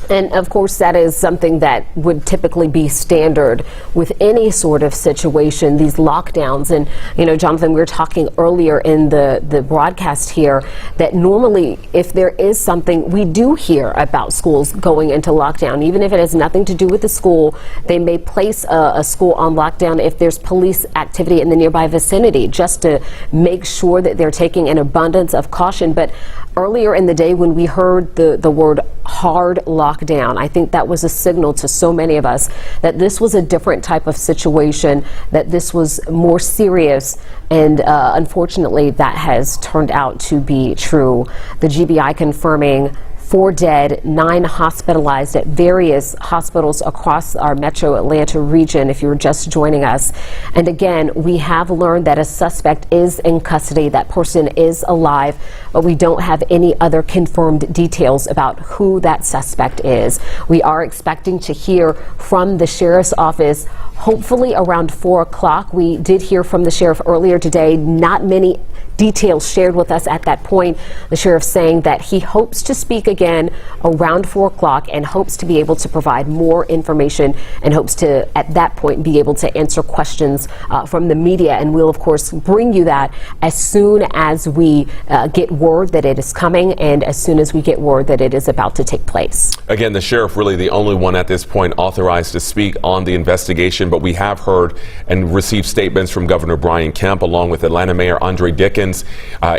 And of course, that is something that would typically be standard with any sort of situation, these lockdowns. And, Jonathan, we were talking earlier in the broadcast here that normally if there is something, we do hear about schools going into lockdown. Even if it has nothing to do with the school, they may place a school on lockdown if there's police activity in the nearby vicinity, just to make sure that they're taking an abundance of caution. But earlier in the day when we heard the word hard lockdown, I think that was a signal to so many of us that this was a different type of situation, that this was more serious, and unfortunately that has turned out to be true. The GBI confirming 4 dead, 9 hospitalized at various hospitals across our metro Atlanta region, if you're just joining us. And again, we have learned that a suspect is in custody. That person is alive, but we don't have any other confirmed details about who that suspect is. We are expecting to hear from the sheriff's office hopefully around 4 o'clock. We did hear from the sheriff earlier today. Not many details shared with us at that point. The sheriff saying that he hopes to speak again around 4 o'clock and hopes to be able to provide more information and hopes to, at that point, be able to answer questions from the media. And we'll, of course, bring you that as soon as we get word that it is coming and as soon as we get word that it is about to take place. Again, the sheriff really the only one at this point authorized to speak on the investigation, but we have heard and received statements from Governor Brian Kemp along with Atlanta Mayor Andre Dickens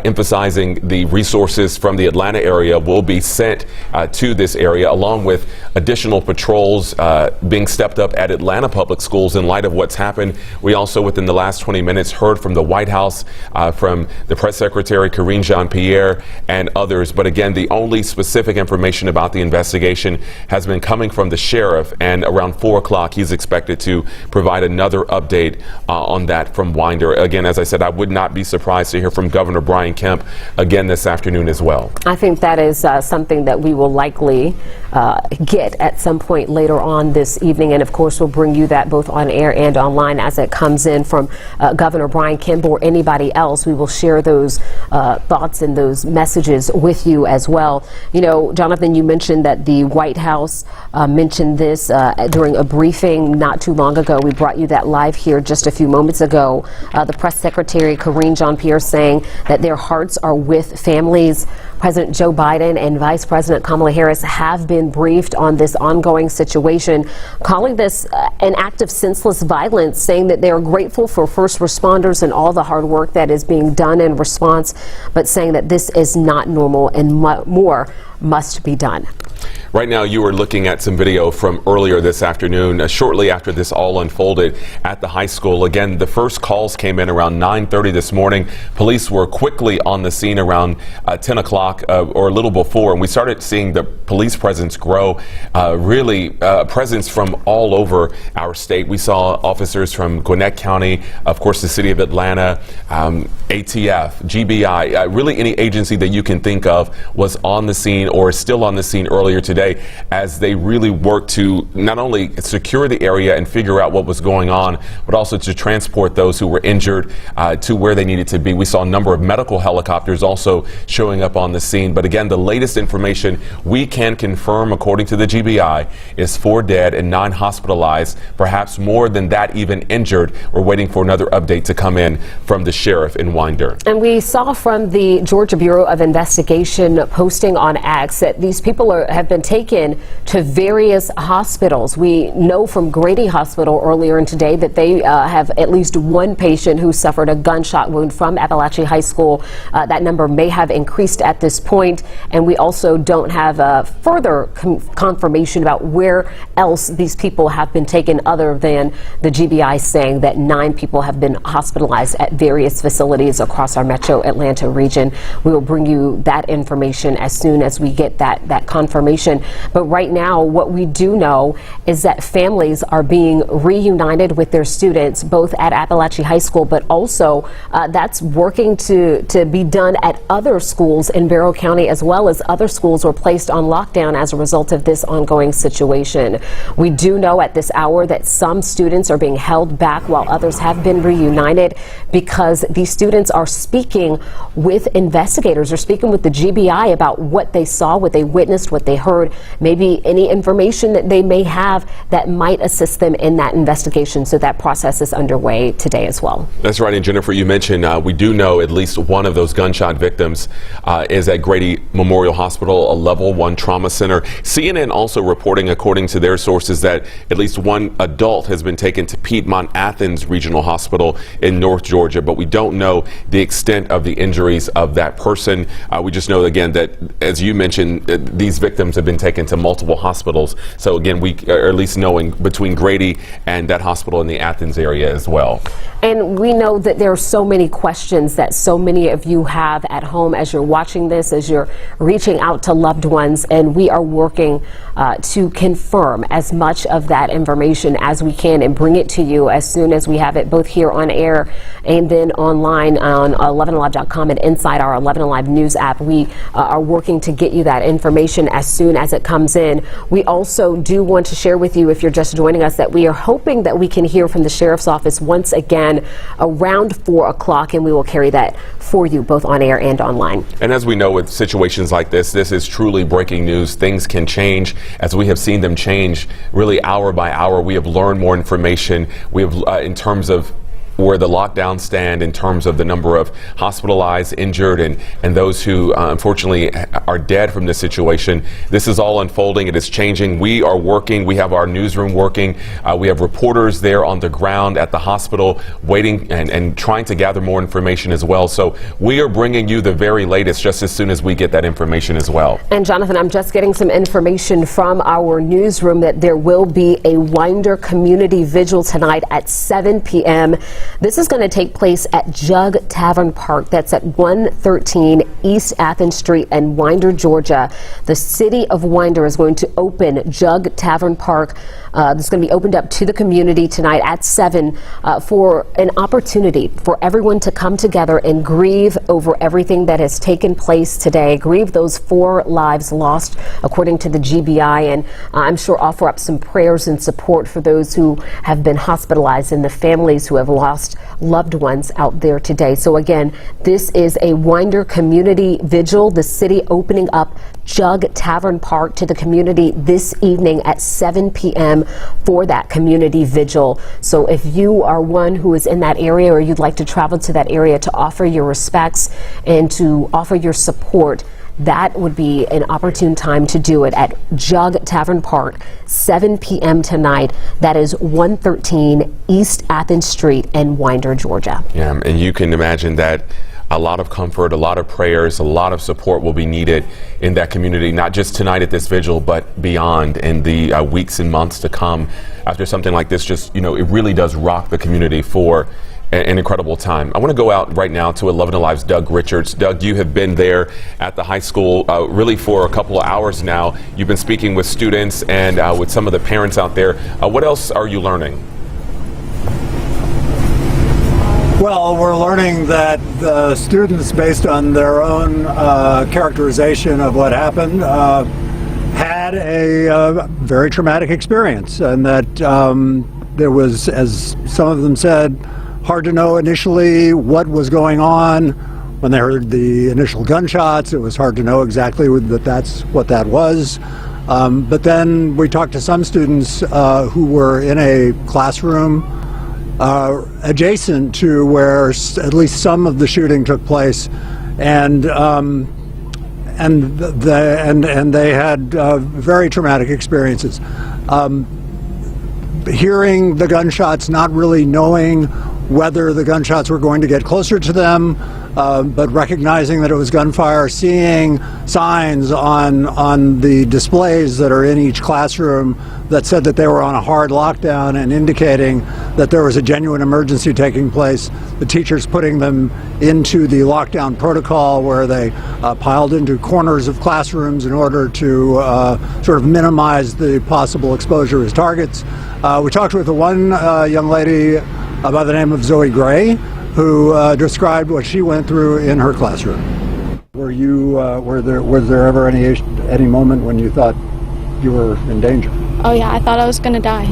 emphasizing the resources from the Atlanta area will be sent to this area, along with additional patrols being stepped up at Atlanta public schools in light of what's happened. We also, within the last 20 minutes, heard from the White House, from the press secretary, Karine Jean-Pierre, and others. But again, the only specific information about the investigation has been coming from the sheriff, and around 4 o'clock, he's expected to provide another update on that from Winder. Again, as I said, I would not be surprised to hear from Governor Brian Kemp again this afternoon as well. I think that is something that we will likely get at some point later on this evening, and of course we'll bring you that both on air and online as it comes in from Governor Brian Kemp or anybody else. We will share those thoughts and those messages with you as well. You know, Jonathan, you mentioned that the White House mentioned this during a briefing not too long ago. We brought you that live here just a few moments ago. The press secretary, Karine Jean-Pierre, saying that their hearts are with families. President Joe Biden and Vice President Kamala Harris have been briefed on this ongoing situation, calling this an act of senseless violence, saying that they are grateful for first responders and all the hard work that is being done in response, but saying that this is not normal and more must be done. Right now, you are looking at some video from earlier this afternoon, shortly after this all unfolded at the high school. Again, the first calls came in around 9:30 this morning. Police were quickly on the scene around 10 o'clock or a little before, and we started seeing the police presence grow, really presence from all over our state. We saw officers from Gwinnett County, of course, the city of Atlanta, ATF, GBI, really any agency that you can think of was on the scene or is still on the scene earlier today as they really worked to not only secure the area and figure out what was going on, but also to transport those who were injured to where they needed to be. We saw a number of medical helicopters also showing up on the scene. But again, the latest information we can confirm, according to the GBI, is 4 dead and 9 hospitalized, perhaps more than that even injured. We're waiting for another update to come in from the sheriff in Winder. And we saw from the Georgia Bureau of Investigation posting on X that these people have been taken to various hospitals. We know from Grady Hospital earlier in today that they have at least one patient who suffered a gunshot wound from Apalachee High School. That number may have increased at this point, and we also don't have further confirmation about where else these people have been taken other than the GBI saying that 9 people have been hospitalized at various facilities across our metro Atlanta region. We will bring you that information as soon as we get that confirmation. But right now, what we do know is that families are being reunited with their students, both at Apalachee High School, but also that's working to be done at other schools in Barrow County, as well as other schools were placed on lockdown as a result of this ongoing situation. We do know at this hour that some students are being held back while others have been reunited because these students are speaking with investigators or speaking with the GBI about what they saw, what they witnessed, what they heard, maybe any information that they may have that might assist them in that investigation. So that process is underway today as well. That's right. And Jennifer, you mentioned we do know at least one of those gunshot victims is at Grady Memorial Hospital, a level 1 trauma center. CNN also reporting, according to their sources, that at least one adult has been taken to Piedmont Athens Regional Hospital in North Georgia, but we don't know the extent of the injuries of that person. We just know, again, that as you mentioned, these victims have been taken to multiple hospitals. So again, we are at least knowing between Grady and that hospital in the Athens area as well. And we know that there are so many questions that so many of you have at home as you're watching this, as you're reaching out to loved ones, and we are working to confirm as much of that information as we can and bring it to you as soon as we have it, both here on air and then online on 11alive.com and inside our 11 Alive News app. We are working to get you that information as soon as it comes in. We also do want to share with you, if you're just joining us, that we are hoping that we can hear from the Sheriff's Office once again around 4 o'clock, and we will carry that for you both on air and online. And as we know, with situations like this is truly breaking news. Things can change, as we have seen them change really hour by hour. We have learned more information. We have, in terms of where the lockdowns stand, in terms of the number of hospitalized, injured, and those who unfortunately are dead from this situation. This is all unfolding. It is changing. We are working. We have our newsroom working. We have reporters there on the ground at the hospital waiting and trying to gather more information as well. So we are bringing you the very latest just as soon as we get that information as well. And Jonathan, I'm just getting some information from our newsroom that there will be a Winder Community Vigil tonight at 7 p.m. This is going to take place at Jug Tavern Park. That's at 113 East Athens Street in Winder, Georgia. The city of Winder is going to open Jug Tavern Park. This is going to be opened up to the community tonight at 7 for an opportunity for everyone to come together and grieve over everything that has taken place today. Grieve those 4 lives lost, according to the GBI, and I'm sure offer up some prayers and support for those who have been hospitalized and the families who have lost loved ones out there today. So again, this is a Winder Community Vigil, the city opening up Jug Tavern Park to the community this evening at 7 p.m. for that community vigil. So if you are one who is in that area, or you'd like to travel to that area to offer your respects and to offer your support, that would be an opportune time to do it at Jug Tavern Park, 7 p.m. tonight. That is 113 East Athens Street in Winder, Georgia. Yeah, and you can imagine that a lot of comfort, a lot of prayers, a lot of support will be needed in that community, not just tonight at this vigil, but beyond in the weeks and months to come after something like this. Just, it really does rock the community for an incredible time. I want to go out right now to 11 Alive's Doug Richards. Doug, you have been there at the high school really for a couple of hours now. You've been speaking with students and with some of the parents out there. What else are you learning? Well, we're learning that the students, based on their own characterization of what happened, had a very traumatic experience, and that there was, as some of them said, hard to know initially what was going on. When they heard the initial gunshots, it was hard to know exactly that's what that was. But then we talked to some students who were in a classroom adjacent to where at least some of the shooting took place, and they had very traumatic experiences. Hearing the gunshots, not really knowing whether the gunshots were going to get closer to them, but recognizing that it was gunfire, seeing signs on the displays that are in each classroom that said that they were on a hard lockdown and indicating that there was a genuine emergency taking place. The teachers putting them into the lockdown protocol, where they piled into corners of classrooms in order to sort of minimize the possible exposure as targets. We talked with the one young lady by the name of Zoe Gray, who described what she went through in her classroom. Was there ever any moment when you thought you were in danger? Oh yeah, I thought I was gonna die.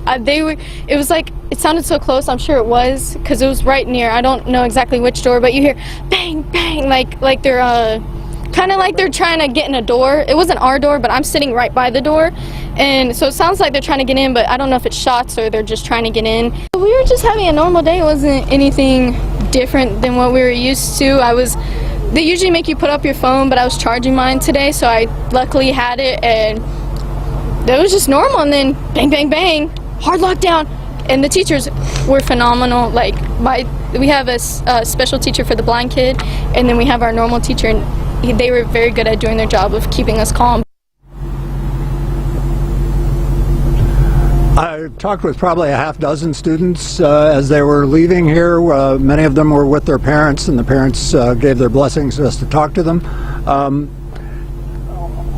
It was like, it sounded so close. I'm sure it was, because it was right near. I don't know exactly which door, but you hear bang, bang, like they're kind of like they're trying to get in a door. It wasn't our door, but I'm sitting right by the door, and so it sounds like they're trying to get in, but I don't know if it's shots or they're just trying to get in. We were just having a normal day. It wasn't anything different than what we were used to. They usually make you put up your phone, but I was charging mine today, so I luckily had it, and it was just normal. And then bang, bang, bang, hard lockdown. And the teachers were phenomenal. Like, we have a special teacher for the blind kid, and then we have our normal teacher, and they were very good at doing their job of keeping us calm. I I talked with probably a half dozen students as they were leaving here. Many of them were with their parents, and the parents gave their blessings to us to talk to them.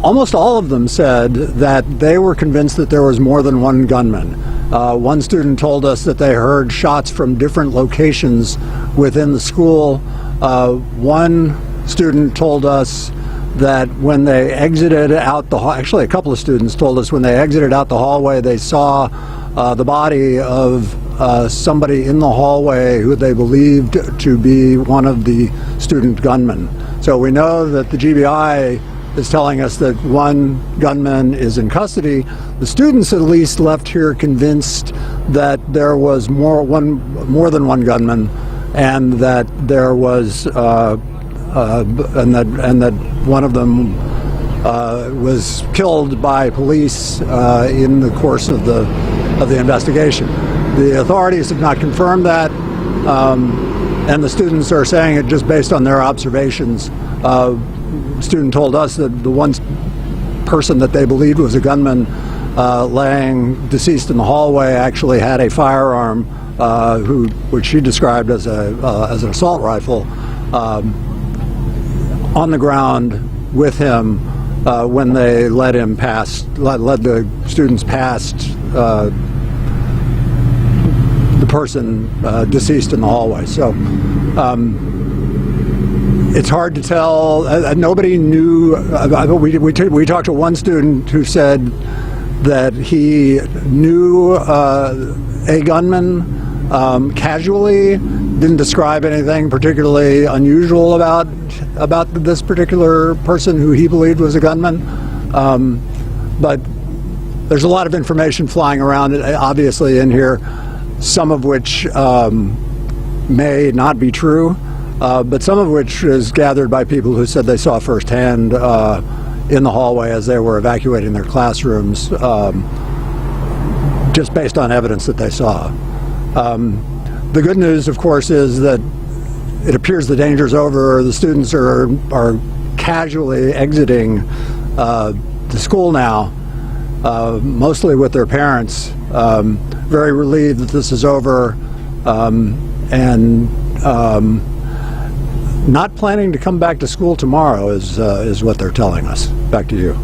Almost all of them said that they were convinced that there was more than one gunman. One student told us that they heard shots from different locations within the school. One student told us that when they exited out the hall, actually a couple of students told us when they exited out the hallway, they saw the body of somebody in the hallway who they believed to be one of the student gunmen. So we know that the GBI is telling us that one gunman is in custody. The students at least left here convinced that there was more than one gunman, and that there was and that one of them was killed by police in the course of the investigation. The authorities have not confirmed that, and the students are saying it just based on their observations. Student told us that the one person that they believed was a gunman laying deceased in the hallway actually had a firearm, which she described as an assault rifle, on the ground with him when they led the students past the person deceased in the hallway. So it's hard to tell. Nobody knew. We talked to one student who said that he knew a gunman casually, didn't describe anything particularly unusual about this particular person who he believed was a gunman. But there's a lot of information flying around, obviously, in here, some of which may not be true. But some of which is gathered by people who said they saw firsthand in the hallway as they were evacuating their classrooms, just based on evidence that they saw. The good news, of course, is that it appears the danger's over. The students are casually exiting the school now, mostly with their parents, very relieved that this is over, and not planning to come back to school tomorrow is what they're telling us. Back to you.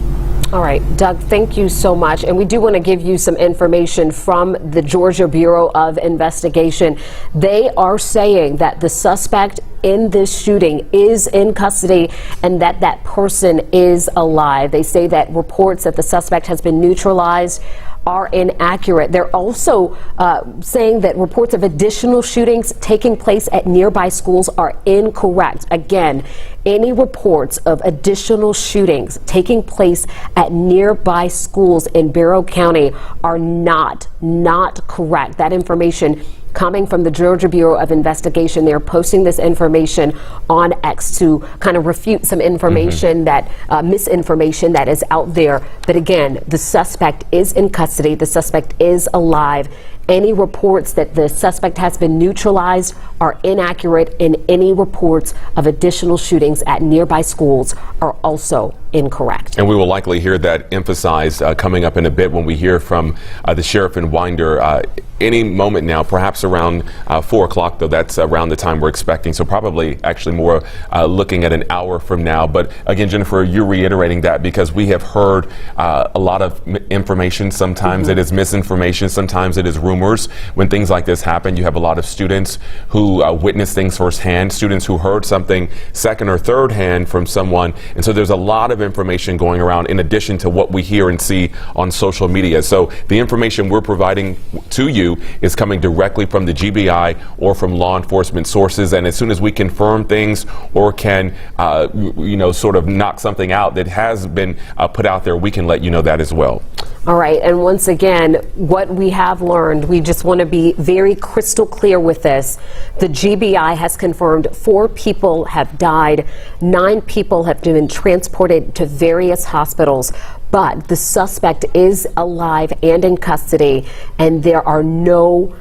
All right, Doug, thank you so much. And we do want to give you some information from the Georgia Bureau of Investigation. They are saying that the suspect in this shooting is in custody and that that person is alive. They say that reports that the suspect has been neutralized are inaccurate. They're also saying that reports of additional shootings taking place at nearby schools are incorrect. Again, any reports of additional shootings taking place at nearby schools in Barrow County are not correct. That information coming from the Georgia Bureau of Investigation. They're posting this information on X to kind of refute some information that misinformation that is out there. But again, the suspect is in custody. The suspect is alive. Any reports that the suspect has been neutralized are inaccurate, and any reports of additional shootings at nearby schools are also incorrect. And we will likely hear that emphasized coming up in a bit when we hear from the sheriff in Winder any moment now, perhaps around 4 o'clock, though that's around the time we're expecting. So probably actually more looking at an hour from now. But again, Jennifer, you're reiterating that because we have heard a lot of information. Sometimes it is misinformation. Sometimes it is rumors. When things like this happen, you have a lot of students who witness things firsthand, students who heard something second or third hand from someone. And so there's a lot of information going around in addition to what we hear and see on social media. So the information we're providing to you is coming directly from the GBI or from law enforcement sources. And as soon as we confirm things or can, sort of knock something out that has been put out there, we can let you know that as well. All right. And once again, what we have learned, we just want to be very crystal clear with this. The GBI has confirmed 4 people have died. 9 people have been transported to various hospitals. But the suspect is alive and in custody, and there are no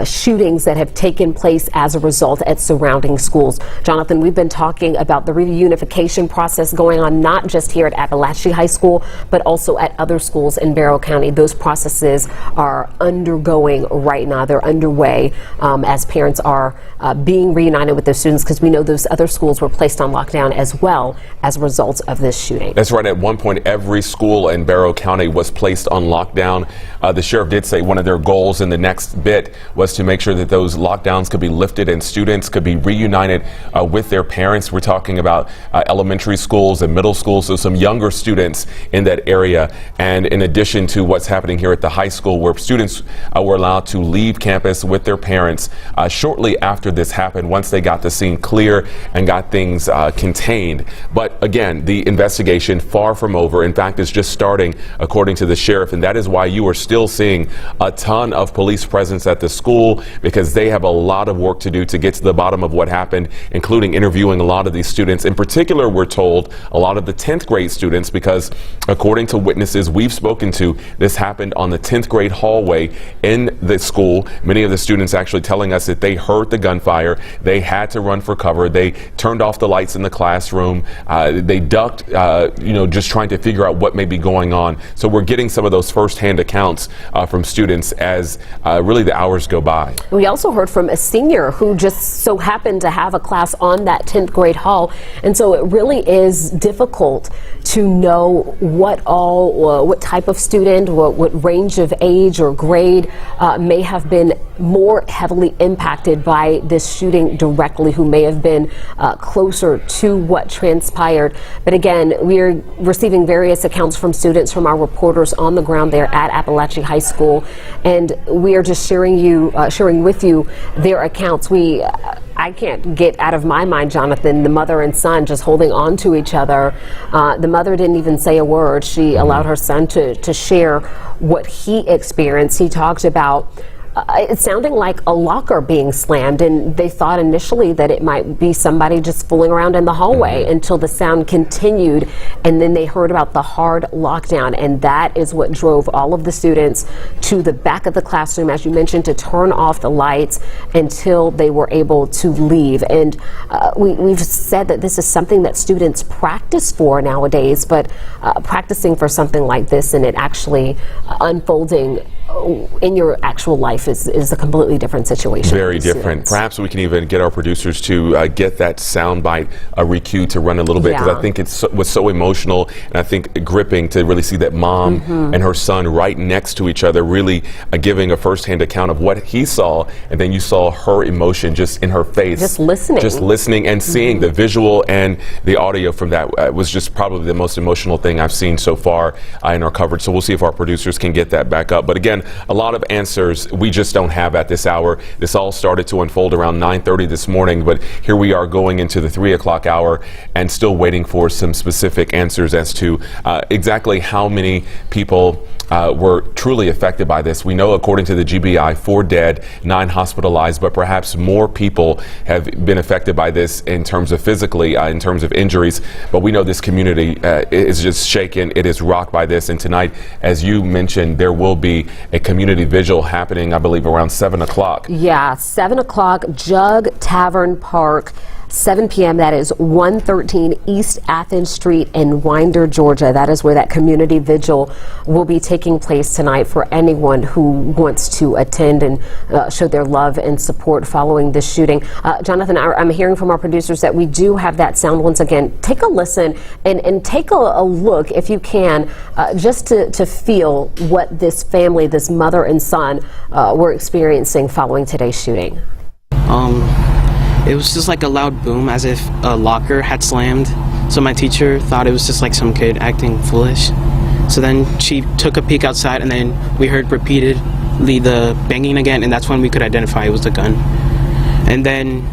shootings that have taken place as a result at surrounding schools. Jonathan, we've been talking about the reunification process going on not just here at Apalachee High School, but also at other schools in Barrow County. Those processes are undergoing right now. They're underway as parents are being reunited with their students, because we know those other schools were placed on lockdown as well as a result of this shooting. That's right. At one point, every school in Barrow County was placed on lockdown. The sheriff did say one of their goals in the next bit was to make sure that those lockdowns could be lifted and students could be reunited with their parents. We're talking about elementary schools and middle schools, so some younger students in that area. And in addition to what's happening here at the high school, where students were allowed to leave campus with their parents shortly after this happened, once they got the scene clear and got things contained. But again, the investigation far from over. In fact, it's just starting, according to the sheriff, and that is why you are still seeing a ton of police presence at the school, because they have a lot of work to do to get to the bottom of what happened, including interviewing a lot of these students. In particular, we're told a lot of the 10th grade students, because according to witnesses we've spoken to, this happened on the 10th grade hallway in the school. Many of the students actually telling us that they heard the gunfire. They had to run for cover. They turned off the lights in the classroom. They ducked, just trying to figure out what may be going on. So we're getting some of those firsthand accounts from students as really the hours go by. We also heard from a senior who just so happened to have a class on that 10th grade hall, and so it really is difficult to know what type of student, what range of age or grade may have been more heavily impacted by this shooting directly, who may have been closer to what transpired. But again, we're receiving various accounts from students, from our reporters on the ground there at Apalachee High School, and we are just sharing with you their accounts. I can't get out of my mind, Jonathan, the mother and son just holding on to each other. The mother didn't even say a word. She allowed her son to share what he experienced. He talked about it sounding like a locker being slammed, and they thought initially that it might be somebody just fooling around in the hallway until the sound continued, and then they heard about the hard lockdown, and that is what drove all of the students to the back of the classroom, as you mentioned, to turn off the lights until they were able to leave. And we've said that this is something that students practice for nowadays, but practicing for something like this and it actually unfolding in your actual life is a completely different situation. Very different. Perhaps we can even get our producers to get that soundbite recued to run a little bit, because I think it was so emotional, and I think gripping to really see that mom and her son right next to each other, really giving a firsthand account of what he saw, and then you saw her emotion just in her face. Just listening and seeing the visual and the audio from that was just probably the most emotional thing I've seen so far in our coverage. So we'll see if our producers can get that back up. But again, a lot of answers we just don't have at this hour. This all started to unfold around 9:30 this morning, but here we are going into the 3 o'clock hour and still waiting for some specific answers as to exactly how many people were truly affected by this. We know, according to the GBI, 4 dead, 9 hospitalized, but perhaps more people have been affected by this in terms of physically, in terms of injuries. But we know this community is just shaken. It is rocked by this. And tonight, as you mentioned, there will be a community vigil happening, I believe, around 7 o'clock. Yeah, 7 o'clock, Jug Tavern Park. 7 p.m. That is 113 East Athens Street in Winder, Georgia. That is where that community vigil will be taking place tonight for anyone who wants to attend and show their love and support following this shooting. Jonathan, I'm hearing from our producers that we do have that sound once again. Take a listen and take a look, if you can, just to feel what this family, this mother and son, were experiencing following today's shooting. It was just like a loud boom, as if a locker had slammed. So my teacher thought it was just like some kid acting foolish. So then she took a peek outside, and then we heard repeatedly the banging again, and that's when we could identify it was the gun. And then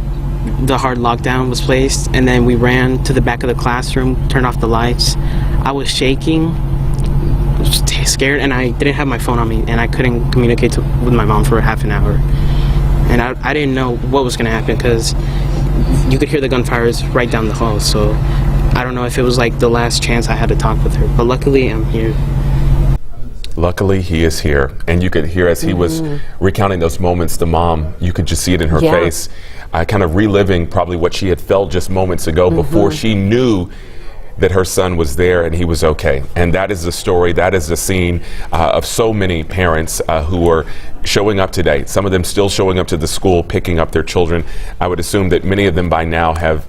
the hard lockdown was placed, and then we ran to the back of the classroom, turned off the lights. I was shaking, scared, and I didn't have my phone on me, and I couldn't communicate with my mom for half an hour. And I didn't know what was going to happen, because you could hear the gunfires right down the hall. So I don't know if it was like the last chance I had to talk with her. But luckily, I'm here. Luckily, he is here. And you could hear as he was recounting those moments, the mom, you could just see it in her face, kind of reliving probably what she had felt just moments ago before she knew that her son was there and he was okay. And that is the story, that is the scene of so many parents who are showing up today. Some of them still showing up to the school, picking up their children. I would assume that many of them by now have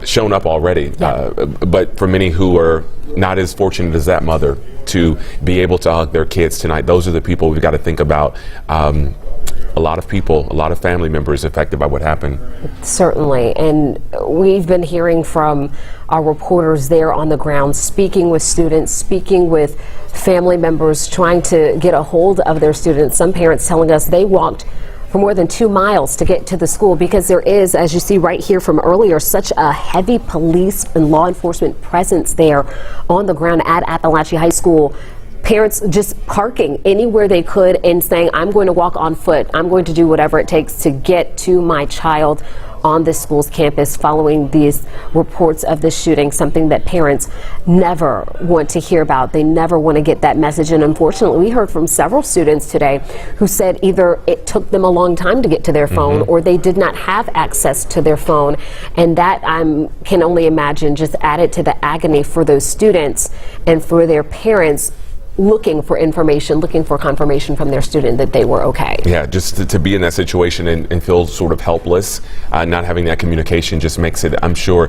shown up already. But for many who are not as fortunate as that mother to be able to hug their kids tonight, those are the people we've got to think about. A lot of people, a lot of family members affected by what happened. Certainly, and we've been hearing from our reporters there on the ground, speaking with students, speaking with family members, trying to get a hold of their students. Some parents telling us they walked for more than 2 miles to get to the school because there is, as you see right here from earlier, such a heavy police and law enforcement presence there on the ground at Apalachee High School. Parents just parking anywhere they could and saying, I'm going to walk on foot. I'm going to do whatever it takes to get to my child on this school's campus following these reports of the shooting, something that parents never want to hear about. They never want to get that message. And unfortunately, we heard from several students today who said either it took them a long time to get to their phone or they did not have access to their phone. And that I can only imagine just added to the agony for those students and for their parents looking for information, looking for confirmation from their student that they were okay. Yeah, just to be in that situation and feel sort of helpless, not having that communication just makes it, I'm sure,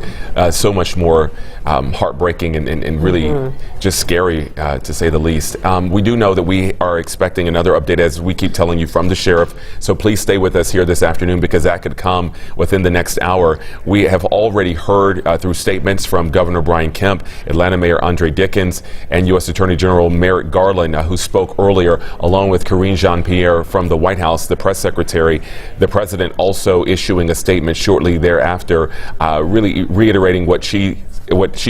so much more heartbreaking and really just scary, to say the least. We do know that we are expecting another update, as we keep telling you, from the sheriff, so please stay with us here this afternoon because that could come within the next hour. We have already heard through statements from Governor Brian Kemp, Atlanta Mayor Andre Dickens, and U.S. Attorney General Merrick Garland, who spoke earlier, along with Karine Jean-Pierre from the White House, the press secretary. The president also issuing a statement shortly thereafter, really reiterating what she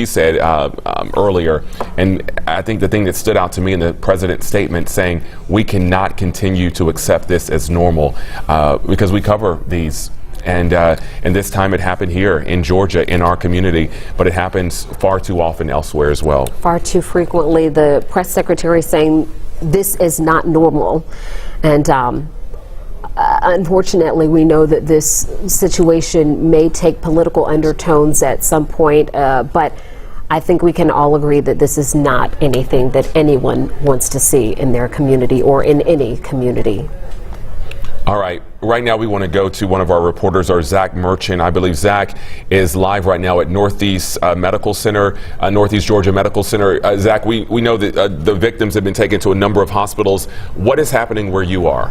said earlier. And I think the thing that stood out to me in the president's statement, saying we cannot continue to accept this as normal because we cover these. And this time it happened here in Georgia, in our community, but it happens far too often elsewhere as well. Far too frequently. The press secretary saying this is not normal. And unfortunately, we know that this situation may take political undertones at some point, but I think we can all agree that this is not anything that anyone wants to see in their community or in any community. All right. Right now, we want to go to one of our reporters, our Zach Merchant. I believe Zach is live right now at Northeast Medical Center, Northeast Georgia Medical Center. Zach, we know that the victims have been taken to a number of hospitals. What is happening where you are?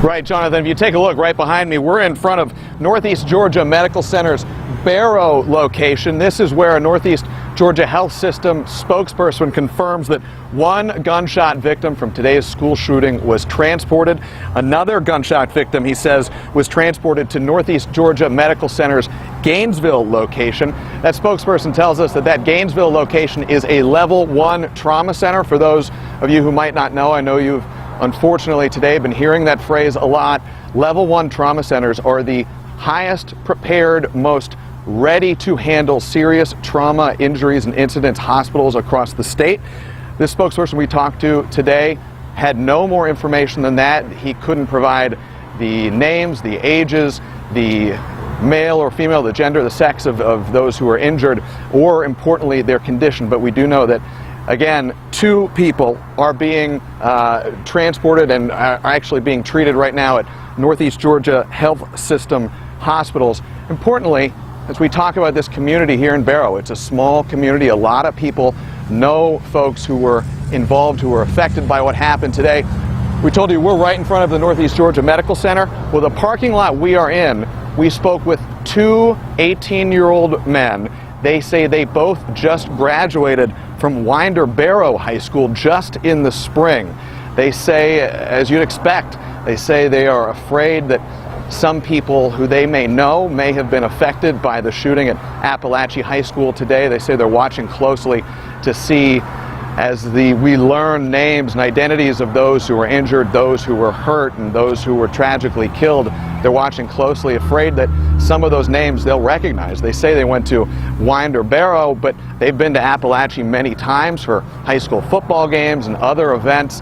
Right, Jonathan, if you take a look right behind me, we're in front of Northeast Georgia Medical Center's Barrow location. This is where a Northeast Georgia Health System spokesperson confirms that one gunshot victim from today's school shooting was transported. Another gunshot victim, he says, was transported to Northeast Georgia Medical Center's Gainesville location. That spokesperson tells us that that Gainesville location is a level 1 trauma center. For those of you who might not know, I know you've unfortunately today been hearing that phrase a lot. Level 1 trauma centers are the highest prepared, most ready to handle serious trauma, injuries, and incidents hospitals across the state. This spokesperson we talked to today had no more information than that. He couldn't provide the names, the ages, the male or female, the gender, the sex of those who are injured, or importantly, their condition. But we do know that, again, 2 people are being transported and are actually being treated right now at Northeast Georgia Health System hospitals. Importantly, as we talk about this community here in Barrow, it's a small community. A lot of people know folks who were involved, who were affected by what happened today. We told you we're right in front of the Northeast Georgia Medical Center. Well, the parking lot we are in, we spoke with 2 18-year-old men. They say they both just graduated from Winder Barrow High School just in the spring. They say, as you'd expect, they say they are afraid that some people who they may know may have been affected by the shooting at Apalachee High School today. They say they're watching closely to see, as we learn names and identities of those who were injured, those who were hurt, and those who were tragically killed. They're watching closely, afraid that some of those names they'll recognize. They say they went to Winder Barrow, but they've been to Apalachee many times for high school football games and other events.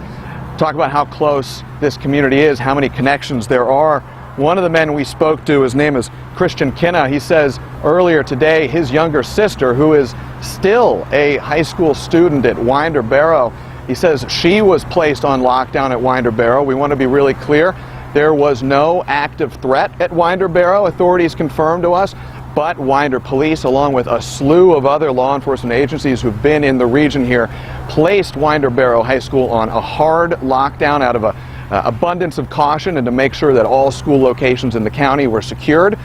Talk about how close this community is, how many connections there are. One of the men we spoke to, his name is Christian Kinna. He says earlier today his younger sister, who is still a high school student at Winder Barrow, he says she was placed on lockdown at Winder Barrow. We want to be really clear. There was no active threat at Winder Barrow, authorities confirmed to us, but Winder Police, along with a slew of other law enforcement agencies who've been in the region here, placed Winder Barrow High School on a hard lockdown out of a abundance of caution and to make sure that all school locations in the county were secured.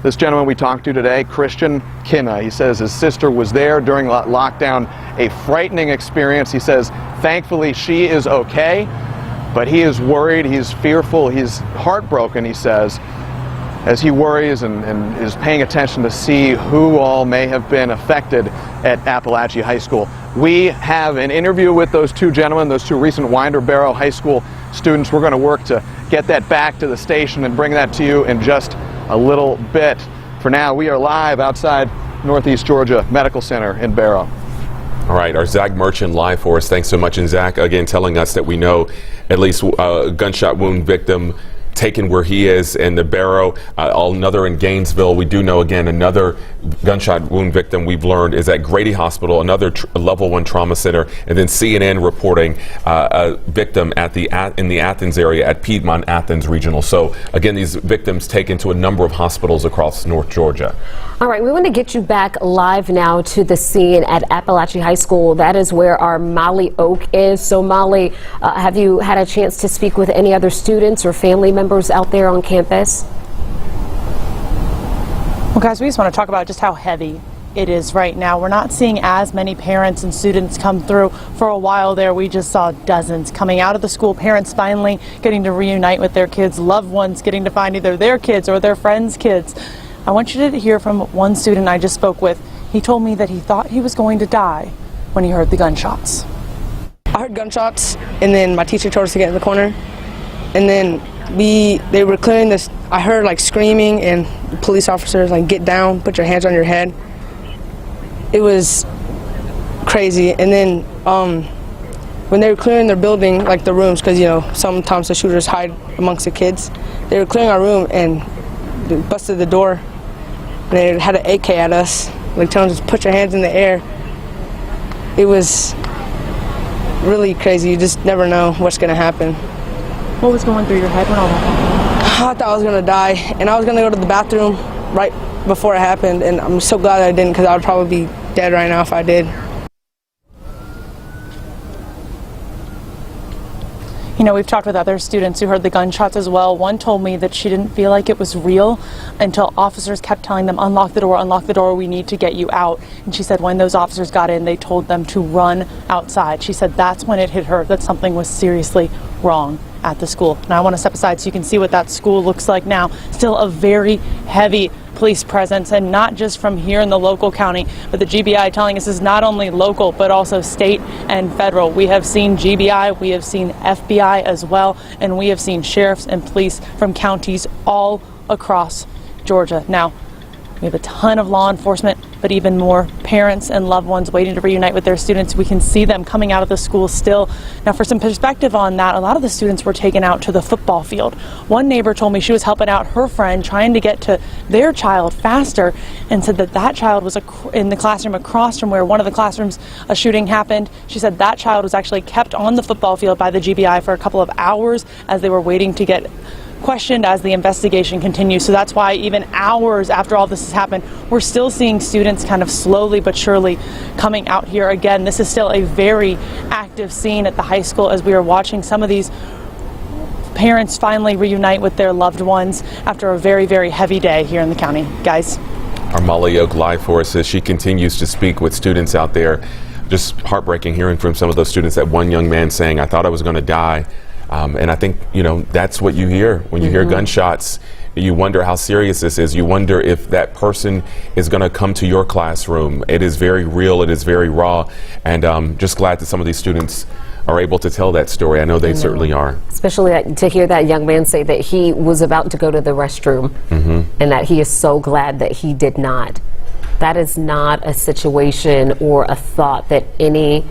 This gentleman we talked to today, Christian Kinna, he says his sister was there during lockdown, a frightening experience. He says thankfully she is okay, but he is worried, he's fearful, he's heartbroken, he says, as he worries and is paying attention to see who all may have been affected at Apalachee High School. We have an interview with those two gentlemen, those two recent Winder Barrow High School students. We're going to work to get that back to the station and bring that to you in just a little bit. For now, we are live outside Northeast Georgia Medical Center in Barrow. All right, our Zach Merchant live for us. Thanks so much. And Zach, again, telling us that we know at least a gunshot wound victim taken where he is in the Barrow, another in Gainesville. We do know, again, another gunshot wound victim we've learned is at Grady Hospital, another level 1 trauma center, and then CNN reporting a victim in the Athens area at Piedmont Athens Regional. So again, these victims taken to a number of hospitals across North Georgia. All right, we want to get you back live now to the scene at Apalachee High School. That is where our Molly Oak is. So Molly, have you had a chance to speak with any other students or family members out there on campus? Well, guys, we just want to talk about just how heavy it is right now. We're not seeing as many parents and students come through. For a while there, we just saw dozens coming out of the school, parents finally getting to reunite with their kids, loved ones getting to find either their kids or their friends' kids. I want you to hear from one student I just spoke with. He told me that he thought he was going to die when he heard the gunshots. I heard gunshots, and then my teacher told us to get in the corner, and then they were clearing this. I heard like screaming and police officers like, get down, put your hands on your head. It was crazy. And then when they were clearing their building, like the rooms, because sometimes the shooters hide amongst the kids, they were clearing our room and they busted the door. And they had an AK at us, like telling us to put your hands in the air. It was really crazy. You just never know what's going to happen. What was going through your head when all that happened? I thought I was going to die, and I was going to go to the bathroom right before it happened, and I'm so glad I didn't, because I would probably be dead right now if I did. We've talked with other students who heard the gunshots as well. One told me that she didn't feel like it was real until officers kept telling them, unlock the door, we need to get you out. And she said when those officers got in, they told them to run outside. She said that's when it hit her that something was seriously wrong at the school. Now I want to step aside so you can see what that school looks like now. Still a very heavy police presence, and not just from here in the local county, but the GBI telling us is not only local but also state and federal. We have seen GBI, we have seen FBI as well, and we have seen sheriffs and police from counties all across Georgia. Now, we have a ton of law enforcement, but even more parents and loved ones waiting to reunite with their students. We can see them coming out of the school still. Now, for some perspective on that, a lot of the students were taken out to the football field. One neighbor told me she was helping out her friend trying to get to their child faster, and said that child was in the classroom across from where one of the classrooms a shooting happened. She said that child was actually kept on the football field by the GBI for a couple of hours as they were waiting to get questioned as the investigation continues. So that's why even hours after all this has happened, we're still seeing students kind of slowly but surely coming out here again. This is still a very active scene at the high school as we are watching some of these parents finally reunite with their loved ones after a very, very heavy day here in the county. Guys. Our Molly Oak live for us as she continues to speak with students out there. Just heartbreaking hearing from some of those students. That one young man saying, I thought I was going to die. And I think, that's what you hear when you hear gunshots. You wonder how serious this is. You wonder if that person is going to come to your classroom. It is very real. It is very raw. And just glad that some of these students are able to tell that story. I know they certainly are. Especially to hear that young man say that he was about to go to the restroom and that he is so glad that he did not. That is not a situation or a thought that any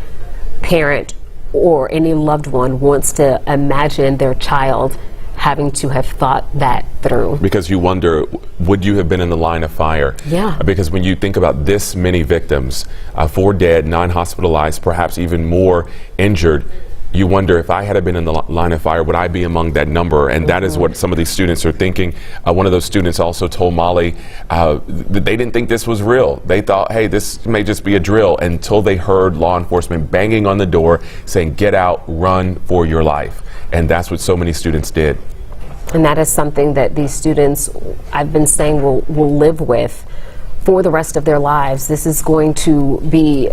parent or any loved one wants to imagine their child having to have thought that through. Because you wonder, would you have been in the line of fire? Yeah. Because when you think about this many victims, 4 dead, 9 hospitalized, perhaps even more injured, you wonder, if I had been in the line of fire, would I be among that number? And that is what some of these students are thinking. One of those students also told Molly that they didn't think this was real. They thought, hey, this may just be a drill, until they heard law enforcement banging on the door saying, get out, run for your life. And that's what so many students did. And that is something that these students, I've been saying, will live with for the rest of their lives. This is going to be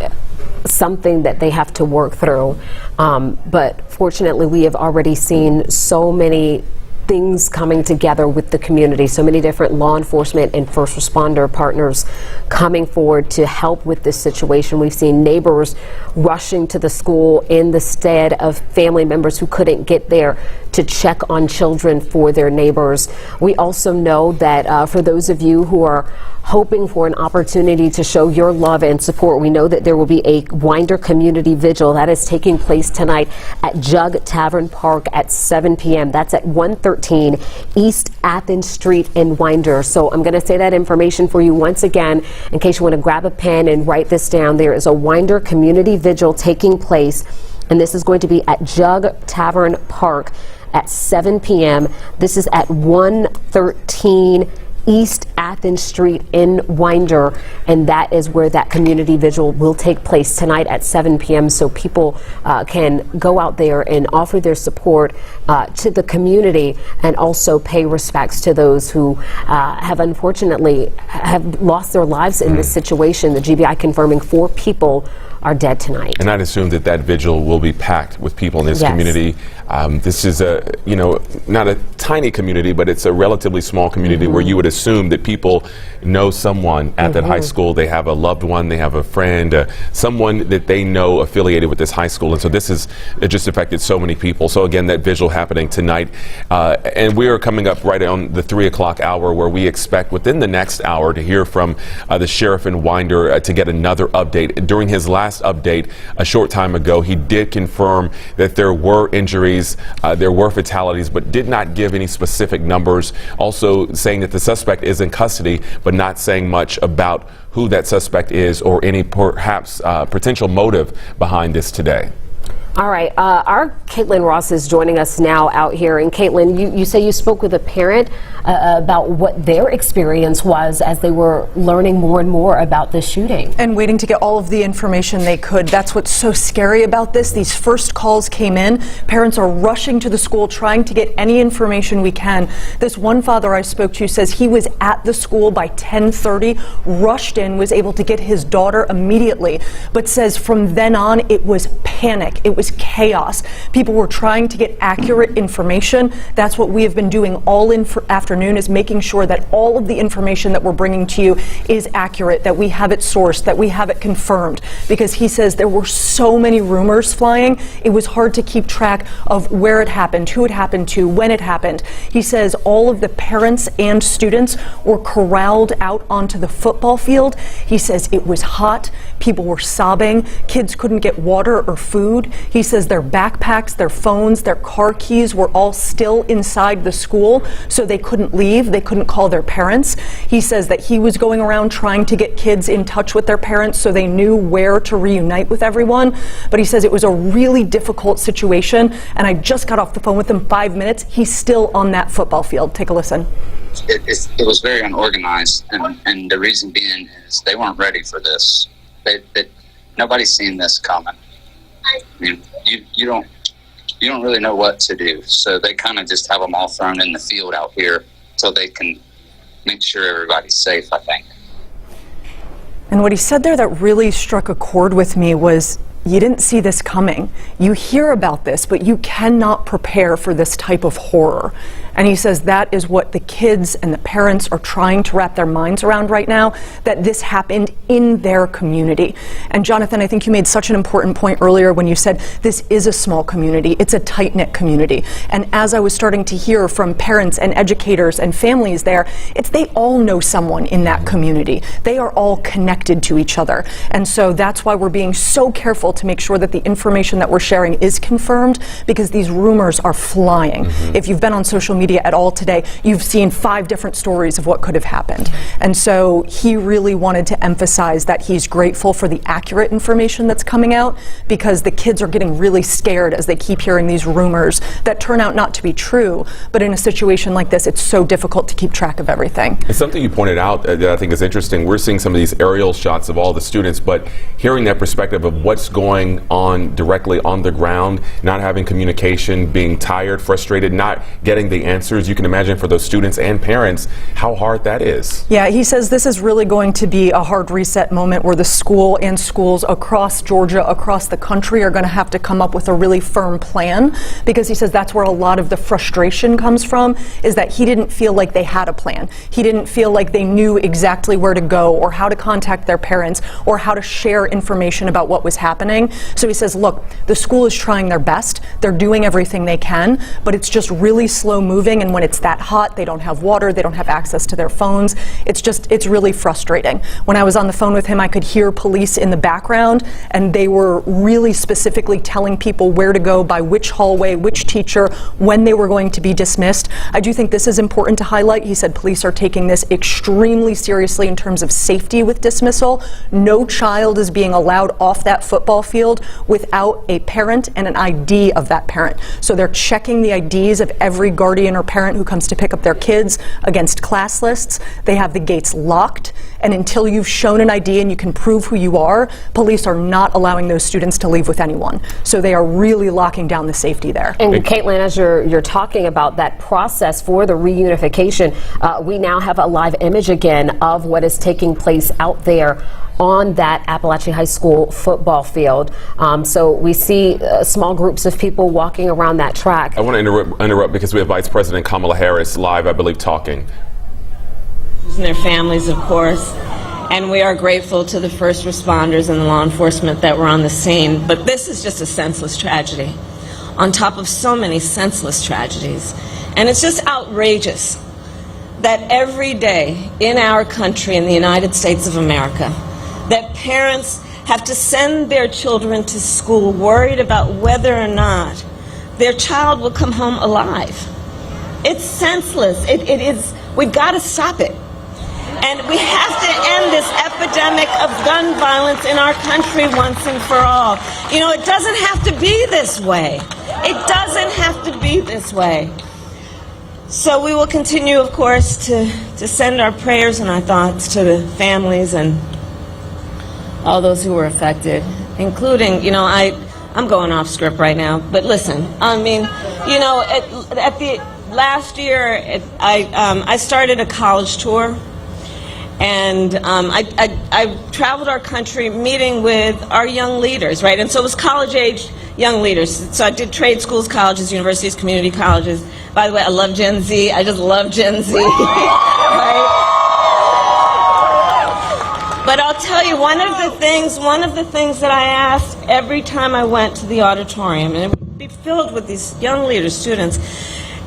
something that they have to work through. But fortunately, we have already seen so many things coming together with the community, so many different law enforcement and first responder partners coming forward to help with this situation. We've seen neighbors rushing to the school in the stead of family members who couldn't get there to check on children for their neighbors. We also know that for those of you who are hoping for an opportunity to show your love and support, we know that there will be a Winder Community Vigil that is taking place tonight at Jug Tavern Park at 7 p.m. That's at 113 East Athens Street in Winder. So I'm going to say that information for you once again in case you want to grab a pen and write this down. There is a Winder Community Vigil taking place, and this is going to be at Jug Tavern Park at 7 p.m. This is at 113 East Athens Street in Winder, and that is where that community vigil will take place tonight at 7 p.m. so people can go out there and offer their support to the community and also pay respects to those who have unfortunately have lost their lives in this situation. The GBI confirming 4 people are dead tonight. And I'd assume that that vigil will be packed with people in this community. This is a, not a tiny community, but it's a relatively small community where you would assume that people know someone at that high school. They have a loved one, they have a friend, someone that they know affiliated with this high school. And so this has just affected so many people. So again, that vigil happening tonight. And we are coming up right on the 3 o'clock hour, where we expect within the next hour to hear from the sheriff in Winder to get another update. During his last update a short time ago, he did confirm that there were injuries, there were fatalities, but did not give any specific numbers. Also saying that the suspect is in custody, but not saying much about who that suspect is or any perhaps potential motive behind this today. All right, our Caitlin Ross is joining us now out here. And Caitlin, you say you spoke with a parent about what their experience was as they were learning more and more about this shooting. And waiting to get all of the information they could. That's what's so scary about this. These first calls came in. Parents are rushing to the school trying to get any information we can. This one father I spoke to says he was at the school by 10:30, rushed in, was able to get his daughter immediately, but says from then on it was panic. It was chaos. People were trying to get accurate information. That's what we have been doing all afternoon, is making sure that all of the information that we're bringing to you is accurate, that we have it sourced, that we have it confirmed. Because he says there were so many rumors flying, it was hard to keep track of where it happened, who it happened to, when it happened. He says all of the parents and students were corralled out onto the football field. He says it was hot, people were sobbing, kids couldn't get water or food. He says their backpacks, their phones, their car keys were all still inside the school, so they couldn't leave, they couldn't call their parents. He says that he was going around trying to get kids in touch with their parents so they knew where to reunite with everyone. But he says it was a really difficult situation, and I just got off the phone with him 5 minutes. He's still on that football field. Take a listen. It was very unorganized, and the reason being is they weren't ready for this. Nobody's seen this coming. I mean, you don't really know what to do, so they kind of just have them all thrown in the field out here so they can make sure everybody's safe, I think. And what he said there that really struck a chord with me was you didn't see this coming. You hear about this, but you cannot prepare for this type of horror. And he says that is what the kids and the parents are trying to wrap their minds around right now, that this happened in their community. And Jonathan, I think you made such an important point earlier when you said this is a small community, it's a tight-knit community. And as I was starting to hear from parents and educators and families there, they all know someone in that community. They are all connected to each other. And so that's why we're being so careful to make sure that the information that we're sharing is confirmed, because these rumors are flying. If you've been on social media at all today, you've seen 5 different stories of what could have happened. And so he really wanted to emphasize that he's grateful for the accurate information that's coming out, because the kids are getting really scared as they keep hearing these rumors that turn out not to be true. But in a situation like this, it's so difficult to keep track of everything. It's something you pointed out that I think is interesting. We're seeing some of these aerial shots of all the students, but hearing that perspective of what's going on directly on the ground, not having communication, being tired, frustrated, not getting the answers, you can imagine for those students and parents how hard that is. Yeah, he says this is really going to be a hard reset moment where the school and schools across Georgia, across the country, are going to have to come up with a really firm plan, because he says that's where a lot of the frustration comes from, is that he didn't feel like they had a plan. He didn't feel like they knew exactly where to go or how to contact their parents or how to share information about what was happening. So he says, look, the school is trying their best. They're doing everything they can, but it's just really slow moving. And when it's that hot, they don't have water, they don't have access to their phones. It's really frustrating. When I was on the phone with him, I could hear police in the background, and they were really specifically telling people where to go, by which hallway, which teacher, when they were going to be dismissed. I do think this is important to highlight. He said police are taking this extremely seriously in terms of safety with dismissal. No child is being allowed off that football field without a parent and an ID of that parent. So they're checking the IDs of every guardian or parent who comes to pick up their kids against class lists. They have the gates locked, and until you've shown an ID and you can prove who you are, police are not allowing those students to leave with anyone. So they are really locking down the safety there. And Caitlin, as you're talking about that process for the reunification, we now have a live image again of what is taking place out there on that Apalachee High School football field. So we see small groups of people walking around that track. I want to interrupt because we have Vice President Kamala Harris live, I believe, talking. And their families, of course. And we are grateful to the first responders and the law enforcement that were on the scene. But this is just a senseless tragedy on top of so many senseless tragedies. And it's just outrageous that every day in our country, in the United States of America, that parents have to send their children to school worried about whether or not their child will come home alive. It's senseless. It is. We've got to stop it. And we have to end this epidemic of gun violence in our country once and for all. You know, it doesn't have to be this way. It doesn't have to be this way. So we will continue, of course, to send our prayers and our thoughts to the families and all those who were affected, including, you know, I'm going off script right now, but listen, I mean, you know, at the last year, I started a college tour, and I traveled our country meeting with our young leaders, right? And so it was college-age young leaders. So I did trade schools, colleges, universities, community colleges. By the way, I love Gen Z. I just love Gen Z. Right? But I'll tell you, one of the things that I asked every time I went to the auditorium, and it would be filled with these young leaders, students,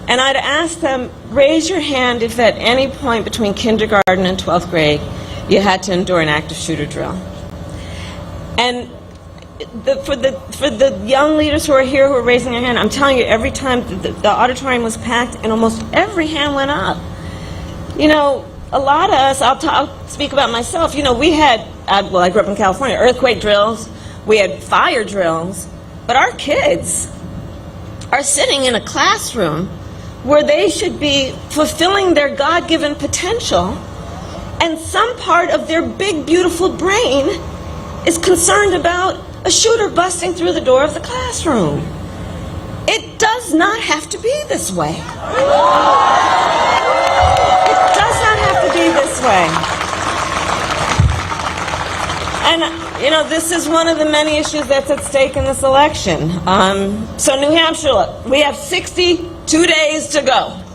and I'd ask them, raise your hand if at any point between kindergarten and 12th grade you had to endure an active shooter drill. And for the young leaders who are here who are raising their hand, I'm telling you, every time the auditorium was packed and almost every hand went up. You know, a lot of us, I'll speak about myself, you know, we had, well, I grew up in California, earthquake drills, we had fire drills, but our kids are sitting in a classroom where they should be fulfilling their God-given potential, and some part of their big, beautiful brain is concerned about a shooter busting through the door of the classroom. It does not have to be this way. It does not have to be this way. And You know, this is one of the many issues that's at stake in this election. So New Hampshire, look, we have 62 days to go. 62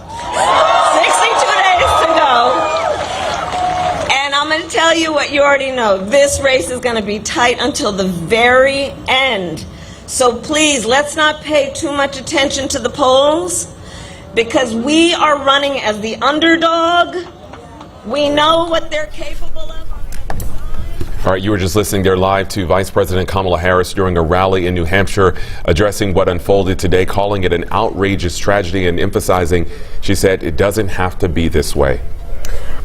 days to go. And I'm going to tell you what you already know. This race is going to be tight until the very end. So please, let's not pay too much attention to the polls, because we are running as the underdog. We know what they're capable of. All right, you were just listening there live to Vice President Kamala Harris during a rally in New Hampshire, addressing what unfolded today, calling it an outrageous tragedy and emphasizing, she said, it doesn't have to be this way.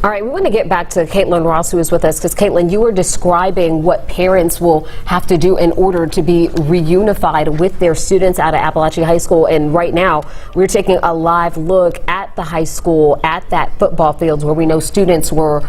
All right, we want to get back to Caitlin Ross, who is with us, because Caitlin, you were describing what parents will have to do in order to be reunified with their students out of Apalachee High School. And right now, we're taking a live look at the high school, at that football field where we know students were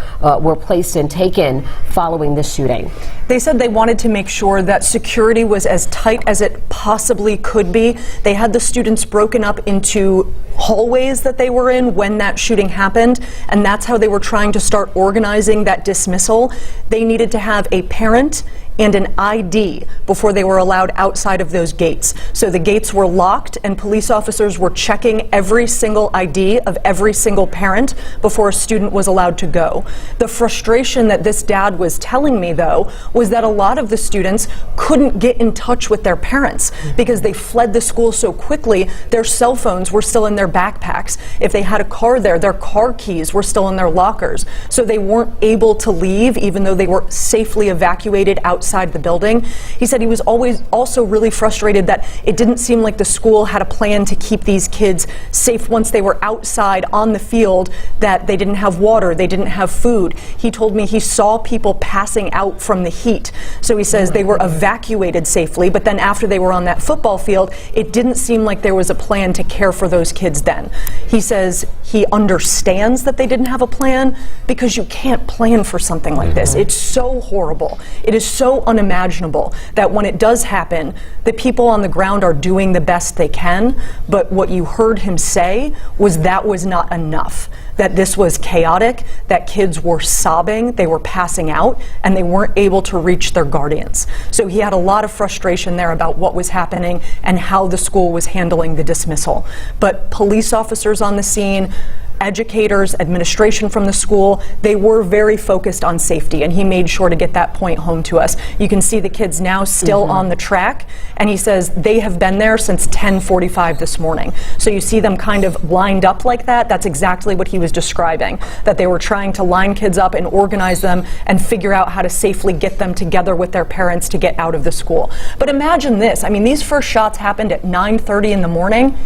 placed and taken following the shooting. They said they wanted to make sure that security was as tight as it possibly could be. They had the students broken up into hallways that they were in when that shooting happened, and that's how they were trying to start organizing that dismissal. They needed to have a parent and an ID before they were allowed outside of those gates. So the gates were locked and police officers were checking every single ID of every single parent before a student was allowed to go. The frustration that this dad was telling me, though, was that a lot of the students couldn't get in touch with their parents because they fled the school so quickly. Their cell phones were still in their backpacks. If they had a car there, their car keys were still in their lockers. So they weren't able to leave even though they were safely evacuated outside the building. He said he was always also really frustrated that it didn't seem like the school had a plan to keep these kids safe once they were outside on the field, that they didn't have water, they didn't have food. He told me he saw people passing out from the heat. So he says they were evacuated safely, but then after they were on that football field, it didn't seem like there was a plan to care for those kids then. He says he understands that they didn't have a plan because you can't plan for something like this. It's so horrible. It is so unimaginable that when it does happen, the people on the ground are doing the best they can, but what you heard him say was that was not enough, that this was chaotic, that kids were sobbing, they were passing out, and they weren't able to reach their guardians. So he had a lot of frustration there about what was happening and how the school was handling the dismissal. But police officers on the scene, educators, administration from the school, they were very focused on safety, and he made sure to get that point home to us. You can see the kids now still on the track, and he says they have been there since 10:45 this morning. So you see them kind of lined up like that. That's exactly what he was describing, that they were trying to line kids up and organize them and figure out how to safely get them together with their parents to get out of the school. But imagine this, I mean, these first shots happened at 9:30 in the morning.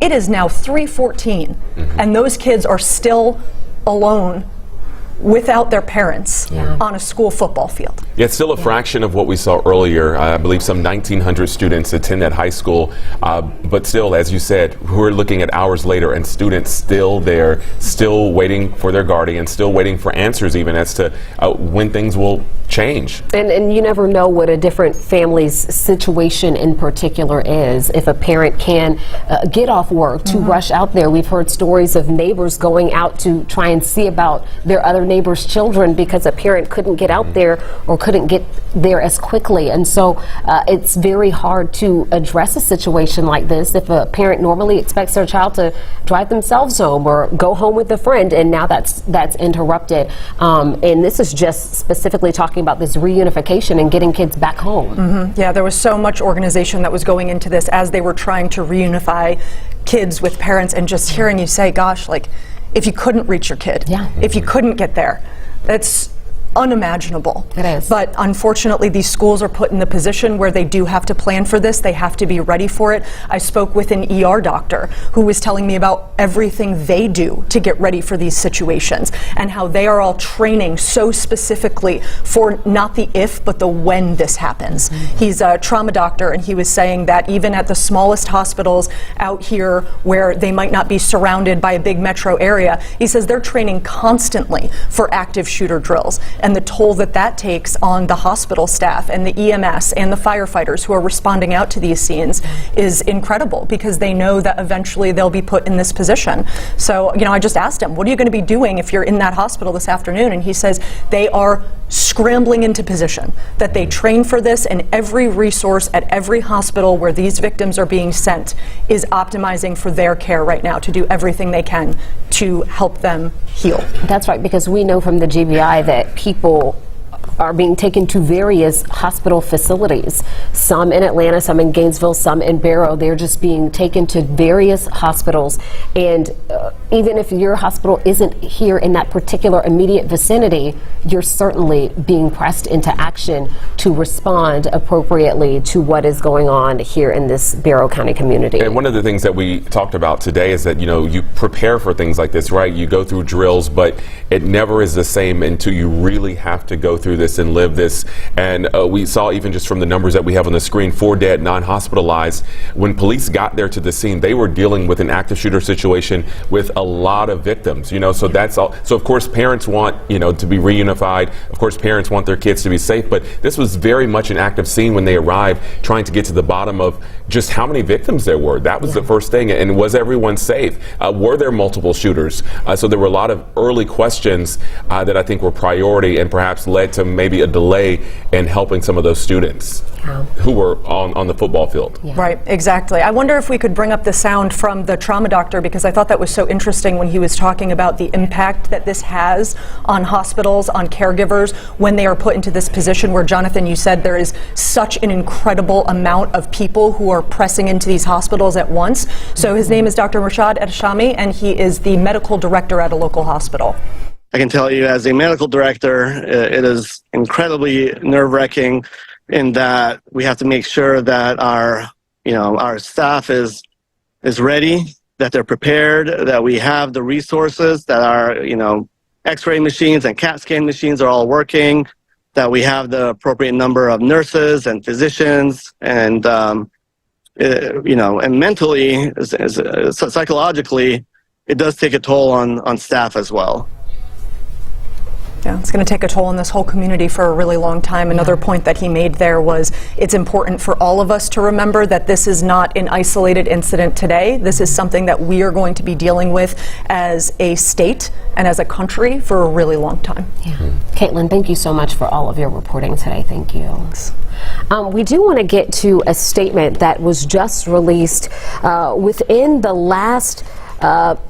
It is now 3:14, and those kids are still alone without their parents on a school football field. Yeah, it's still a fraction of what we saw earlier. I believe some 1,900 students attend that high school, but still, as you said, we're looking at hours later and students still there, still waiting for their guardian, still waiting for answers even as to when things will change. And you never know what a different family's situation in particular is. If a parent can get off work to rush out there. We've heard stories of neighbors going out to try and see about their other neighbors' children because a parent couldn't get out there or couldn't get there as quickly. And so it's very hard to address a situation like this if a parent normally expects their child to drive themselves home or go home with a friend, and now that's interrupted. And this is just specifically talking about this reunification and getting kids back home. Yeah, there was so much organization that was going into this as they were trying to reunify kids with parents, and just hearing you say, gosh, like, if you couldn't reach your kid, if you couldn't get there, that's unimaginable. It is. But unfortunately, these schools are put in the position where they do have to plan for this. They have to be ready for it. I spoke with an ER doctor who was telling me about everything they do to get ready for these situations and how they are all training so specifically for not the if, but the when this happens. He's a trauma doctor, and he was saying that even at the smallest hospitals out here where they might not be surrounded by a big metro area, he says they're training constantly for active shooter drills. And the toll that that takes on the hospital staff and the EMS and the firefighters who are responding out to these scenes is incredible, because they know that eventually they'll be put in this position. So, you know, I just asked him, what are you going to be doing if you're in that hospital this afternoon? And he says they are scrambling into position, that they train for this, and every resource at every hospital where these victims are being sent is optimizing for their care right now to do everything they can to help them heal. That's right, because we know from the GBI that people are being taken to various hospital facilities, some in Atlanta, some in Gainesville, some in Barrow. They're just being taken to various hospitals, and even if your hospital isn't here in that particular immediate vicinity, you're certainly being pressed into action to respond appropriately to what is going on here in this Barrow County community. And one of the things that we talked about today is that, you know, you prepare for things like this, right? You go through drills, but it never is the same until you really have to go through this and live this. And we saw, even just from the numbers that we have on the screen, 4 dead, 9 hospitalized. When police got there to the scene, they were dealing with an active shooter situation with a lot of victims, you know, so that's all. So of course parents want, you know, to be reunified. Of course parents want their kids to be safe, but this was very much an active scene when they arrived, trying to get to the bottom of just how many victims there were. That was the first thing. And was everyone safe? Were there multiple shooters? So there were a lot of early questions that I think were priority and perhaps led to maybe a delay in helping some of those students who were on the football field. Right, exactly. I wonder if we could bring up the sound from the trauma doctor, because I thought that was so interesting when he was talking about the impact that this has on hospitals, on caregivers, when they are put into this position where, Jonathan, you said there is such an incredible amount of people who are pressing into these hospitals at once. So his name is Dr. Rashad Edashami, and he is the medical director at a local hospital. I can tell you, as a medical director, it is incredibly nerve-wracking in that we have to make sure that our staff is ready, that they're prepared, that we have the resources, that our X-ray machines and CAT scan machines are all working, that we have the appropriate number of nurses and physicians, and and mentally, psychologically, it does take a toll on staff as well. Yeah, it's going to take a toll on this whole community for a really long time. Another point that he made there was it's important for all of us to remember that this is not an isolated incident today. This is something that we are going to be dealing with as a state and as a country for a really long time. Yeah. Caitlin, thank you so much for all of your reporting today. Thank you. We do want to get to a statement that was just released within the last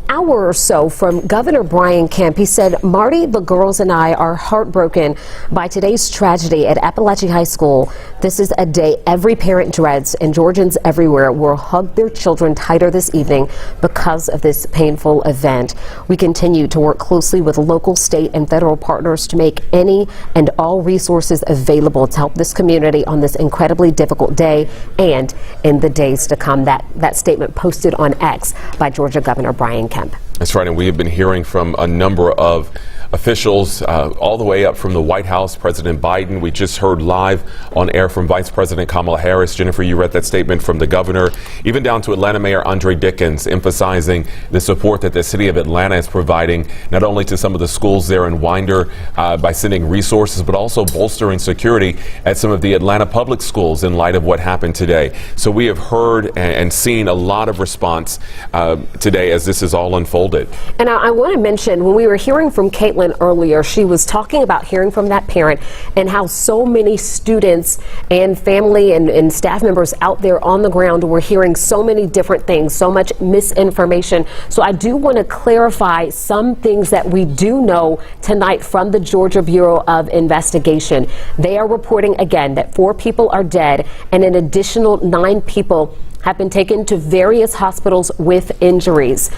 hour or so from Governor Brian Kemp. He said, "Marty, the girls, and I are heartbroken by today's tragedy at Apalachee High School. This is a day every parent dreads, and Georgians everywhere will hug their children tighter this evening because of this painful event. We continue to work closely with local, state, and federal partners to make any and all resources available to help this community on this incredibly difficult day and in the days to come." That statement posted on X by Georgia Governor Brian Kemp. That's right, and we have been hearing from a number of officials all the way up from the White House, President Biden. We just heard live on air from Vice President Kamala Harris. Jennifer, you read that statement from the governor, even down to Atlanta Mayor Andre Dickens, emphasizing the support that the city of Atlanta is providing, not only to some of the schools there in Winder by sending resources, but also bolstering security at some of the Atlanta public schools in light of what happened today. So we have heard and seen a lot of response today as this is all unfolded. And I want to mention, when we were hearing from Caitlin earlier, she was talking about hearing from that parent and how so many students and family and staff members out there on the ground were hearing so many different things, so much misinformation. So I do want to clarify some things that we do know tonight from the Georgia Bureau of Investigation. They are reporting again that 4 people are dead and an additional 9 people have been taken to various hospitals with injuries.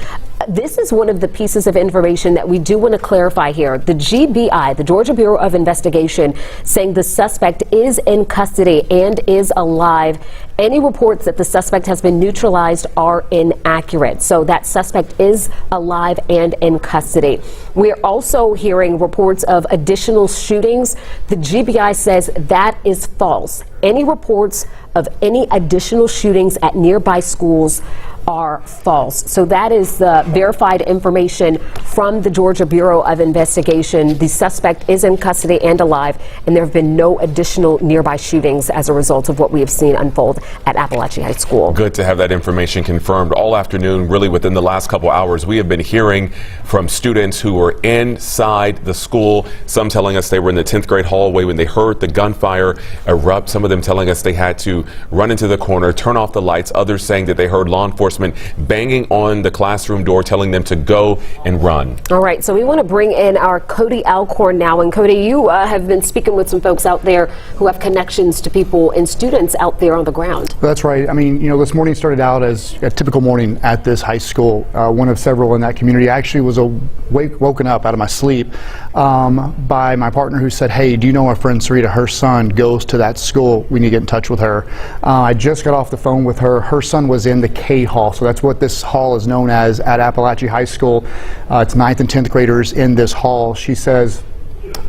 This is one of the pieces of information that we do want to clarify here. The GBI, the Georgia Bureau of Investigation, saying the suspect is in custody and is alive. Any reports that the suspect has been neutralized are inaccurate. So that suspect is alive and in custody. We're also hearing reports of additional shootings. The GBI says that is false. Any reports of any additional shootings at nearby schools are false. So that is the verified information from the Georgia Bureau of Investigation. The suspect is in custody and alive, and there have been no additional nearby shootings as a result of what we have seen unfold at Apalachee High School. Good to have that information confirmed. All afternoon, really within the last couple hours, we have been hearing from students who were inside the school, some telling us they were in the 10th grade hallway when they heard the gunfire erupt, some of them telling us they had to run into the corner, turn off the lights, others saying that they heard law enforcement banging on the classroom door, telling them to go and run. All right, so we want to bring in our Cody Alcorn now. And Cody, you have been speaking with some folks out there who have connections to people and students out there on the ground. That's right. I mean, this morning started out as a typical morning at this high school, one of several in that community. I actually was woken up out of my sleep by my partner who said, hey, do you know our friend Sarita? Her son goes to that school. We need to get in touch with her. I just got off the phone with her. Her son was in the K hall. So that's what this hall is known as at Apalachee High School. It's 9th and 10th graders in this hall. She says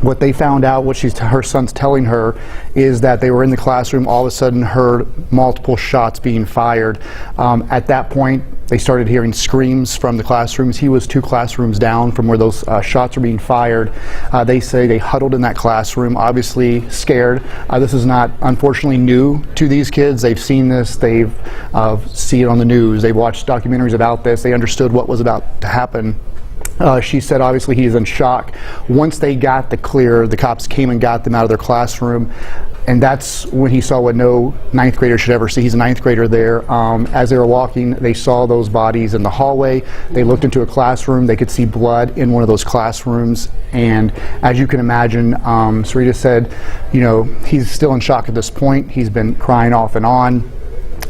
what they found out, what her son's telling her, is that they were in the classroom, all of a sudden heard multiple shots being fired. At that point, they started hearing screams from the classrooms. He was 2 classrooms down from where those shots were being fired. They say they huddled in that classroom, obviously scared. This is not, unfortunately, new to these kids. They've seen this. They've seen it on the news. They've watched documentaries about this. They understood what was about to happen. She said obviously he's in shock. Once they got the clear, the cops came and got them out of their classroom, and that's when he saw what no 9th grader should ever see. He's a 9th grader there. As they were walking, they saw those bodies in the hallway. They looked into a classroom. They could see blood in one of those classrooms, and as you can imagine, Sarita said, he's still in shock at this point. He's been crying off and on.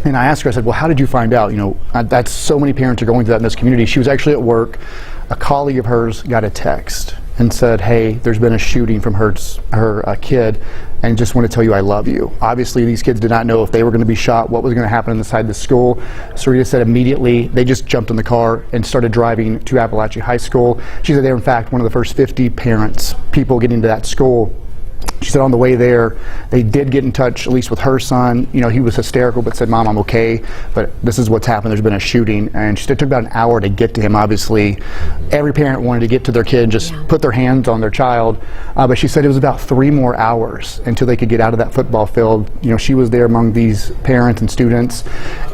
And I asked her, I said, well, how did you find out? That's so many parents are going through that in this community. She was actually at work. A colleague of hers got a text and said, hey, there's been a shooting from her kid, and just want to tell you I love you. Obviously, these kids did not know if they were going to be shot, what was going to happen inside the school. Sarita said immediately they just jumped in the car and started driving to Apalachee High School. She said they were, in fact, one of the first 50 people getting to that school. She said on the way there, they did get in touch, at least with her son. He was hysterical, but said, Mom, I'm okay, but this is what's happened. There's been a shooting. And she said it took about an hour to get to him. Obviously, every parent wanted to get to their kid and just put their hands on their child. But she said it was about 3 more hours until they could get out of that football field. She was there among these parents and students.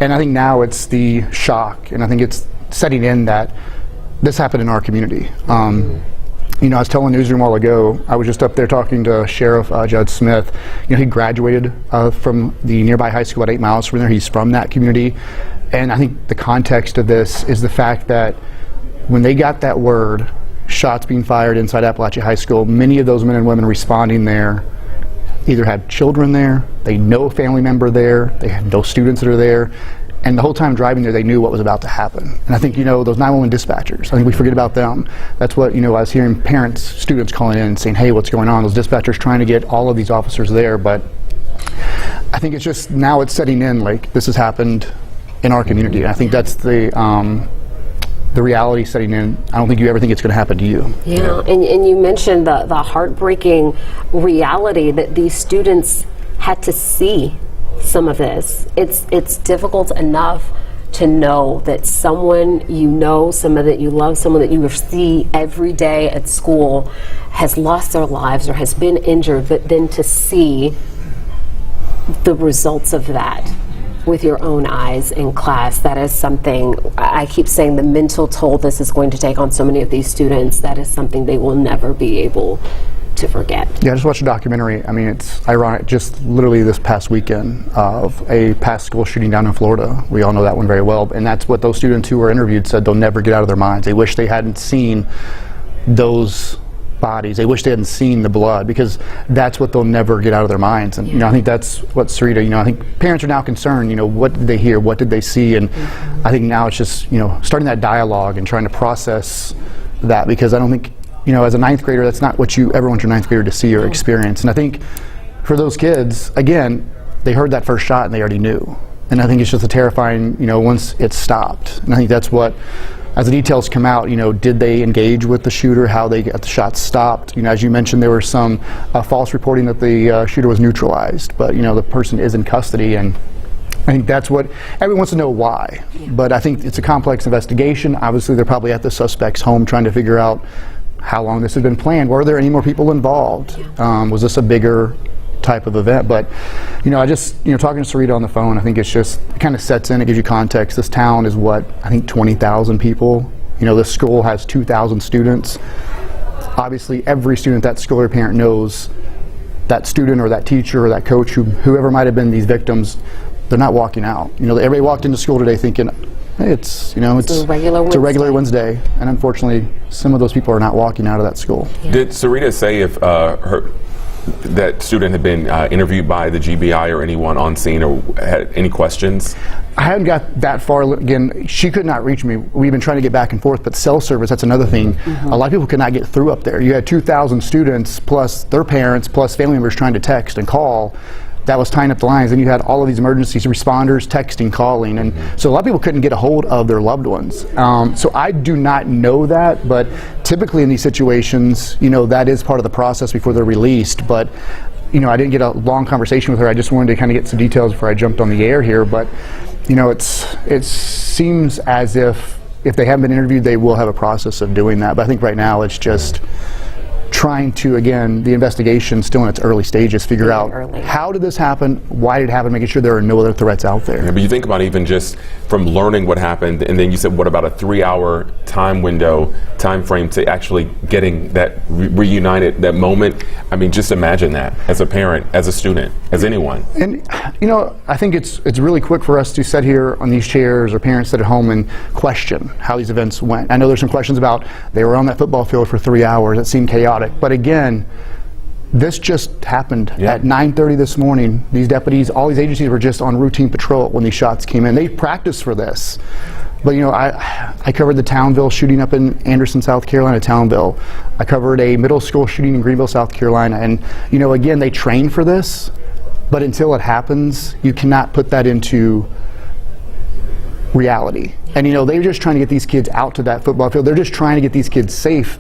And I think now it's the shock, and I think it's setting in that this happened in our community. I was telling the newsroom a while ago, I was just up there talking to Sheriff Judge Smith. He graduated from the nearby high school about 8 miles from there. He's from that community. And I think the context of this is the fact that when they got that word, shots being fired inside Apalachee High School, many of those men and women responding there either had children there, they know a family member there, they have no students that are there. And the whole time driving there, they knew what was about to happen. And I think, those 911 dispatchers, I think we forget about them. That's what, I was hearing parents, students calling in and saying, hey, what's going on? Those dispatchers trying to get all of these officers there. But I think it's just, now it's setting in, like, this has happened in our community. And I think that's the reality setting in. I don't think you ever think it's going to happen to you. Yeah, and you mentioned the heartbreaking reality that these students had to see some of this. It's difficult enough to know that someone someone that you love, someone that you see every day at school has lost their lives or has been injured, but then to see the results of that with your own eyes in class, that is something, I keep saying, the mental toll this is going to take on so many of these students, that is something they will never be able to forget. Yeah, I just watched a documentary. I mean, it's ironic, just literally this past weekend, of a past school shooting down in Florida. We all know that one very well, and that's what those students who were interviewed said they'll never get out of their minds. They wish they hadn't seen those bodies. They wish they hadn't seen the blood, because that's what they'll never get out of their minds. And I think that's what Sarita, I think parents are now concerned, what did they hear, what did they see? And I think now it's just, starting that dialogue and trying to process that, because I don't think, as a 9th grader, that's not what you ever want your 9th grader to see or experience. And I think for those kids, again, they heard that first shot and they already knew. And I think it's just a terrifying, once it stopped. And I think that's what as the details come out, did they engage with the shooter, how they got the shots stopped. As you mentioned, there was some false reporting that the shooter was neutralized, but the person is in custody, and I think that's what everyone wants to know, why. But I think it's a complex investigation. Obviously, they're probably at the suspect's home trying to figure out how long this had been planned. Were there any more people involved? Was this a bigger type of event? But I just talking to Sarita on the phone, I think it kind of sets in, it gives you context. This town is what, I think 20,000 people. This school has 2,000 students. Obviously every student at that school or parent knows that student or that teacher or that coach, whoever might have been these victims, they're not walking out. Everybody walked into school today thinking, hey, it's a regular Wednesday, and unfortunately some of those people are not walking out of that school. Did Sarita say if that student had been interviewed by the GBI or anyone on scene, or had any questions? I haven't got that far. Again, she could not reach me. We've been trying to get back and forth, but cell service, that's another thing. A lot of people could not get through up there. You had 2,000 students plus their parents plus family members trying to text and call. That was tying up the lines, and you had all of these emergency responders texting, calling, and so a lot of people couldn't get a hold of their loved ones. So I do not know that, but typically in these situations, that is part of the process before they're released. But I didn't get a long conversation with her. I just wanted to kind of get some details before I jumped on the air here. But it seems as if they haven't been interviewed, they will have a process of doing that. But I think right now it's just trying to, again, the investigation still in its early stages, figure out how did this happen, why did it happen, making sure there are no other threats out there. Yeah, but you think about even just from learning what happened, and then you said, what about a 3-hour time frame to actually getting that reunited, that moment? I mean, just imagine that as a parent, as a student, as anyone. And I think it's really quick for us to sit here on these chairs, or parents sit at home and question how these events went. I know there's some questions about they were on that football field for 3 hours. It seemed chaotic. But again, this just happened at 9:30 this morning. These deputies, all these agencies were just on routine patrol when these shots came in. They practiced for this. But I covered the Townville shooting up in Anderson, South Carolina, Townville. I covered a middle school shooting in Greenville, South Carolina. And again, they train for this, but until it happens, you cannot put that into reality. And they were just trying to get these kids out to that football field. They're just trying to get these kids safe,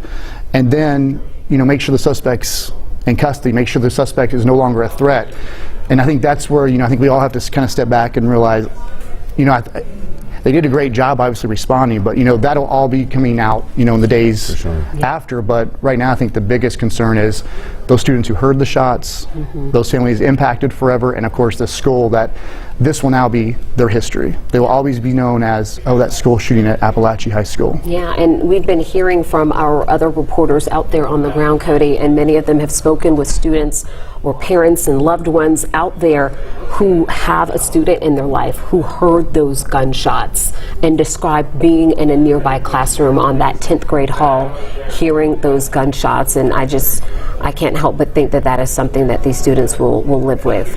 and then make sure the suspect's in custody, make sure the suspect is no longer a threat. And I think that's where I think we all have to kind of step back and realize they did a great job obviously responding, but that'll all be coming out in the days after. But right now I think the biggest concern is those students who heard the shots, those families impacted forever, and of course the school, that this will now be their history. They will always be known as, that school shooting at Apalachee High School. Yeah, and we've been hearing from our other reporters out there on the ground, Cody, and many of them have spoken with students or parents and loved ones out there who have a student in their life who heard those gunshots and described being in a nearby classroom on that 10th grade hall, hearing those gunshots. And I can't help but think that is something that these students will live with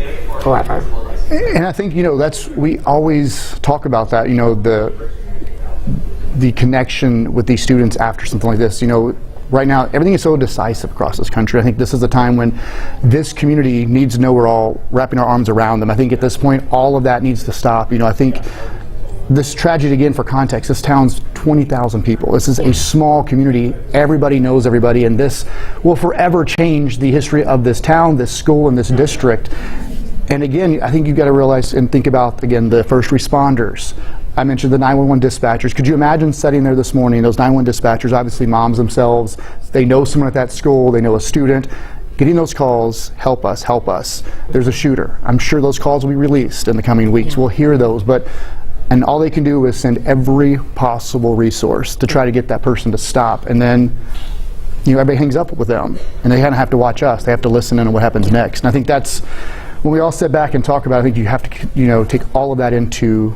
forever. And I think we always talk about that, the connection with these students after something like this. Right now everything is so decisive across this country. I think this is a time when this community needs to know we're all wrapping our arms around them. I think at this point all of that needs to stop. I think this tragedy, again, for context, this town's 20,000 people. This is a small community. Everybody knows everybody, and this will forever change the history of this town, this school, and this district. And again, I think you've got to realize and think about, again, the first responders. I mentioned the 911 dispatchers. Could you imagine sitting there this morning, those 911 dispatchers, obviously moms themselves, they know someone at that school, they know a student, getting those calls, help us, help us. There's a shooter. I'm sure those calls will be released in the coming weeks. We'll hear those, and all they can do is send every possible resource to try to get that person to stop. And then everybody hangs up with them, and they kind of have to watch us. They have to listen in on what happens next. And I think that's when we all sit back and talk about it. I think you have to take all of that into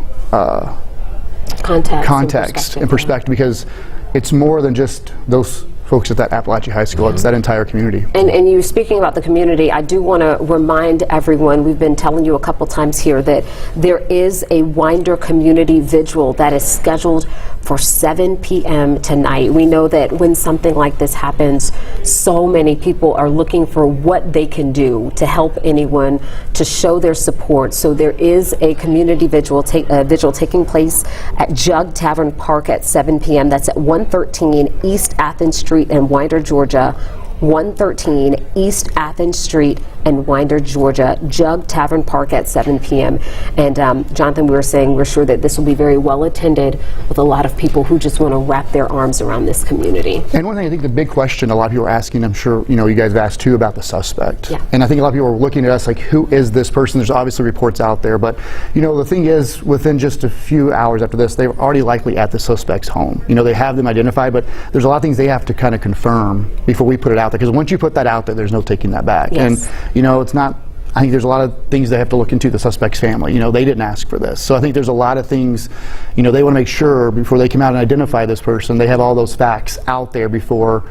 context and perspective, because it's more than just those folks at that Apalachee High School. It's that entire community. And you speaking about the community, I do want to remind everyone, we've been telling you a couple times here that there is a Winder community vigil that is scheduled for 7 p.m. tonight. We know that when something like this happens, so many people are looking for what they can do to help anyone, to show their support. So there is a community vigil taking place at Jug Tavern Park at 7 p.m. That's at 113 East Athens Street in Winder, Georgia. 113 East Athens Street in Winder, Georgia. Jug Tavern Park at 7 p.m. And Jonathan, we were saying we're sure that this will be very well attended with a lot of people who just want to wrap their arms around this community. And one thing, I think the big question a lot of people are asking, I'm sure you guys have asked too, about the suspect. Yeah. And I think a lot of people are looking at us like, who is this person? There's obviously reports out there, but the thing is, within just a few hours after this, they were already likely at the suspect's home. They have them identified, but there's a lot of things they have to kind of confirm before we put it out there, because once you put that out there, there's no taking that back. Yes. And it's not, I think there's a lot of things they have to look into, the suspect's family. They didn't ask for this. So I think there's a lot of things, they want to make sure before they come out and identify this person, they have all those facts out there before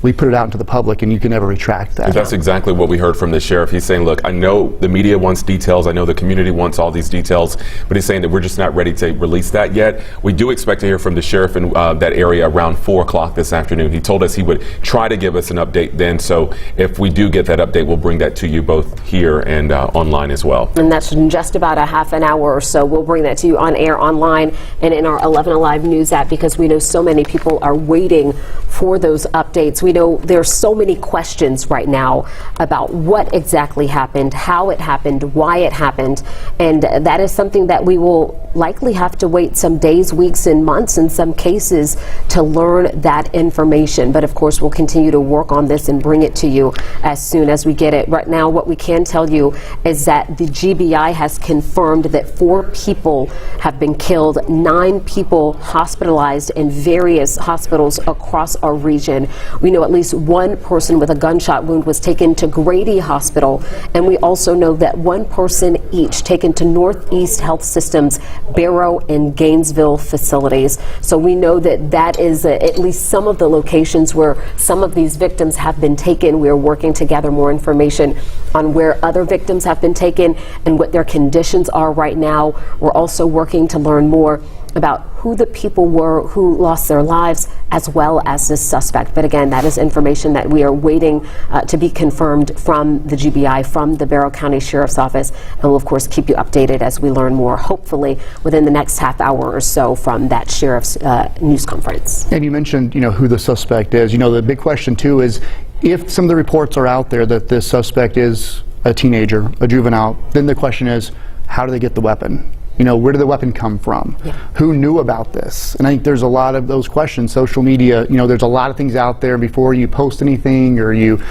we put it out into the public, and you can never retract that. That's exactly what we heard from the sheriff. He's saying, look, I know the media wants details, I know the community wants all these details, but he's saying that we're just not ready to release that yet. We do expect to hear from the sheriff in that area around 4 o'clock this afternoon. He told us he would try to give us an update then, so if we do get that update, we'll bring that to you both here and online as well. And that's in just about a half an hour or so. We'll bring that to you on air, online, and in our 11 Alive News app, because we know so many people are waiting for those updates. We know there's so many questions right now about what exactly happened, how it happened, why it happened, and that is something that we will likely have to wait some days, weeks, and months in some cases to learn that information. But of course, we'll continue to work on this and bring it to you as soon as we get it. Right now, what we can tell you is that the GBI has confirmed that 4 people have been killed, 9 people hospitalized in various hospitals across our region. We know at least 1 person with a gunshot wound was taken to Grady Hospital, and we also know that 1 person each taken to Northeast Health System's Barrow and Gainesville facilities. So we know that that is at least some of the locations where some of these victims have been taken. We are working to gather more information on where other victims have been taken and what their conditions are right now. We're also working to learn more about who the people were who lost their lives, as well as this suspect. But again, that is information that we are waiting to be confirmed from the GBI, from the Barrow County Sheriff's Office, and we'll of course keep you updated as we learn more, hopefully within the next half hour or so from that sheriff's news conference. And you mentioned, who the suspect is. The big question too is, if some of the reports are out there that this suspect is a teenager, a juvenile, then the question is, how do they get the weapon? Where did the weapon come from? Yeah. Who knew about this? And I think there's a lot of those questions. Social media, there's a lot of things out there. Before you post anything or you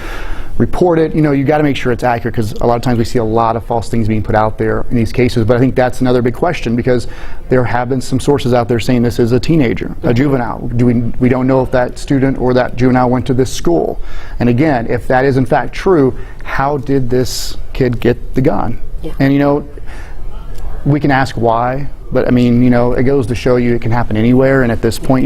report it, you got to make sure it's accurate, because a lot of times we see a lot of false things being put out there in these cases. But I think that's another big question, because there have been some sources out there saying this is a teenager, a juvenile. We don't know if that student or that juvenile went to this school. And again, if that is in fact true, how did this kid get the gun? Yeah. And we can ask why, but it goes to show you it can happen anywhere. And at this point,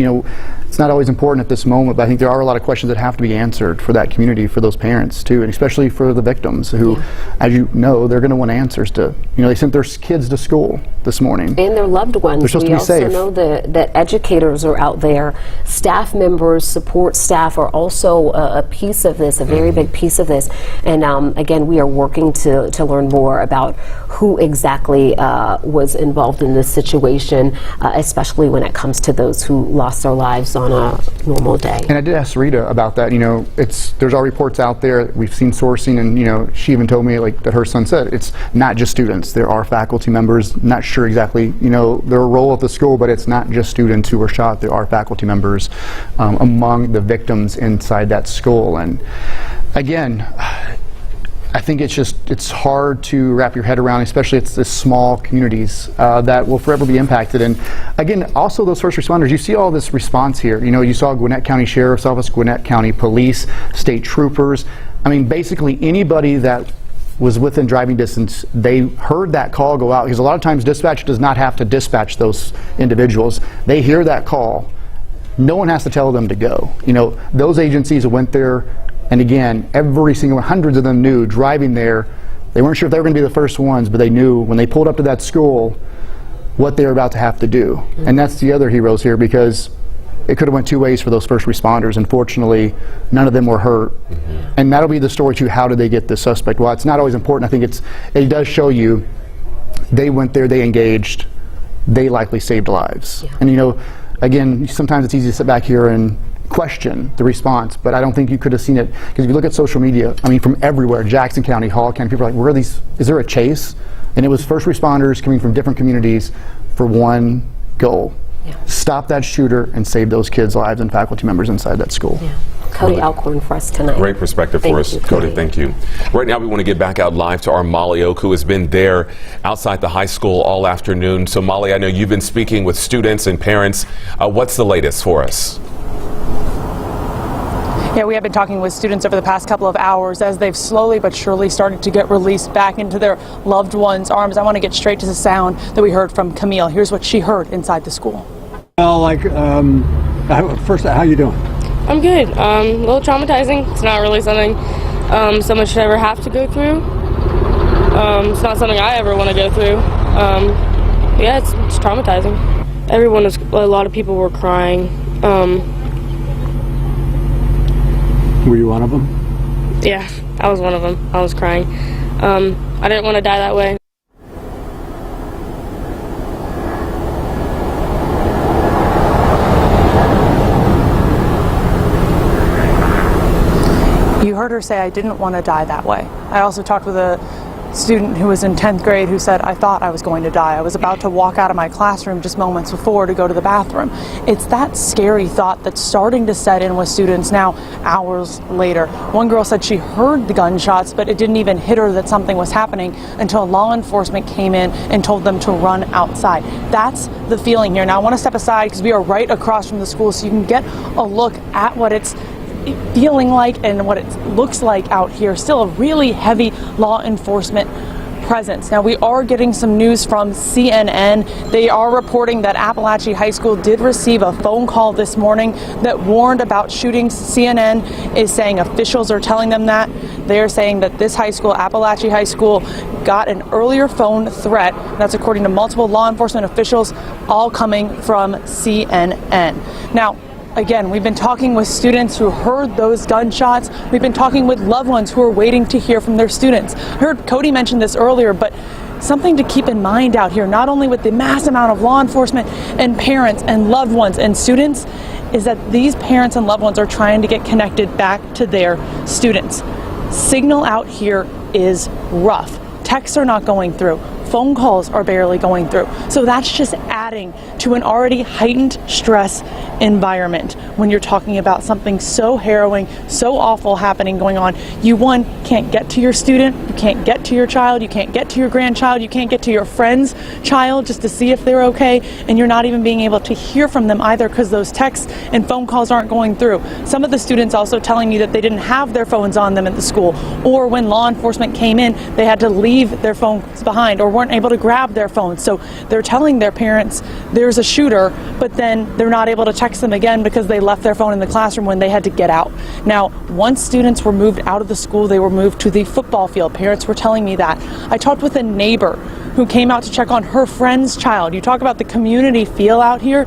it's not always important at this moment, but I think there are a lot of questions that have to be answered for that community, for those parents too, and especially for the victims who, as you know, they're going to want answers to. They sent their kids to school this morning. And their loved ones. They're supposed to be safe. We also know that educators are out there. Staff members, support staff are also a piece of this, a very big piece of this. And again, we are working to learn more about who exactly was involved in this situation, especially when it comes to those who lost their lives on a normal day. And I did ask Rita about that. There's all reports out there. We've seen sourcing, and she even told me that her son said it's not just students. There are faculty members. Not sure exactly their role at the school, but it's not just students who were shot. There are faculty members among the victims inside that school. And again, I think it's hard to wrap your head around, especially it's the small communities that will forever be impacted. And again, also those first responders, you see all this response here. You saw Gwinnett County Sheriff's Office, Gwinnett County Police, state troopers. Basically anybody that was within driving distance, they heard that call go out, because a lot of times dispatch does not have to dispatch those individuals. They hear that call, no one has to tell them to go. You know, those agencies went there, and again, every single, hundreds of them knew driving there, they weren't sure if they were going to be the first ones, but they knew when they pulled up to that school what they were about to have to do. And that's the other heroes here, because it could have went two ways for those first responders. Unfortunately, none of them were hurt. And that'll be the story too. How did they get the suspect? Well, it's not always important. I think it does show you they went there, they engaged, they likely saved lives. And you know, again, sometimes it's easy to sit back here and question the response, but I don't think you could have seen it, because if you look at social media, I mean, from everywhere, Jackson County, Hall County, people are like, where are these, is there a chase? And it was first responders coming from different communities for one goal. Stop that shooter and save those kids' lives and faculty members inside that school. Cody Alcorn for us tonight. Great perspective for us, Cody. Thank you. Right now, we want to get back out live to our Molly Oak, who has been there outside the high school all afternoon. So, Molly, I know you've been speaking with students and parents. What's the latest for us? Yeah, we have been talking with students over the past couple of hours as they've slowly but surely started to get released back into their loved ones' arms. I want to get straight to the sound that we heard from Camille. Here's what she heard inside the school. Well, first, how you doing? I'm good. A little traumatizing. It's not really something someone should ever have to go through. It's not something I ever want to go through. Yeah, it's traumatizing. A lot of people were crying. Were you one of them? Yeah, I was one of them. I was crying. I didn't want to die that way. You heard her say, I didn't want to die that way. I also talked with a student who was in 10th grade who said, I thought I was going to die. I was about to walk out of my classroom just moments before to go to the bathroom. It's that scary thought that's starting to set in with students now, hours later. One girl said she heard the gunshots, but it didn't even hit her that something was happening until law enforcement came in and told them to run outside. That's the feeling here. Now I want to step aside because we are right across from the school so you can get a look at what it's feeling like and what it looks like out here. Still a really heavy law enforcement presence. Now we are getting some news from CNN. They are reporting that Apalachee High School did receive a phone call this morning that warned about shootings. CNN is saying officials are telling them that. They're saying that this high school, Apalachee High School, got an earlier phone threat. That's according to multiple law enforcement officials, all coming from CNN. Now, again, we've been talking with students who heard those gunshots. We've been talking with loved ones who are waiting to hear from their students. I heard Cody mention this earlier, but something to keep in mind out here, not only with the mass amount of law enforcement and parents and loved ones and students, is that these parents and loved ones are trying to get connected back to their students. Signal out here is rough. Texts are not going through. Phone calls are barely going through. So that's just adding to an already heightened stress environment when you're talking about something so harrowing, so awful happening going on. You, one, can't get to your student, you can't get to your child, you can't get to your grandchild, you can't get to your friend's child just to see if they're okay, and you're not even being able to hear from them either because those texts and phone calls aren't going through. Some of the students also telling me that they didn't have their phones on them at the school, or when law enforcement came in, they had to leave their phones behind or weren't able to grab their phones. So they're telling their parents there's a shooter, but then they're not able to text them again because they left their phone in the classroom when they had to get out. Now, once students were moved out of the school, they were moved to the football field. Parents were telling me that. I talked with a neighbor who came out to check on her friend's child. You talk about the community feel out here.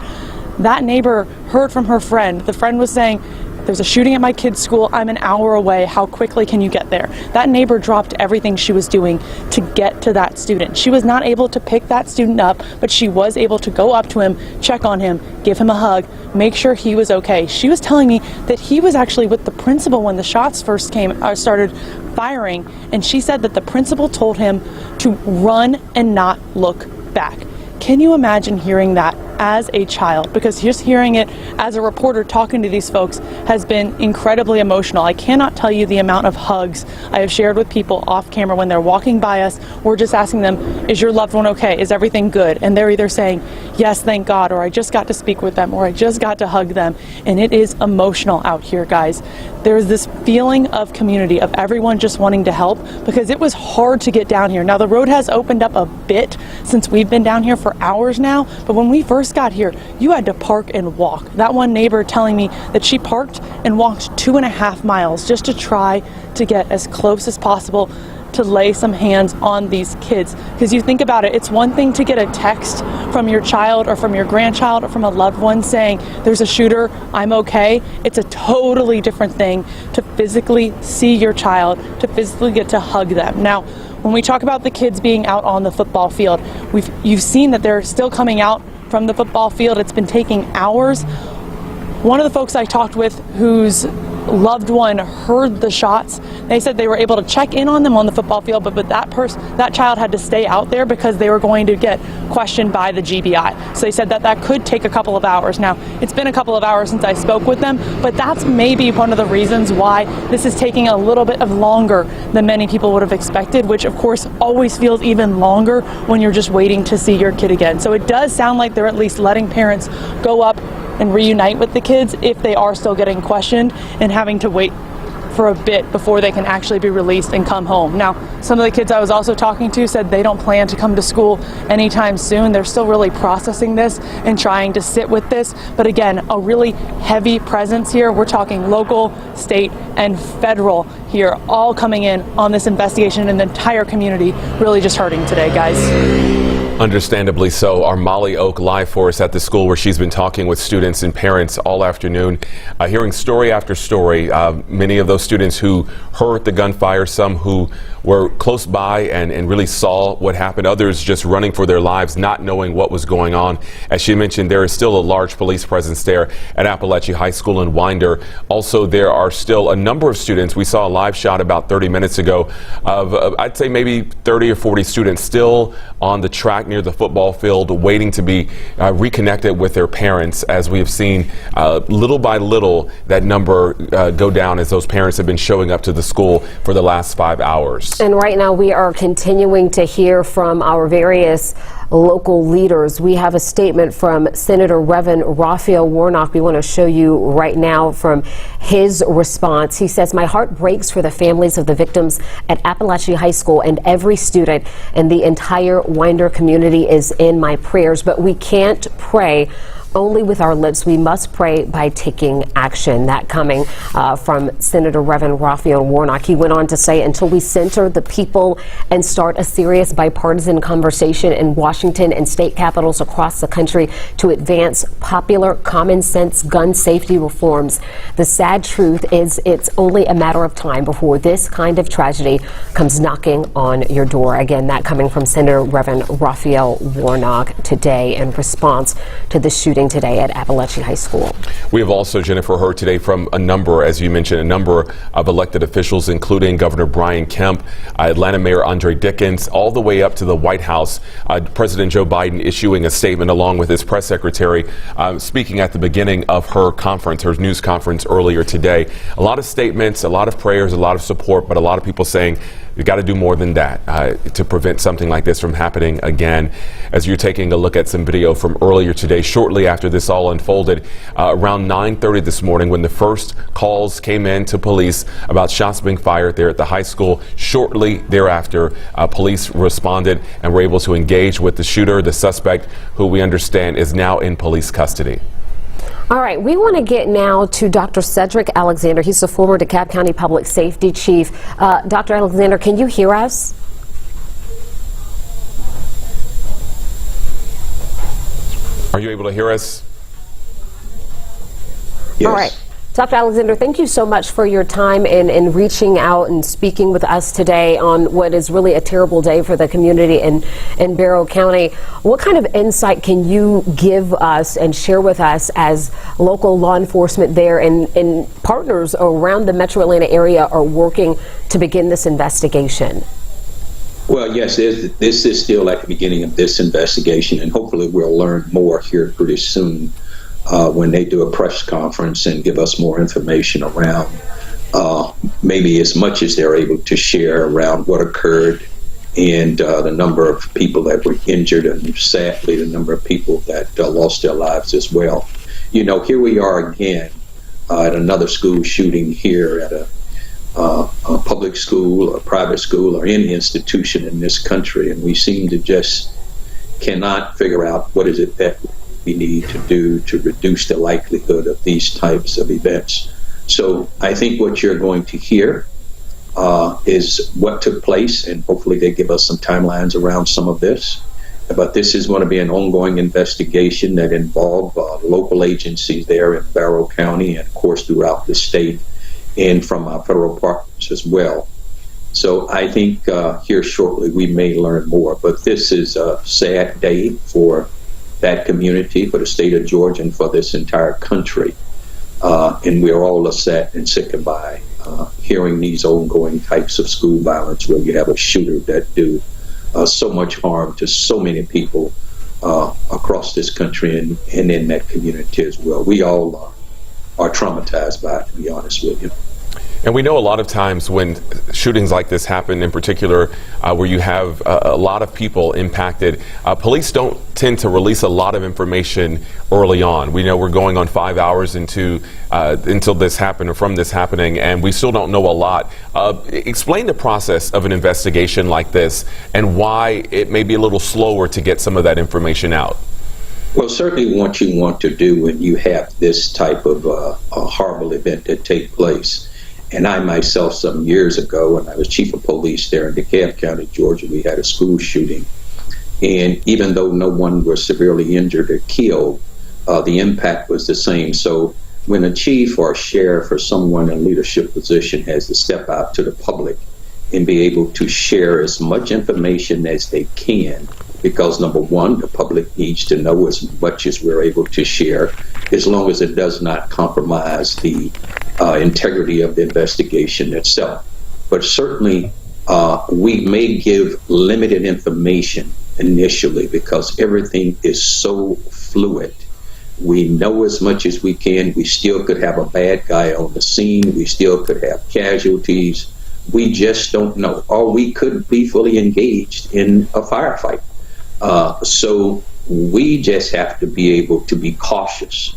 That neighbor heard from her friend. The friend was saying, there's a shooting at my kid's school. I'm an hour away. How quickly can you get there? That neighbor dropped everything she was doing to get to that student. She was not able to pick that student up, but she was able to go up to him, check on him, give him a hug, make sure he was okay. She was telling me that he was actually with the principal when the shots first started firing, and she said that the principal told him to run and not look back. Can you imagine hearing that as a child? Because just hearing it as a reporter talking to these folks has been incredibly emotional. I cannot tell you the amount of hugs I have shared with people off camera when they're walking by us. We're just asking them, is your loved one okay? Is everything good? And they're either saying, yes, thank God, or I just got to speak with them, or I just got to hug them. And it is emotional out here, guys. There's this feeling of community, of everyone just wanting to help, because it was hard to get down here. Now, the road has opened up a bit since we've been down here for hours now, but when we first first got here, you had to park and walk. That one neighbor telling me that she parked and walked 2.5 miles just to try to get as close as possible to lay some hands on these kids. Because you think about it, it's one thing to get a text from your child or from your grandchild or from a loved one saying, there's a shooter, I'm okay. It's a totally different thing to physically see your child, to physically get to hug them. Now, when we talk about the kids being out on the football field, you've seen that they're still coming out from the football field. It's been taking hours. One of the folks I talked with whose loved one heard the shots, they said they were able to check in on them on the football field, but that child had to stay out there because they were going to get questioned by the GBI. So they said that could take a couple of hours. Now, it's been a couple of hours since I spoke with them, but that's maybe one of the reasons why this is taking a little bit of longer than many people would have expected, which of course always feels even longer when you're just waiting to see your kid again. So it does sound like they're at least letting parents go up and reunite with the kids if they are still getting questioned and having to wait for a bit before they can actually be released and come home. Now, some of the kids I was also talking to said they don't plan to come to school anytime soon. They're still really processing this and trying to sit with this. But again, a really heavy presence here. We're talking local, state, and federal here, all coming in on this investigation, and the entire community really just hurting today, guys. Understandably so. Our Molly Oak live for us at the school where she's been talking with students and parents all afternoon, hearing story after story. Many of those students who heard the gunfire, some who were close by and really saw what happened, others just running for their lives, not knowing what was going on. As she mentioned, there is still a large police presence there at Apalachee High School in Winder. Also, there are still a number of students. We saw a live shot about 30 minutes ago of, I'd say maybe 30 or 40 students still on the track near the football field waiting to be reconnected with their parents, as we have seen little by little that number go down as those parents have been showing up to the school for the last 5 hours. And right now we are continuing to hear from our various local leaders. We have a statement from Senator Reverend Raphael Warnock we want to show you right now from his response. He says, "My heart breaks for the families of the victims at Apalachee High School, and every student and the entire Winder community is in my prayers, but we can't pray only with our lips. We must pray by taking action." That coming from Senator Reverend Raphael Warnock. He went on to say, "Until we center the people and start a serious bipartisan conversation in Washington and state capitals across the country to advance popular common sense gun safety reforms, the sad truth is it's only a matter of time before this kind of tragedy comes knocking on your door." Again, that coming from Senator Reverend Raphael Warnock today in response to the shooting today at Apalachee High School. We have also, Jennifer, heard today from a number, as you mentioned, a number of elected officials, including Governor Brian Kemp, Atlanta Mayor Andre Dickens, all the way up to the White House. President Joe Biden issuing a statement along with his press secretary, speaking at the beginning of her conference, her news conference earlier today. A lot of statements, a lot of prayers, a lot of support, but a lot of people saying we've got to do more than that to prevent something like this from happening again. As you're taking a look at some video from earlier today, shortly after this all unfolded, around 9:30 this morning, when the first calls came in to police about shots being fired there at the high school, shortly thereafter, police responded and were able to engage with the shooter, the suspect, who we understand is now in police custody. All right, we want to get now to Dr. Cedric Alexander. He's the former DeKalb County Public Safety Chief. Dr. Alexander, can you hear us? Are you able to hear us? Yes. All right. Dr. Alexander, thank you so much for your time in reaching out and speaking with us today on what is really a terrible day for the community in Barrow County. What kind of insight can you give us and share with us as local law enforcement there and partners around the Metro Atlanta area are working to begin this investigation? Well, yes, this is still at the beginning of this investigation, and hopefully we'll learn more here pretty soon. When they do a press conference and give us more information around maybe as much as they're able to share around what occurred and the number of people that were injured and sadly the number of people that lost their lives as well. You know, here we are again at another school shooting here at a public school, a private school, or any institution in this country, and we seem to just cannot figure out what is it that we need to do to reduce the likelihood of these types of events. So I think what you're going to hear is what took place, and hopefully they give us some timelines around some of this. But this is going to be an ongoing investigation that involves local agencies there in Barrow County and, of course, throughout the state, and from our federal partners as well. So I think here shortly we may learn more. But this is a sad day for that community, for the state of Georgia, and for this entire country. And we're all upset and sickened by hearing these ongoing types of school violence where you have a shooter that do so much harm to so many people across this country and in that community as well. We all are traumatized by it, to be honest with you. And we know a lot of times when shootings like this happen, in particular, where you have a lot of people impacted, police don't tend to release a lot of information early on. We know we're going on 5 hours until this happened, or from this happening, and we still don't know a lot. Explain the process of an investigation like this and why it may be a little slower to get some of that information out. Well, certainly what you want to do when you have this type of a horrible event that take place. And I myself, some years ago, when I was chief of police there in DeKalb County, Georgia, we had a school shooting. And even though no one was severely injured or killed, the impact was the same. So when a chief or a sheriff or someone in a leadership position has to step out to the public and be able to share as much information as they can, because number one, the public needs to know as much as we're able to share, as long as it does not compromise the integrity of the investigation itself. But certainly we may give limited information initially because everything is so fluid. We know as much as we can. We still could have a bad guy on the scene. We still could have casualties. We just don't know. Or we could be fully engaged in a firefight. So we just have to be able to be cautious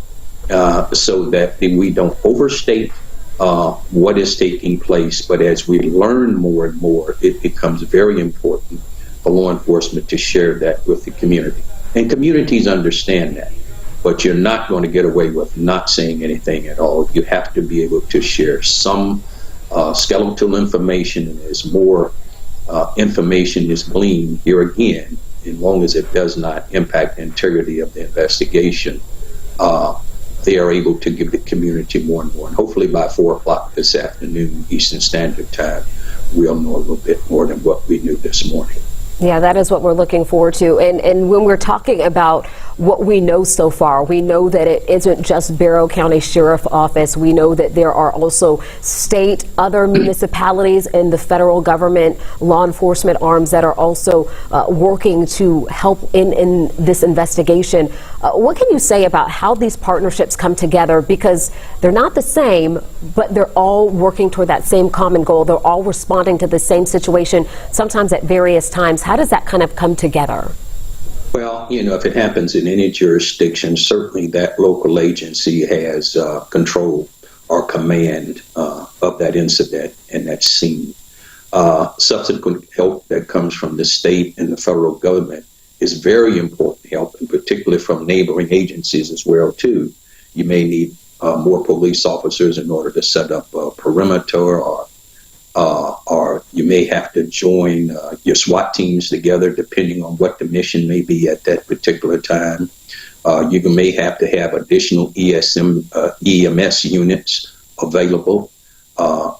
so that we don't overstate what is taking place. But as we learn more and more, it becomes very important for law enforcement to share that with the community. And communities understand that. But you're not going to get away with not saying anything at all. You have to be able to share some skeletal information, and as more information is gleaned here again, as long as it does not impact the integrity of the investigation, they are able to give the community more and more. And hopefully by 4 o'clock this afternoon, Eastern Standard Time, we'll know a little bit more than what we knew this morning. Yeah, that is what we're looking forward to. And when we're talking about what we know so far, we know that it isn't just Barrow County Sheriff Office. We know that there are also state, other municipalities, and the federal government law enforcement arms that are also working to help in this investigation. What can you say about how these partnerships come together? Because they're not the same, but they're all working toward that same common goal. They're all responding to the same situation, sometimes at various times. How does that kind of come together? Well, if it happens in any jurisdiction, certainly that local agency has control or command of that incident and that scene. Subsequent help that comes from the state and the federal government is very important help, and particularly from neighboring agencies as well, too. You may need more police officers in order to set up a perimeter, or you may have to join your SWAT teams together, depending on what the mission may be at that particular time. You may have to have additional EMS units available.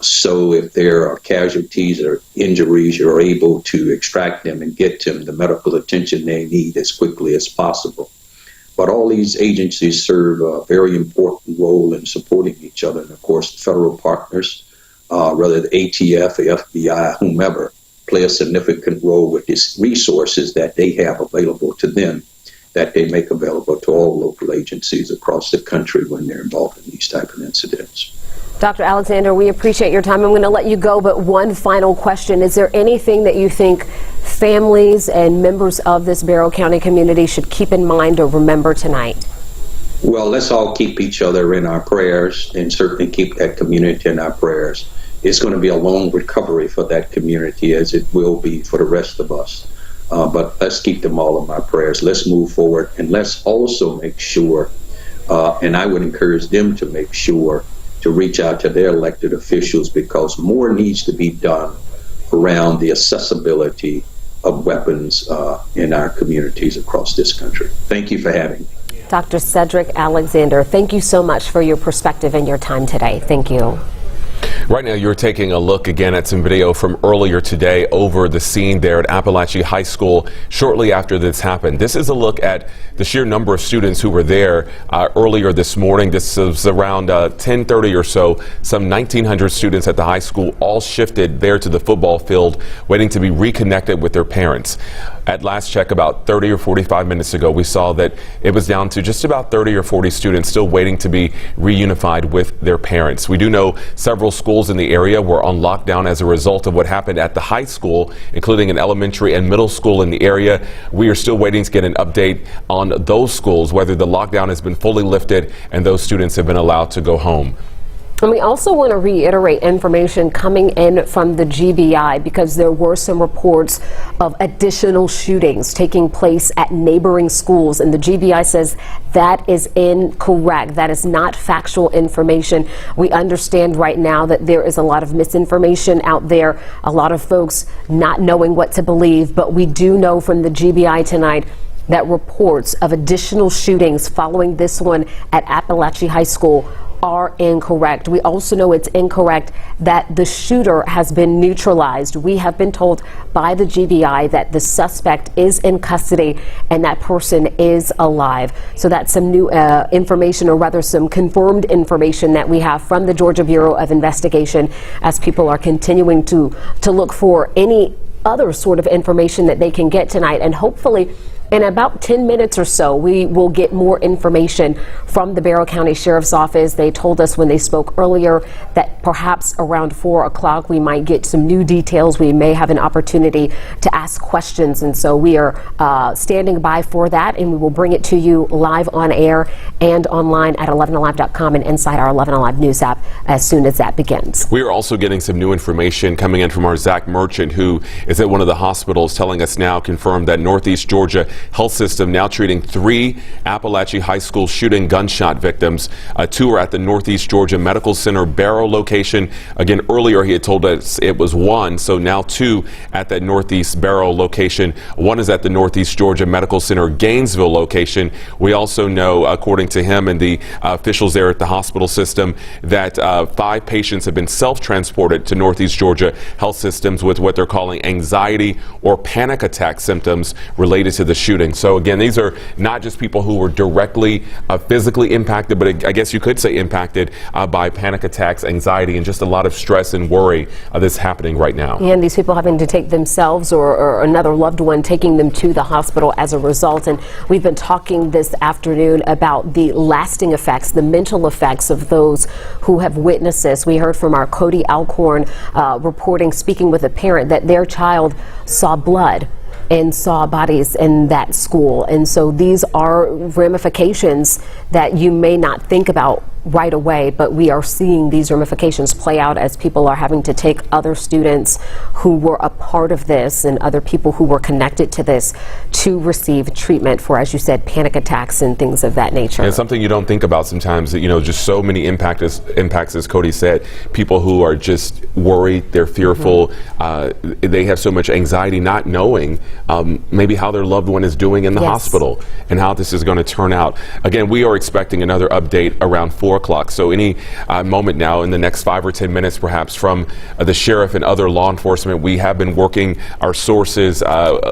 So if there are casualties or injuries, you're able to extract them and get them the medical attention they need as quickly as possible. But all these agencies serve a very important role in supporting each other. And of course, the federal partners, whether the ATF, the FBI, whomever, play a significant role with these resources that they have available to them, that they make available to all local agencies across the country when they're involved in these type of incidents. Dr. Alexander, we appreciate your time. I'm going to let you go, but one final question. Is there anything that you think families and members of this Barrow County community should keep in mind or remember tonight? Well, let's all keep each other in our prayers, and certainly keep that community in our prayers. It's going to be a long recovery for that community, as it will be for the rest of us. but let's keep them all in my prayers. Let's move forward, and let's also make sure, and I would encourage them to make sure to reach out to their elected officials, because more needs to be done around the accessibility of weapons in our communities across this country. Thank you for having me. Dr. Cedric Alexander, thank you so much for your perspective and your time today. Thank you. Right now, you're taking a look again at some video from earlier today over the scene there at Apalachee High School shortly after this happened. This is a look at the sheer number of students who were there earlier this morning. This was around 10:30 or so. Some 1,900 students at the high school all shifted there to the football field, waiting to be reconnected with their parents. At last check, about 30 or 45 minutes ago, we saw that it was down to just about 30 or 40 students still waiting to be reunified with their parents. We do know several schools in the area were on lockdown as a result of what happened at the high school, including an elementary and middle school in the area. We are still waiting to get an update on those schools, whether the lockdown has been fully lifted and those students have been allowed to go home. And we also want to reiterate information coming in from the GBI, because there were some reports of additional shootings taking place at neighboring schools, and the GBI says that is incorrect. That is not factual information. We understand right now that there is a lot of misinformation out there, a lot of folks not knowing what to believe, but we do know from the GBI tonight that reports of additional shootings following this one at Apalachee High School are incorrect. We also know it's incorrect that the shooter has been neutralized. We have been told by the GBI that the suspect is in custody and that person is alive. So that's some new information, or rather some confirmed information that we have from the Georgia Bureau of Investigation, as people are continuing to look for any other sort of information that they can get tonight. And hopefully in about 10 minutes or so, we will get more information from the Barrow County Sheriff's Office. They told us when they spoke earlier that perhaps around 4 o'clock we might get some new details. We may have an opportunity to ask questions, and so we are standing by for that, and we will bring it to you live on air and online at 11alive.com and inside our 11 Alive News app as soon as that begins. We are also getting some new information coming in from our Zach Merchant, who is at one of the hospitals, telling us now confirmed that Northeast Georgia Health System now treating 3 Apalachee High School shooting gunshot victims. 2 are at the Northeast Georgia Medical Center Barrow location. Again, earlier he had told us it was 1, so now 2 at that Northeast Barrow location. 1 is at the Northeast Georgia Medical Center Gainesville location. We also know, according to him and the officials there at the hospital system, that 5 patients have been self-transported to Northeast Georgia Health Systems with what they're calling anxiety or panic attack symptoms related to the shooting. So again, these are not just people who were directly physically impacted, but I guess you could say impacted by panic attacks, anxiety, and just a lot of stress and worry that's happening right now. And these people having to take themselves or another loved one, taking them to the hospital as a result. And we've been talking this afternoon about the lasting effects, the mental effects of those who have witnessed this. We heard from our Cody Alcorn reporting, speaking with a parent, that their child saw blood and saw bodies in that school. And so these are ramifications that you may not think about right away, but we are seeing these ramifications play out as people are having to take other students who were a part of this and other people who were connected to this to receive treatment for, as you said, panic attacks and things of that nature. And something you don't think about sometimes, that, you know, just so many impacts, as Cody said, people who are just worried, they're fearful, they have so much anxiety, not knowing maybe how their loved one is doing in the hospital and how this is going to turn out. Again, we are expecting another update around 4 o'clock. So any moment now in the next 5 or 10 minutes, perhaps, from the sheriff and other law enforcement. We have been working our sources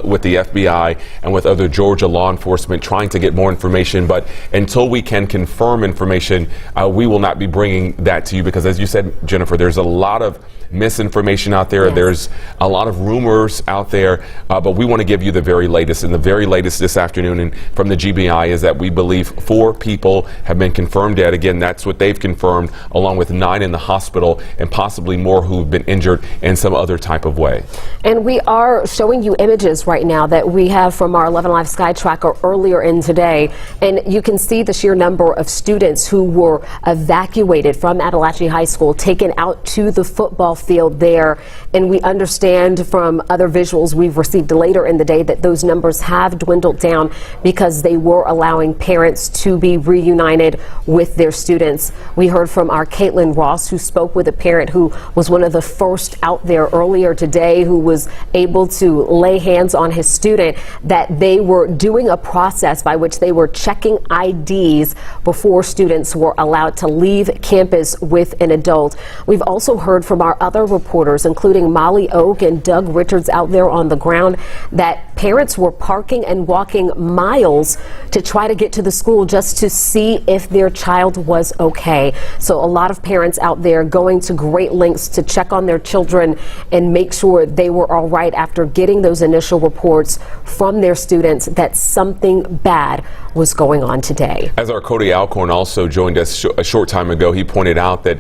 with the FBI and with other Georgia law enforcement trying to get more information. But until we can confirm information, we will not be bringing that to you, because as you said, Jennifer, there's a lot of misinformation out there. There's a lot of rumors out there, but we want to give you the very latest. And the very latest this afternoon and from the GBI is that we believe 4 people have been confirmed dead. Again, that That's what they've confirmed, along with 9 in the hospital and possibly more who've been injured in some other type of way. And we are showing you images right now that we have from our 11 Live Sky Tracker earlier in today. And you can see the sheer number of students who were evacuated from Apalachee High School, taken out to the football field there. And we understand from other visuals we've received later in the day that those numbers have dwindled down because they were allowing parents to be reunited with their students. We heard from our Caitlin Ross, who spoke with a parent who was one of the first out there earlier today, who was able to lay hands on his student, that they were doing a process by which they were checking IDs before students were allowed to leave campus with an adult. We've also heard from our other reporters, including Molly Oak and Doug Richards out there on the ground, that parents were parking and walking miles to try to get to the school just to see if their child was okay. So a lot of parents out there going to great lengths to check on their children and make sure they were all right after getting those initial reports from their students that something bad was going on today. As our Cody Alcorn also joined us a short time ago, he pointed out that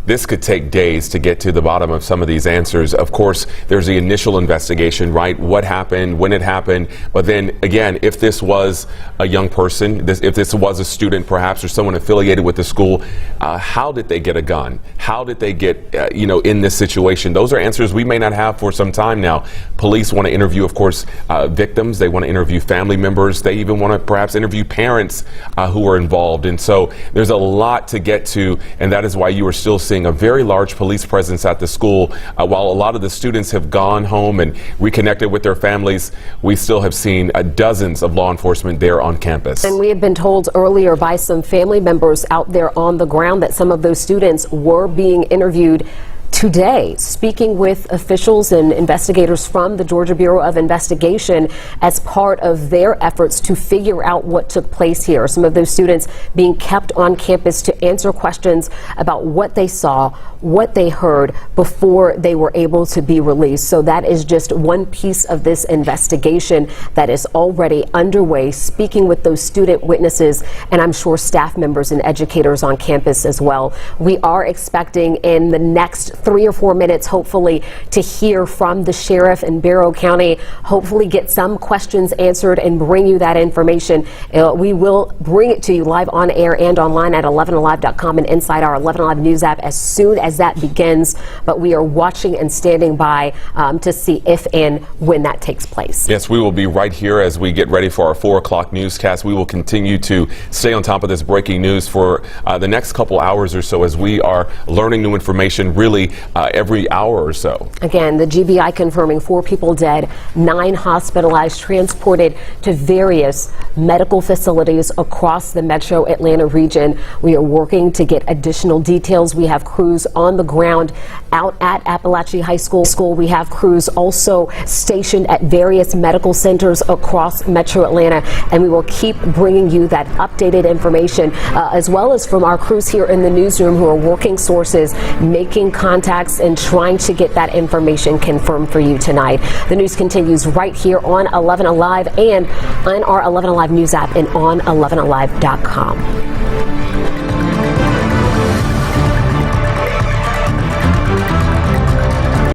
this could take days to get to the bottom of some of these answers. Of course, there's the initial investigation, right? What happened, when it happened. But then again, if this was a young person, if this was a student perhaps, or someone affiliated with the school, how did they get a gun? How did they get, in this situation? Those are answers we may not have for some time now. Police want to interview, of course, victims. They want to interview family members. They even want to perhaps interview parents who were involved. And so there's a lot to get to, and that is why you are still seeing a very large police presence at the school. While a lot of the students have gone home and reconnected with their families, we still have seen dozens of law enforcement there on campus. And we have been told earlier by some family members out there on the ground that some of those students were being interviewed today, speaking with officials and investigators from the Georgia Bureau of Investigation as part of their efforts to figure out what took place here. Some of those students being kept on campus to answer questions about what they saw, what they heard before they were able to be released. So that is just one piece of this investigation that is already underway, speaking with those student witnesses and I'm sure staff members and educators on campus as well. We are expecting in the next 3 or 4 minutes, hopefully, to hear from the sheriff in Barrow County, hopefully get some questions answered and bring you that information. We will bring it to you live on air and online at 11alive.com and inside our 11 Alive News app as soon as that begins. But we are watching and standing by to see if and when that takes place. Yes, we will be right here as we get ready for our 4 o'clock newscast. We will continue to stay on top of this breaking news for the next couple hours or so as we are learning new information really every hour or so. Again, the GBI confirming 4 people dead, 9 hospitalized, transported to various medical facilities across the metro Atlanta region. We are working to get additional details. We have crews on the ground out at Apalachee High School. We have crews also stationed at various medical centers across metro Atlanta, and we will keep bringing you that updated information as well as from our crews here in the newsroom who are working sources, making contacts and trying to get that information confirmed for you tonight. The news continues right here on 11 Alive and on our 11 Alive News app and on 11alive.com.